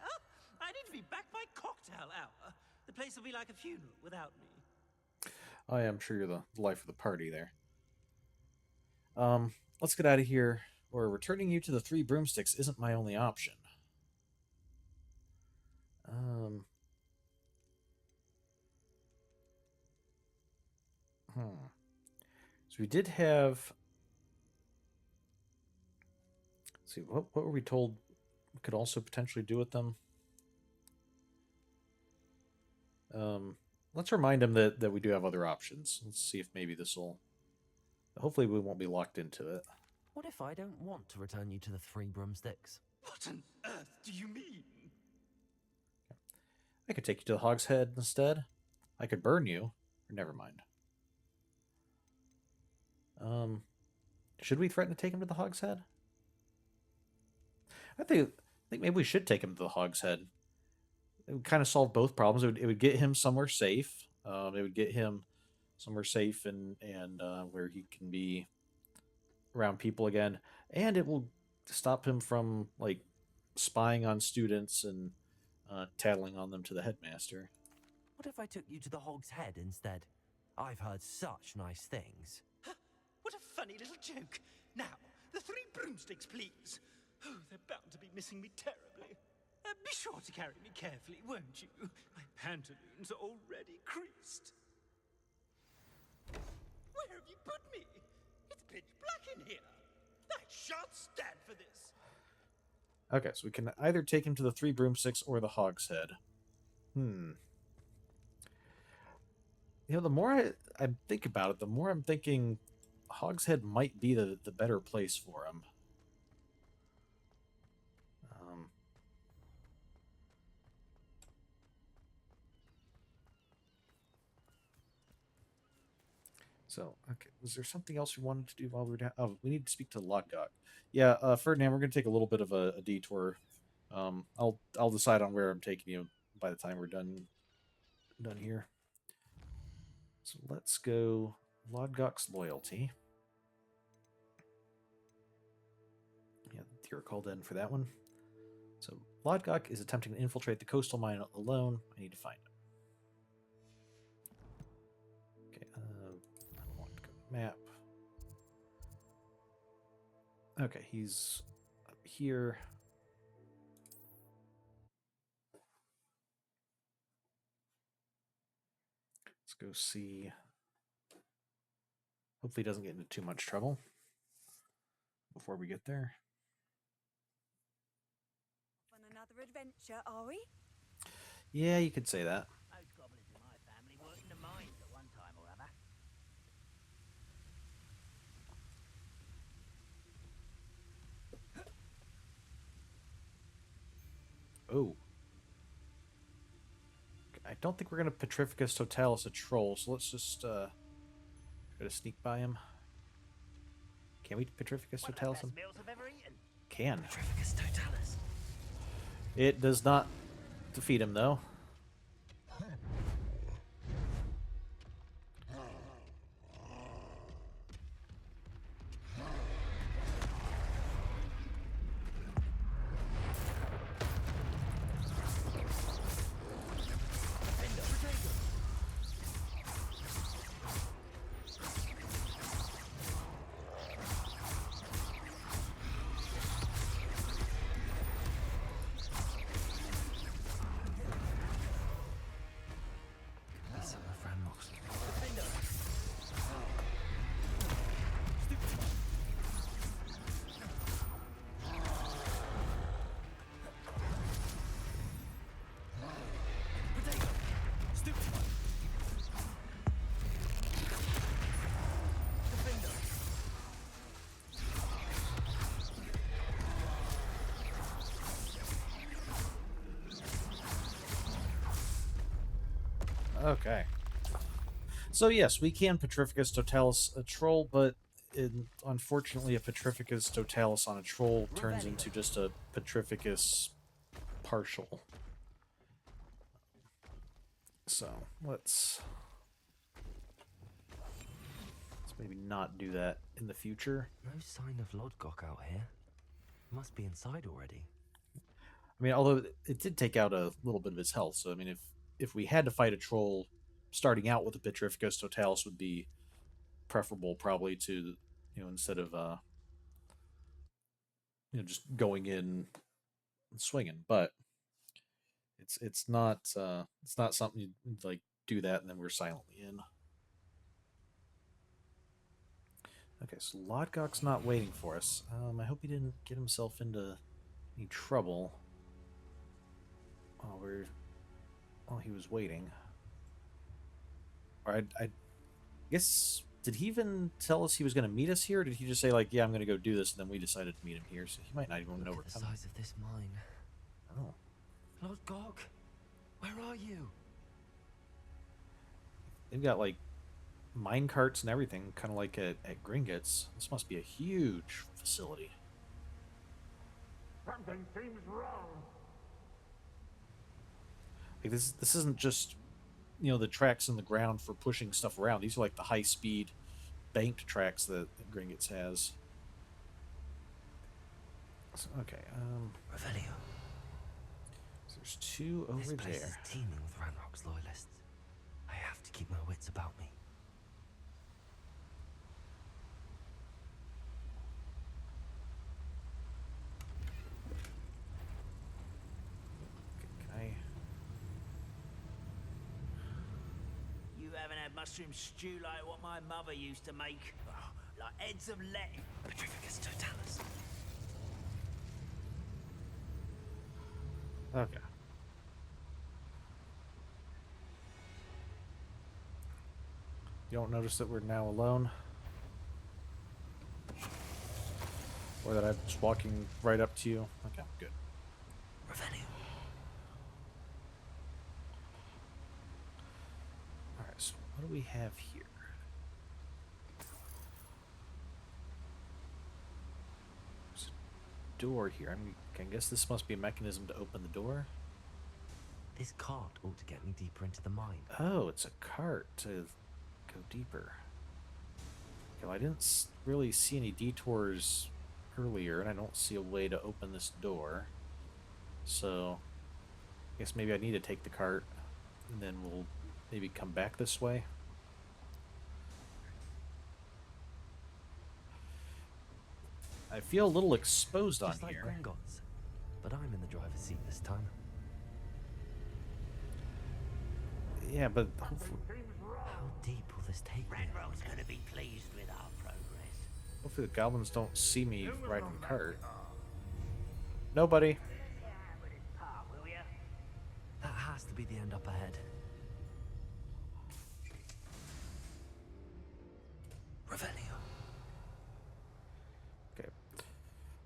I need to be back by cocktail hour. The place will be like a funeral without me. I am sure you're the life of the party there. Let's get out of here, or returning you to the 3 broomsticks isn't my only option. So we did have... Let's see, what were we told we could also potentially do with them? let's remind him that we do have other options. Let's see if maybe this will. Hopefully, we won't be locked into it. What if I don't want to return you to the Three Broomsticks? What on earth do you mean? I could take you to the Hogshead instead. I could burn you. Or never mind. Should we threaten to take him to the Hogshead? I think maybe we should take him to the Hogshead. It would kind of solve both problems. It would get him somewhere safe. It would get him somewhere safe and where he can be around people again, and it will stop him from like spying on students and tattling on them to the headmaster. What if I took you to the Hog's Head instead? I've heard such nice things. What a funny little joke. Now, the 3 broomsticks, please. Oh, they're bound to be missing me terribly. Be sure to carry me carefully, won't you? My pantaloons are already creased. Where have you put me? It's pitch black in here. I shan't stand for this. Okay, so we can either take him to the 3 broomsticks or the Hogshead. The more I think about it, the more I'm thinking Hogshead might be the better place for him. So, okay, was there something else we wanted to do while we were down? Oh, we need to speak to Lodgok. Yeah, Ferdinand, we're going to take a little bit of a detour. I'll decide on where I'm taking you by the time we're done here. So let's go Lodgok's Loyalty. Yeah, you're called in for that one. So Lodgok is attempting to infiltrate the coastal mine alone. I need to find him. Okay, I want to go map. Okay, he's up here. Let's go see. Hopefully he doesn't get into too much trouble before we get there. On another adventure, are we? Yeah, you could say that. Most goblins in my family worked in the mines at one time or other. Oh. I don't think we're going to Petrificus Totalis a troll, so let's just try to sneak by him. Can we Petrificus Totalis him? Meals I've ever eaten. Can. Petrificus Totalis. It does not defeat him, though. Okay. So yes, we can Petrificus Totalis a troll, but unfortunately a Petrificus Totalis on a troll turns into just a Petrificus partial. So let's maybe not do that in the future. No sign of Lodgok out here. Must be inside already. I mean, although it did take out a little bit of his health, so I mean, if we had to fight a troll, starting out with a Petrificus Totalis would be preferable, probably to, instead of just going in and swinging. But it's not something you'd like do that and then we're silently in. Okay, so Lodgok's not waiting for us. I hope he didn't get himself into any trouble while he was waiting. Or I guess, did he even tell us he was going to meet us here? Or did he just say, like, yeah, I'm going to go do this, and then we decided to meet him here? So he might not even know we're Look at the coming. size of this mine. Oh. Lord Gog, where are you? They've got, like, mine carts and everything, kind of like at Gringotts. This must be a huge facility. Something seems wrong. Like, this isn't just, you know, the tracks in the ground for pushing stuff around. These are like the high-speed banked tracks that Gringotts has. So, okay, Revelio. so there's two over This place there. is teeming with Ranrock's loyalists. I have to keep my wits about me. Can I... You haven't had mushroom stew like what my mother used to make. Oh, like heads of lettuce. Petrificus totalis. Okay. You don't notice that we're now alone? Or that I'm just walking right up to you? Okay, good. Revelio. Alright, so what do we have here? There's a door here. I guess this must be a mechanism to open the door. This cart ought to get me deeper into the mine. Oh, it's a cart to go deeper. Okay, well, I didn't really see any detours earlier, and I don't see a way to open this door. So, I guess maybe I need to take the cart, and then we'll maybe come back this way. I feel a little exposed on Just like here. Gringotts, but I'm in the driver's seat this time. Yeah, but hopefully, How deep will this take me? Ranrock's gonna be pleased with our progress. hopefully the goblins don't see me riding the cart. Nobody. That has to be the end up ahead. Revelio. Okay.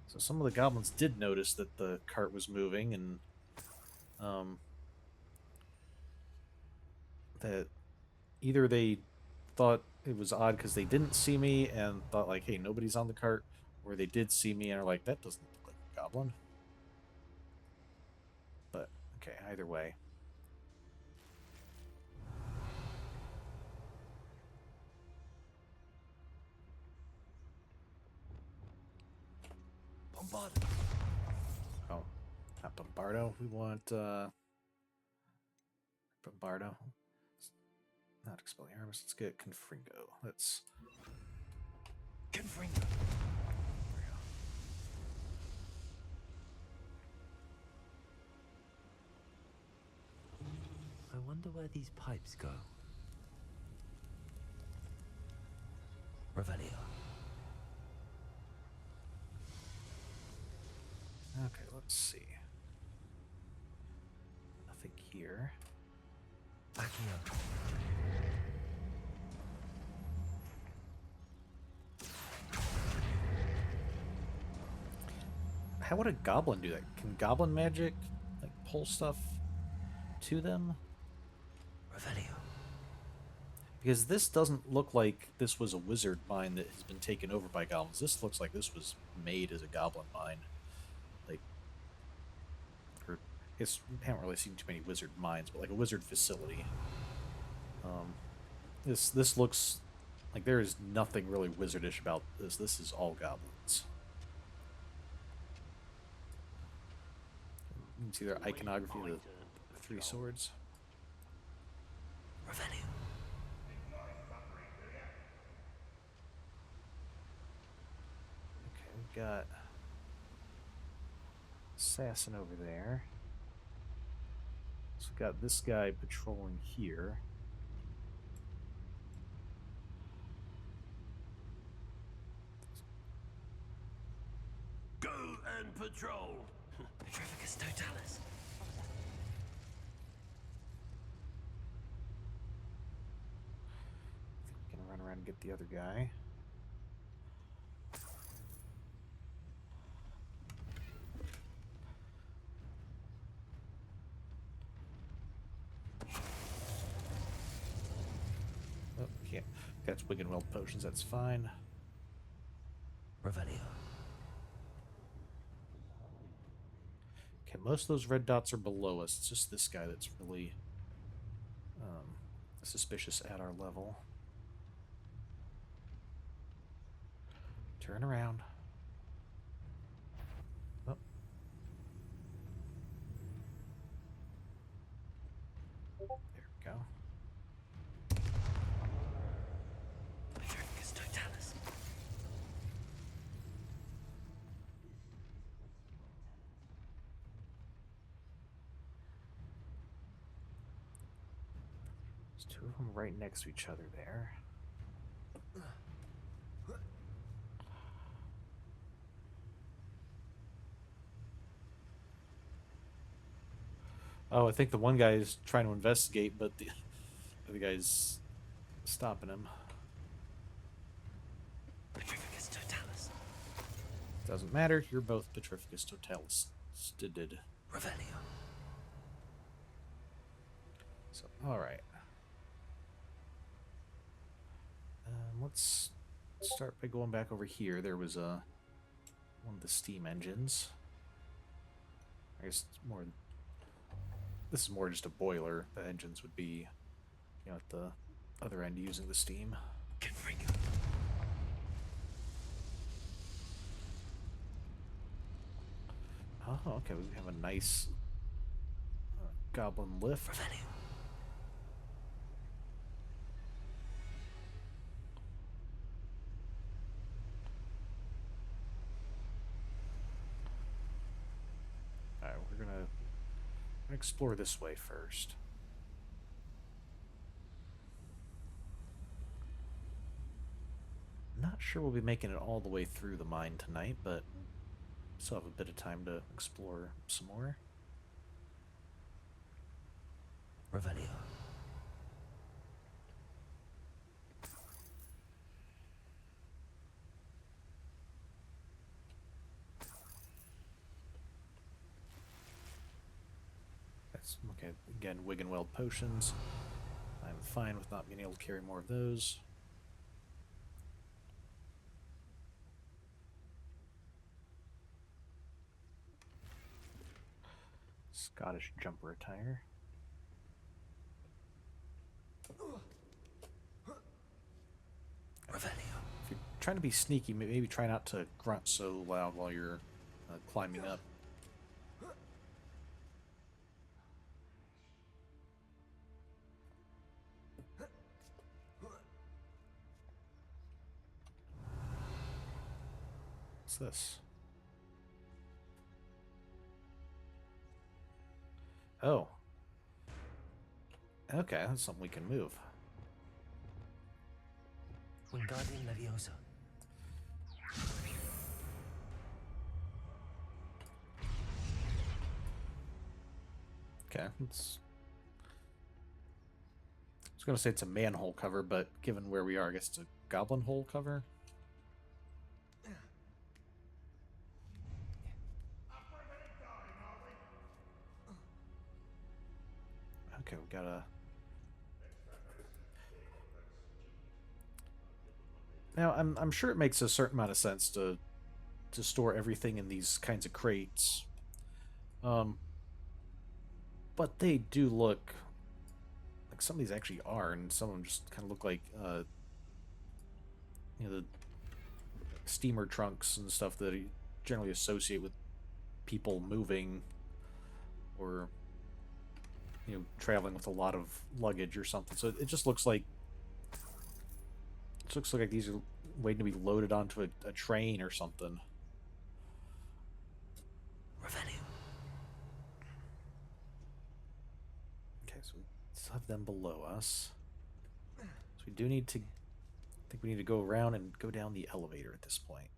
So some of the goblins did notice that the cart was moving, and that either they thought it was odd because they didn't see me and thought like, hey, nobody's on the cart, or they did see me and are like, that doesn't look like a goblin. But okay, either way. Bombardo. Oh, not Bombardo. We want Bombardo. Not Expelliarmus. Let's get Confringo. Let's Confringo. I wonder where these pipes go. Revelio. Okay, let's see. Nothing here. Accio. How would a goblin do that? Can goblin magic like pull stuff to them? Revelio. Because this doesn't look like this was a wizard mine that has been taken over by goblins. This looks like this was made as a goblin mine. Like, or it's, I haven't really seen too many wizard mines, but like a wizard facility. This looks like there is nothing really wizardish about this. This is all goblins. You can see their iconography of the three swords. Revelio. Okay, we've got assassin over there. So we've got this guy patrolling here. Go and patrol. Petrificus totalis. and get the other guy. Oh, can't. That's Wiggenweld potions, that's fine. Revelio. Okay, most of those red dots are below us. It's just this guy that's really suspicious at our level. Turn around. Oh. There we go. Petrificus Totalis. There's two of them right next to each other there. Oh, I think the one guy is trying to investigate, but the other guy's stopping him. Petrificus Totalis. Doesn't matter, you're both Petrificus Totalis. Stidid. Revelio. So, alright. Let's start by going back over here. There was one of the steam engines. I guess it's more... This is more just a boiler. The engines would be, you know, at the other end using the steam. Oh, okay. We have a nice goblin lift. Alright, we're gonna explore this way first. Not sure we'll be making it all the way through the mine tonight, but still have a bit of time to explore some more. Revelio. That's okay. Again, Wiggenweld potions. I'm fine with not being able to carry more of those. Scottish jumper attire. Revelio. If you're trying to be sneaky, maybe try not to grunt so loud while you're climbing up. What's this? Oh. Okay, that's something we can move. Wingardium Leviosa. Okay, it's... I was going to say it's a manhole cover, but given where we are, I guess it's a goblin hole cover. Okay, we gotta... Now, I'm sure it makes a certain amount of sense to store everything in these kinds of crates. But they do look like some of these actually are, and some of them just kind of look like, you know, the steamer trunks and stuff that you generally associate with people moving or, you know, traveling with a lot of luggage or something. So it just looks like these are waiting to be loaded onto a train or something. Revelio. Okay, so we still have them below us. So we do need to... I think we need to go around and go down the elevator at this point.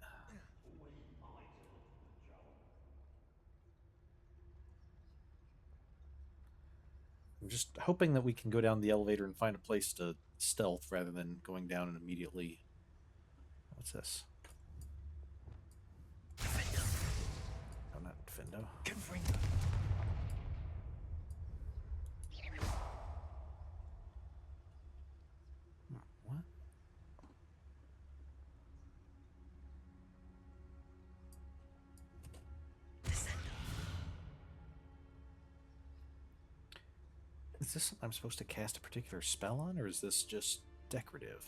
I'm just hoping that we can go down the elevator and find a place to stealth rather than going down and immediately... What's this? Oh, not Defendo. What? Is this something I'm supposed to cast a particular spell on, or is this just decorative?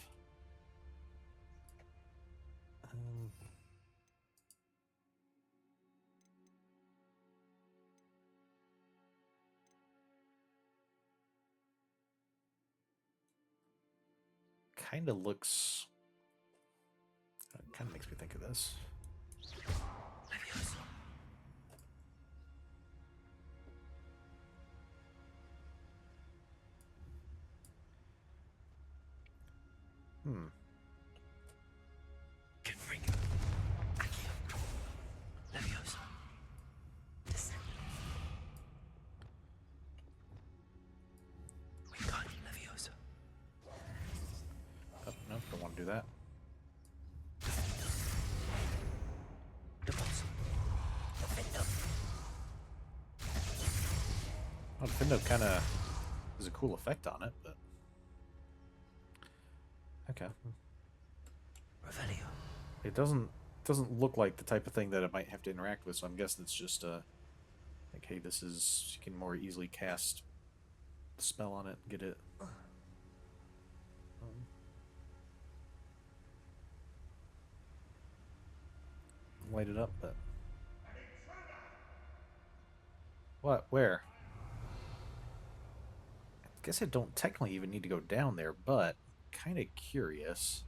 Kind of looks... It kind of makes me think of this. Oh, no, don't want to do that. Oh, Defendo kind of has a cool effect on it, but... Okay. It doesn't look like the type of thing that it might have to interact with, so I'm guessing it's just like, hey, this is, you can more easily cast the spell on it and get it. Light it up, but... What? Where? I guess I don't technically even need to go down there, but kind of curious.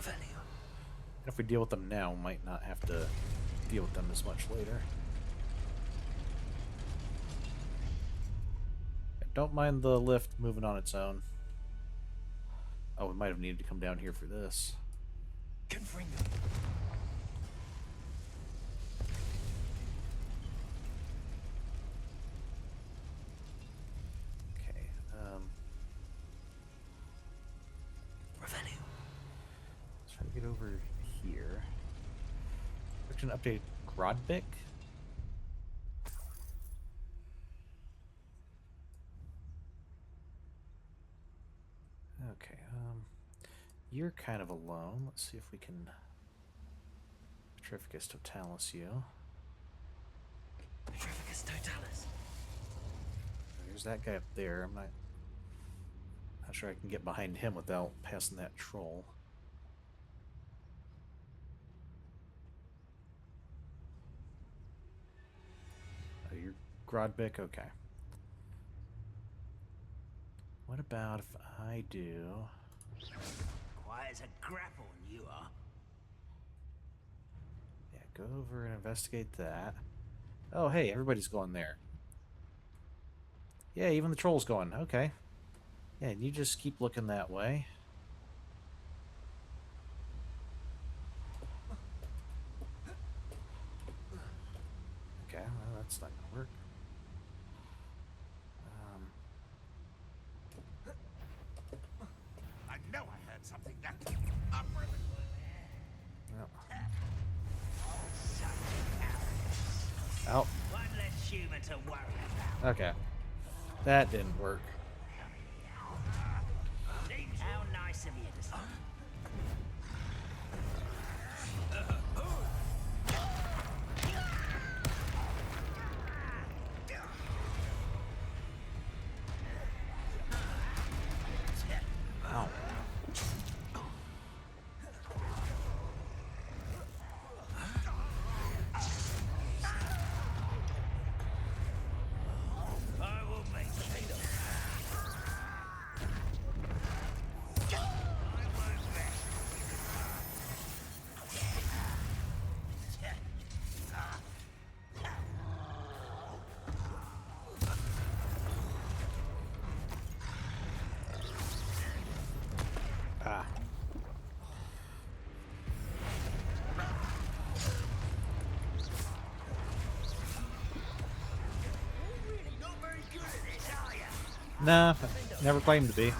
And if we deal with them now, we might not have to deal with them as much later. Don't mind the lift moving on its own. Oh, we might have needed to come down here for this. Okay, let's try to get over here. Section update Grodbick. Okay, you're kind of alone. Let's see if we can... Petrificus Totalis you. Petrificus Totalis. There's that guy up there. I'm not sure I can get behind him without passing that troll. Oh, you're Grodbick? Okay. What about if I do... Quiet as a grapple, you are. Yeah, go over and investigate that. Oh, hey, everybody's going there. Yeah, even the troll's going. Okay. Yeah, and you just keep looking that way. Okay, well, that's not gonna work. I know I heard something that up with it. Oh. One less human to worry about. Okay. That didn't work. How nice of you to say. Ow. I will make it. Nah, never claimed to be.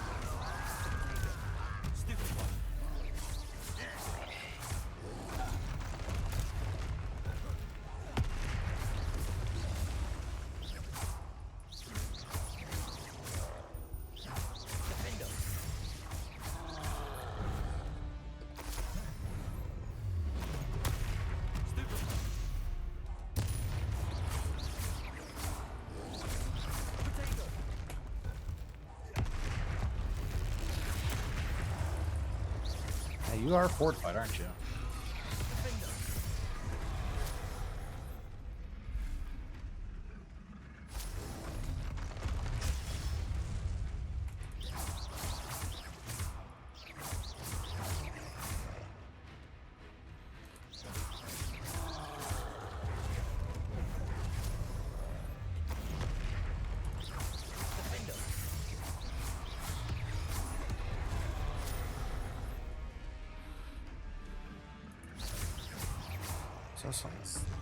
You are fortified, aren't you?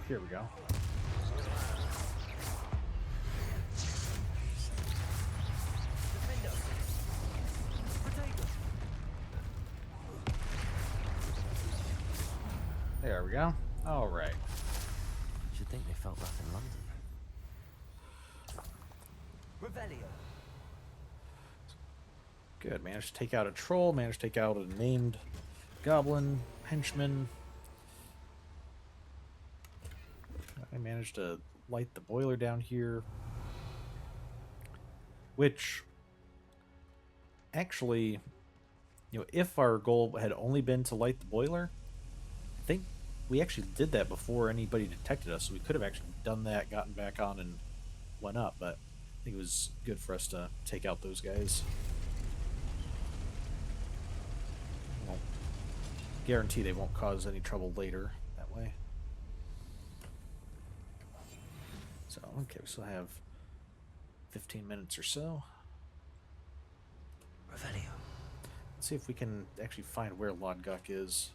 Here we go. There we go. All right. Should think they felt that in London. Revelio. Good. Managed to take out a troll. Managed to take out a named goblin henchman. I managed to light the boiler down here. Which, actually, if our goal had only been to light the boiler, I think we actually did that before anybody detected us. So we could have actually done that, gotten back on, and went up. But I think it was good for us to take out those guys. Won't guarantee they won't cause any trouble later that way. So, okay, we still have 15 minutes or so. Revelio. Let's see if we can actually find where Lodgok is.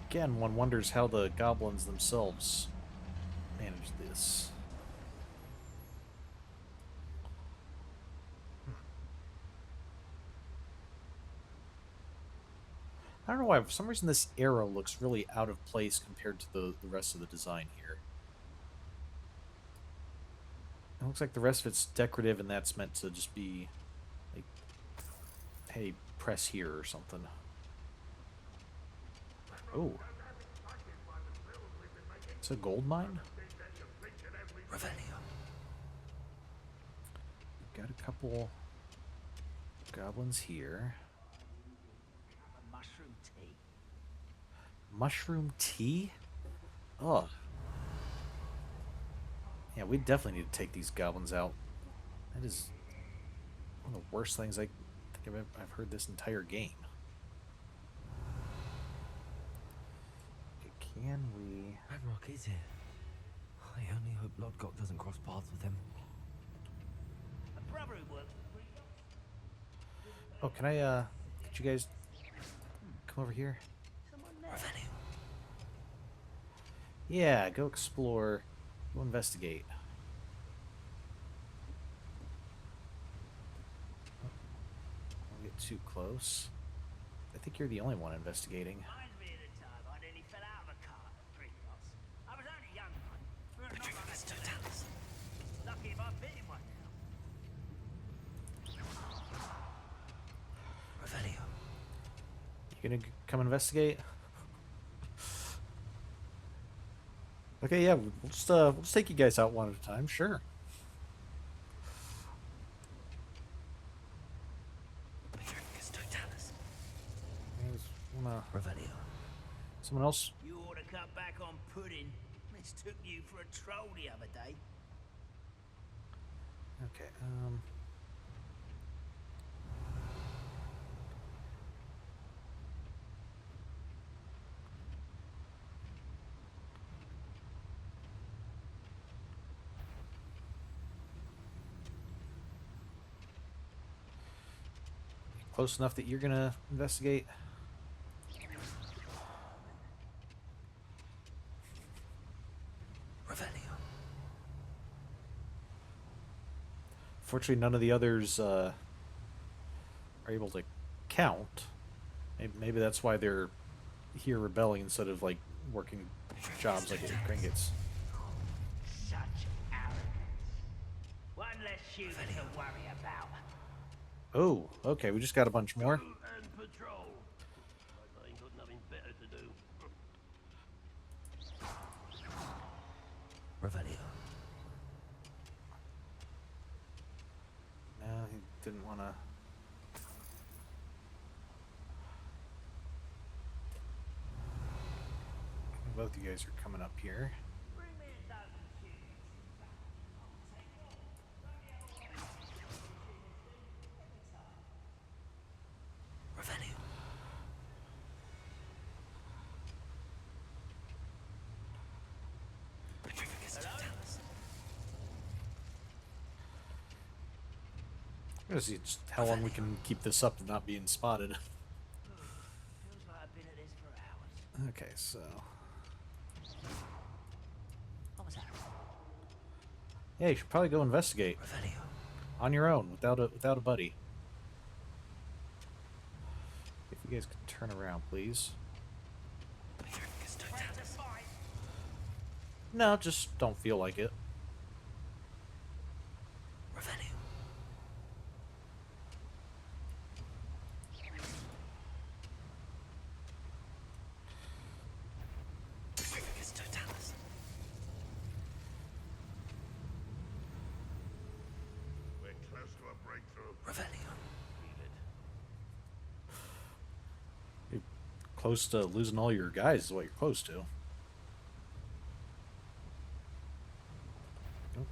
Again, one wonders how the goblins themselves manage this. I don't know why, for some reason this arrow looks really out of place compared to the rest of the design here. It looks like the rest of it's decorative and that's meant to just be like, hey, press here or something. Oh. It's a gold mine? Revelio. Got a couple goblins here. Mushroom tea. Mushroom tea? Oh. Yeah, we definitely need to take these goblins out. That is one of the worst things I think I've heard this entire game. Can we... Ranrock is here. I only hope Lodgok doesn't cross paths with him. A brother who works. Oh, can I, get you guys come over here? Revelio. Yeah, go explore. Go investigate. Don't get too close. I think you're the only one investigating. Reminds me of the time I nearly fell out of a car at Pringles. I was only young, man. Lucky if I bit him one now. Revelio. You gonna come investigate? Okay, yeah, we'll just take you guys out one at a time, sure. Revelio. Someone else? You ought to cut back on pudding. Mistook you for a troll the other day. Okay, Close enough that you're gonna investigate? Revelio. Fortunately, none of the others are able to count. Maybe that's why they're here rebelling instead of like working jobs like gringotts. Such arrogance. One less human to worry about. Oh, okay, we just got a bunch more. And patrol. I ain't got nothing better to do. Revelio. No, he didn't want to. Both you guys are coming up here. Revelio. Petrificus totalis. I'm gonna see just how long we can keep this up and not being spotted. Feels like I've been at this for hours. Okay, so What was that? yeah, you should probably go investigate Revelio. on your own without a buddy. If you guys could turn around, please. Petrificus totalis. No, just don't feel like it. Revelio. Petrificus totalis. We're close to a breakthrough. Revelio. You're close to losing all your guys is what you're close to. Nope.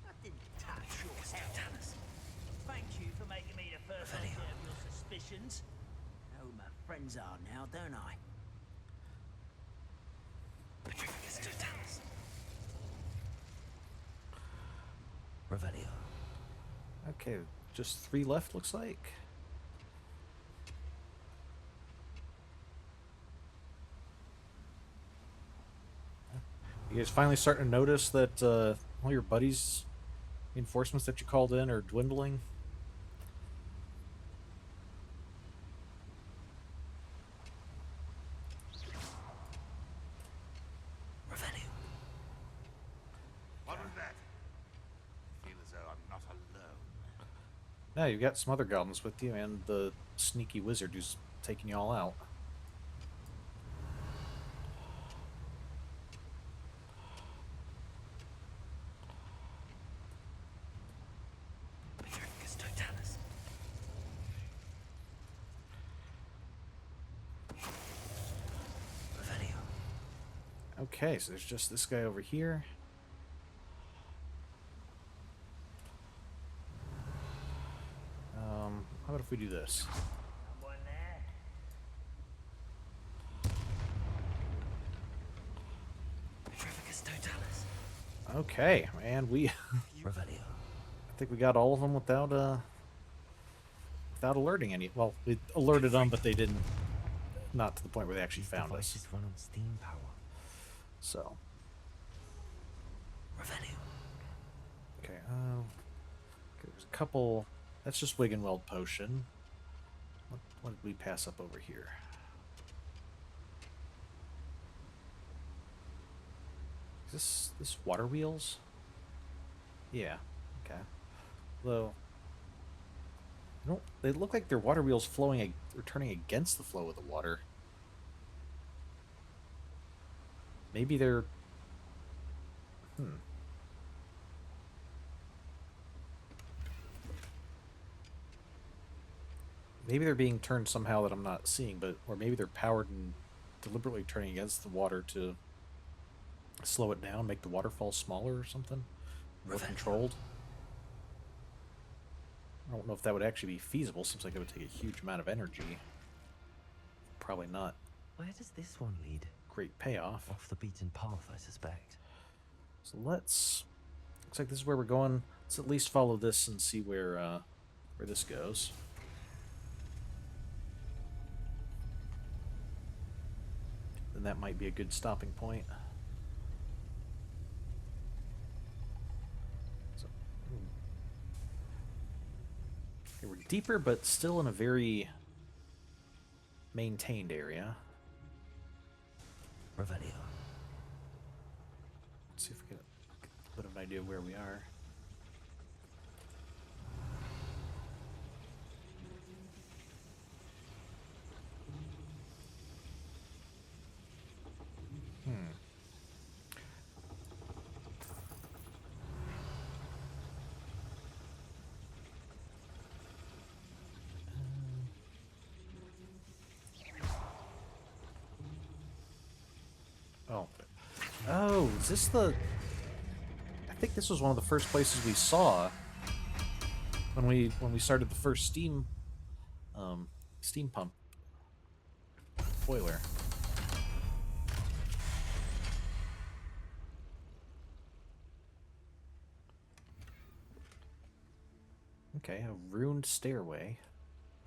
I didn't touch your health. Thank you for making me the first object of your suspicions. Know who my friends are now, don't I? Petrificus totalis. Revelio. Okay, just 3 left, looks like. You guys finally starting to notice that all your buddies, reinforcements that you called in, are dwindling? Revelio. What was that? I feel as though I'm not alone. No, you've got some other goblins with you, and the sneaky wizard who's taking you all out. Petrificus totalis. Revelio. Okay, so there's just this guy over here. How about if we do this? Someone there? Petrificus totalis. Okay, and we Revelio. I think we got all of them without without alerting any. Well, we alerted them, but they didn't. Not to the point where they actually found us. Devices run on steam power. So Revelio. okay, there's a couple. That's just Wiggenweld potion. What did we pass up over here? Is this water wheels? Yeah. Okay. Though, they look like they're water wheels flowing or turning against the flow of the water. Maybe they're. Maybe they're being turned somehow that I'm not seeing, or maybe they're powered and deliberately turning against the water to slow it down, make the waterfall smaller or something, more controlled. I don't know if that would actually be feasible. Seems like it would take a huge amount of energy. Probably not. Where does this one lead? great payoff. Off the beaten path, I suspect. So looks like this is where we're going. Let's at least follow this and see where this goes. Then that might be a good stopping point. So, okay, we're deeper, but still in a very maintained area. Revelio. Let's see if we get a bit of an idea of where we are. Oh, is this the... I think this was one of the first places we saw when we started the first steam pump boiler. Okay, a ruined stairway.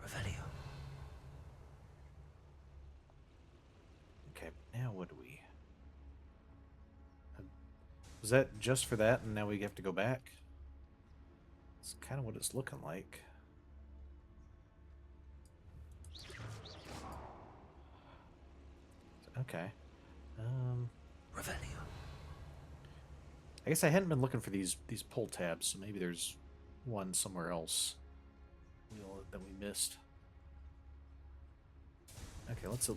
Revelio. Okay, now what do we... Was that just for that, and now we have to go back? It's kind of what it's looking like. Okay. Revelio. I guess I hadn't been looking for these pull tabs, so maybe there's one somewhere else that we missed. Okay, let's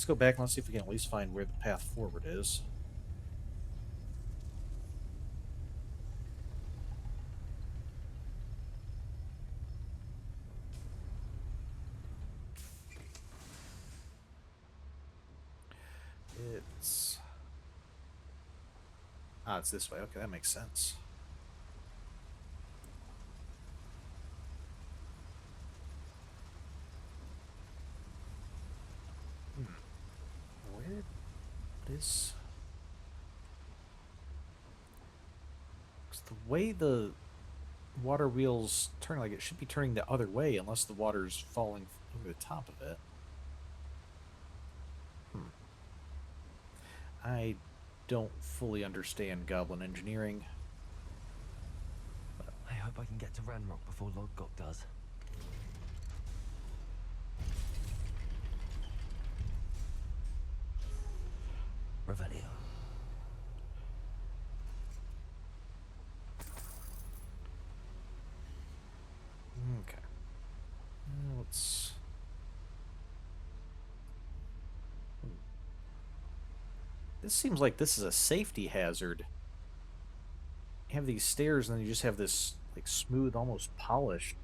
go back and let's see if we can at least find where the path forward is. It's this way. Okay, that makes sense. Where is... the way the water wheels turn, like it should be turning the other way unless the water's falling over the top of it. I don't fully understand goblin engineering. I hope I can get to Ranrock before Lodgok does. Revelio. Okay. Let's... This seems like this is a safety hazard. You have these stairs and then you just have this like smooth, almost polished.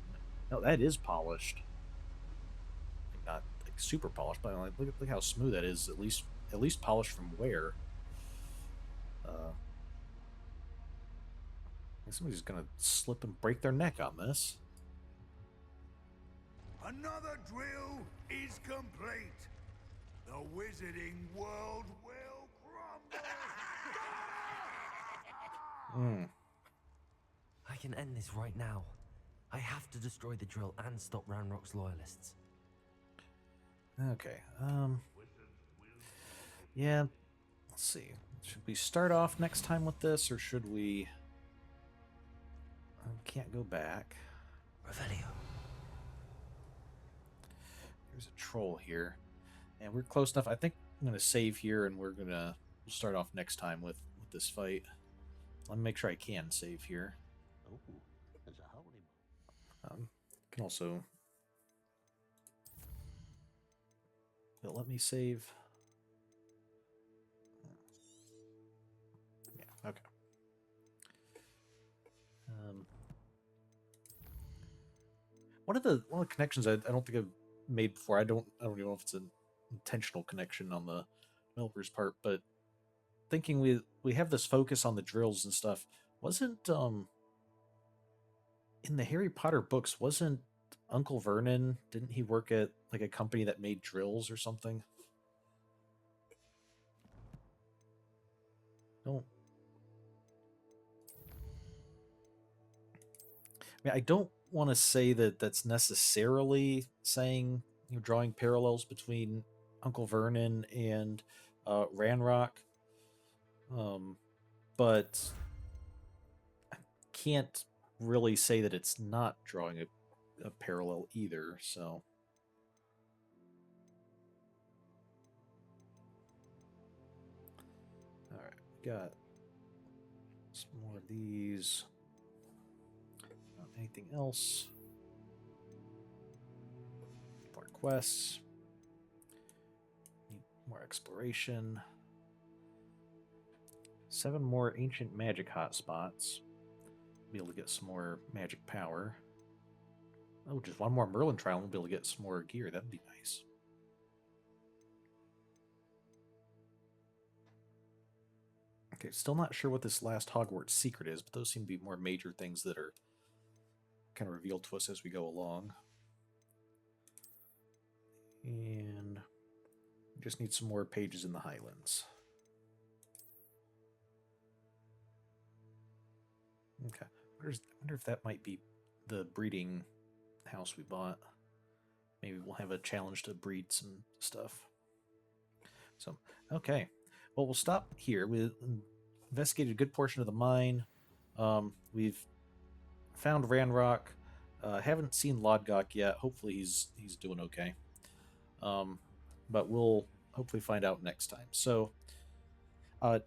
No, that is polished. Not like super polished, but like look how smooth that is. At least polished from where. I think somebody's gonna slip and break their neck on this. Another drill is complete. The wizarding world will crumble. I can end this right now. I have to destroy the drill and stop Ranrock's loyalists. Okay. Yeah. Let's see. Should we start off next time with this, or should we... can't go back. Revelio. There's a troll here. And we're close enough. I think I'm going to save here, and we'll start off next time with this fight. Let me make sure I can save here. Oh, there's a holy Can also... Will it let me save? Yeah, okay. One of the connections I don't think I've made before. I don't even know if it's an intentional connection on the developer's part, but thinking we have this focus on the drills and stuff. Wasn't in the Harry Potter books, wasn't Uncle Vernon, didn't he work at like a company that made drills or something? don't. I mean, I don't want to say that that's necessarily saying drawing parallels between Uncle Vernon and Ranrock, but I can't really say that it's not drawing a parallel either. So. All right, got some more of these. Anything else? More quests. Need more exploration. 7 more ancient magic hotspots. Be able to get some more magic power. Oh, just 1 more Merlin trial and we'll be able to get some more gear. That'd be nice. Okay, still not sure what this last Hogwarts secret is, but those seem to be more major things that are kind of revealed to us as we go along. And we just need some more pages in the Highlands. Okay. I wonder if that might be the breeding house we bought. Maybe we'll have a challenge to breed some stuff. So, okay. Well, we'll stop here. We investigated a good portion of the mine. We've found Ranrock. Haven't seen Lodgok yet. Hopefully he's doing okay. But we'll hopefully find out next time. So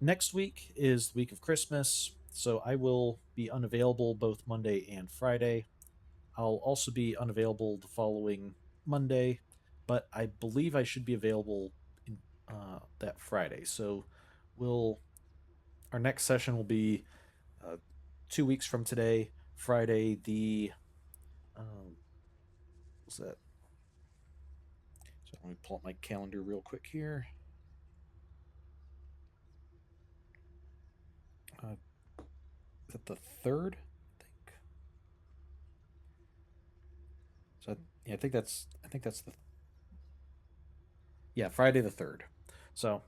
next week is the week of Christmas, so I will be unavailable both Monday and Friday. I'll also be unavailable the following Monday, but I believe I should be available in, that Friday. So our next session will be 2 weeks from today, Friday the what's that? So let me pull up my calendar real quick here. Is it the 3rd? I think. So yeah, I think that's the Friday the 3rd. So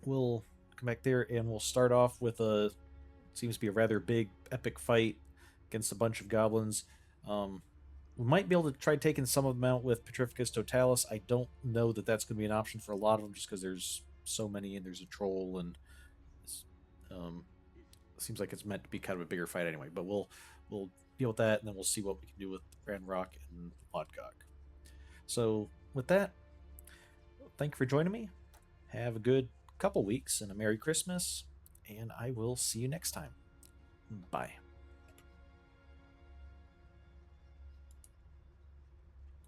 we'll come back there and we'll start off with seems to be a rather big epic fight against a bunch of goblins. We might be able to try taking some of them out with Petrificus Totalis. I don't know that that's going to be an option for a lot of them just because there's so many and there's a troll and it seems like it's meant to be kind of a bigger fight anyway. But we'll deal with that and then we'll see what we can do with Ranrock and Lodgok. So with that, thank you for joining me. Have a good couple weeks and a Merry Christmas, and I will see you next time. Bye.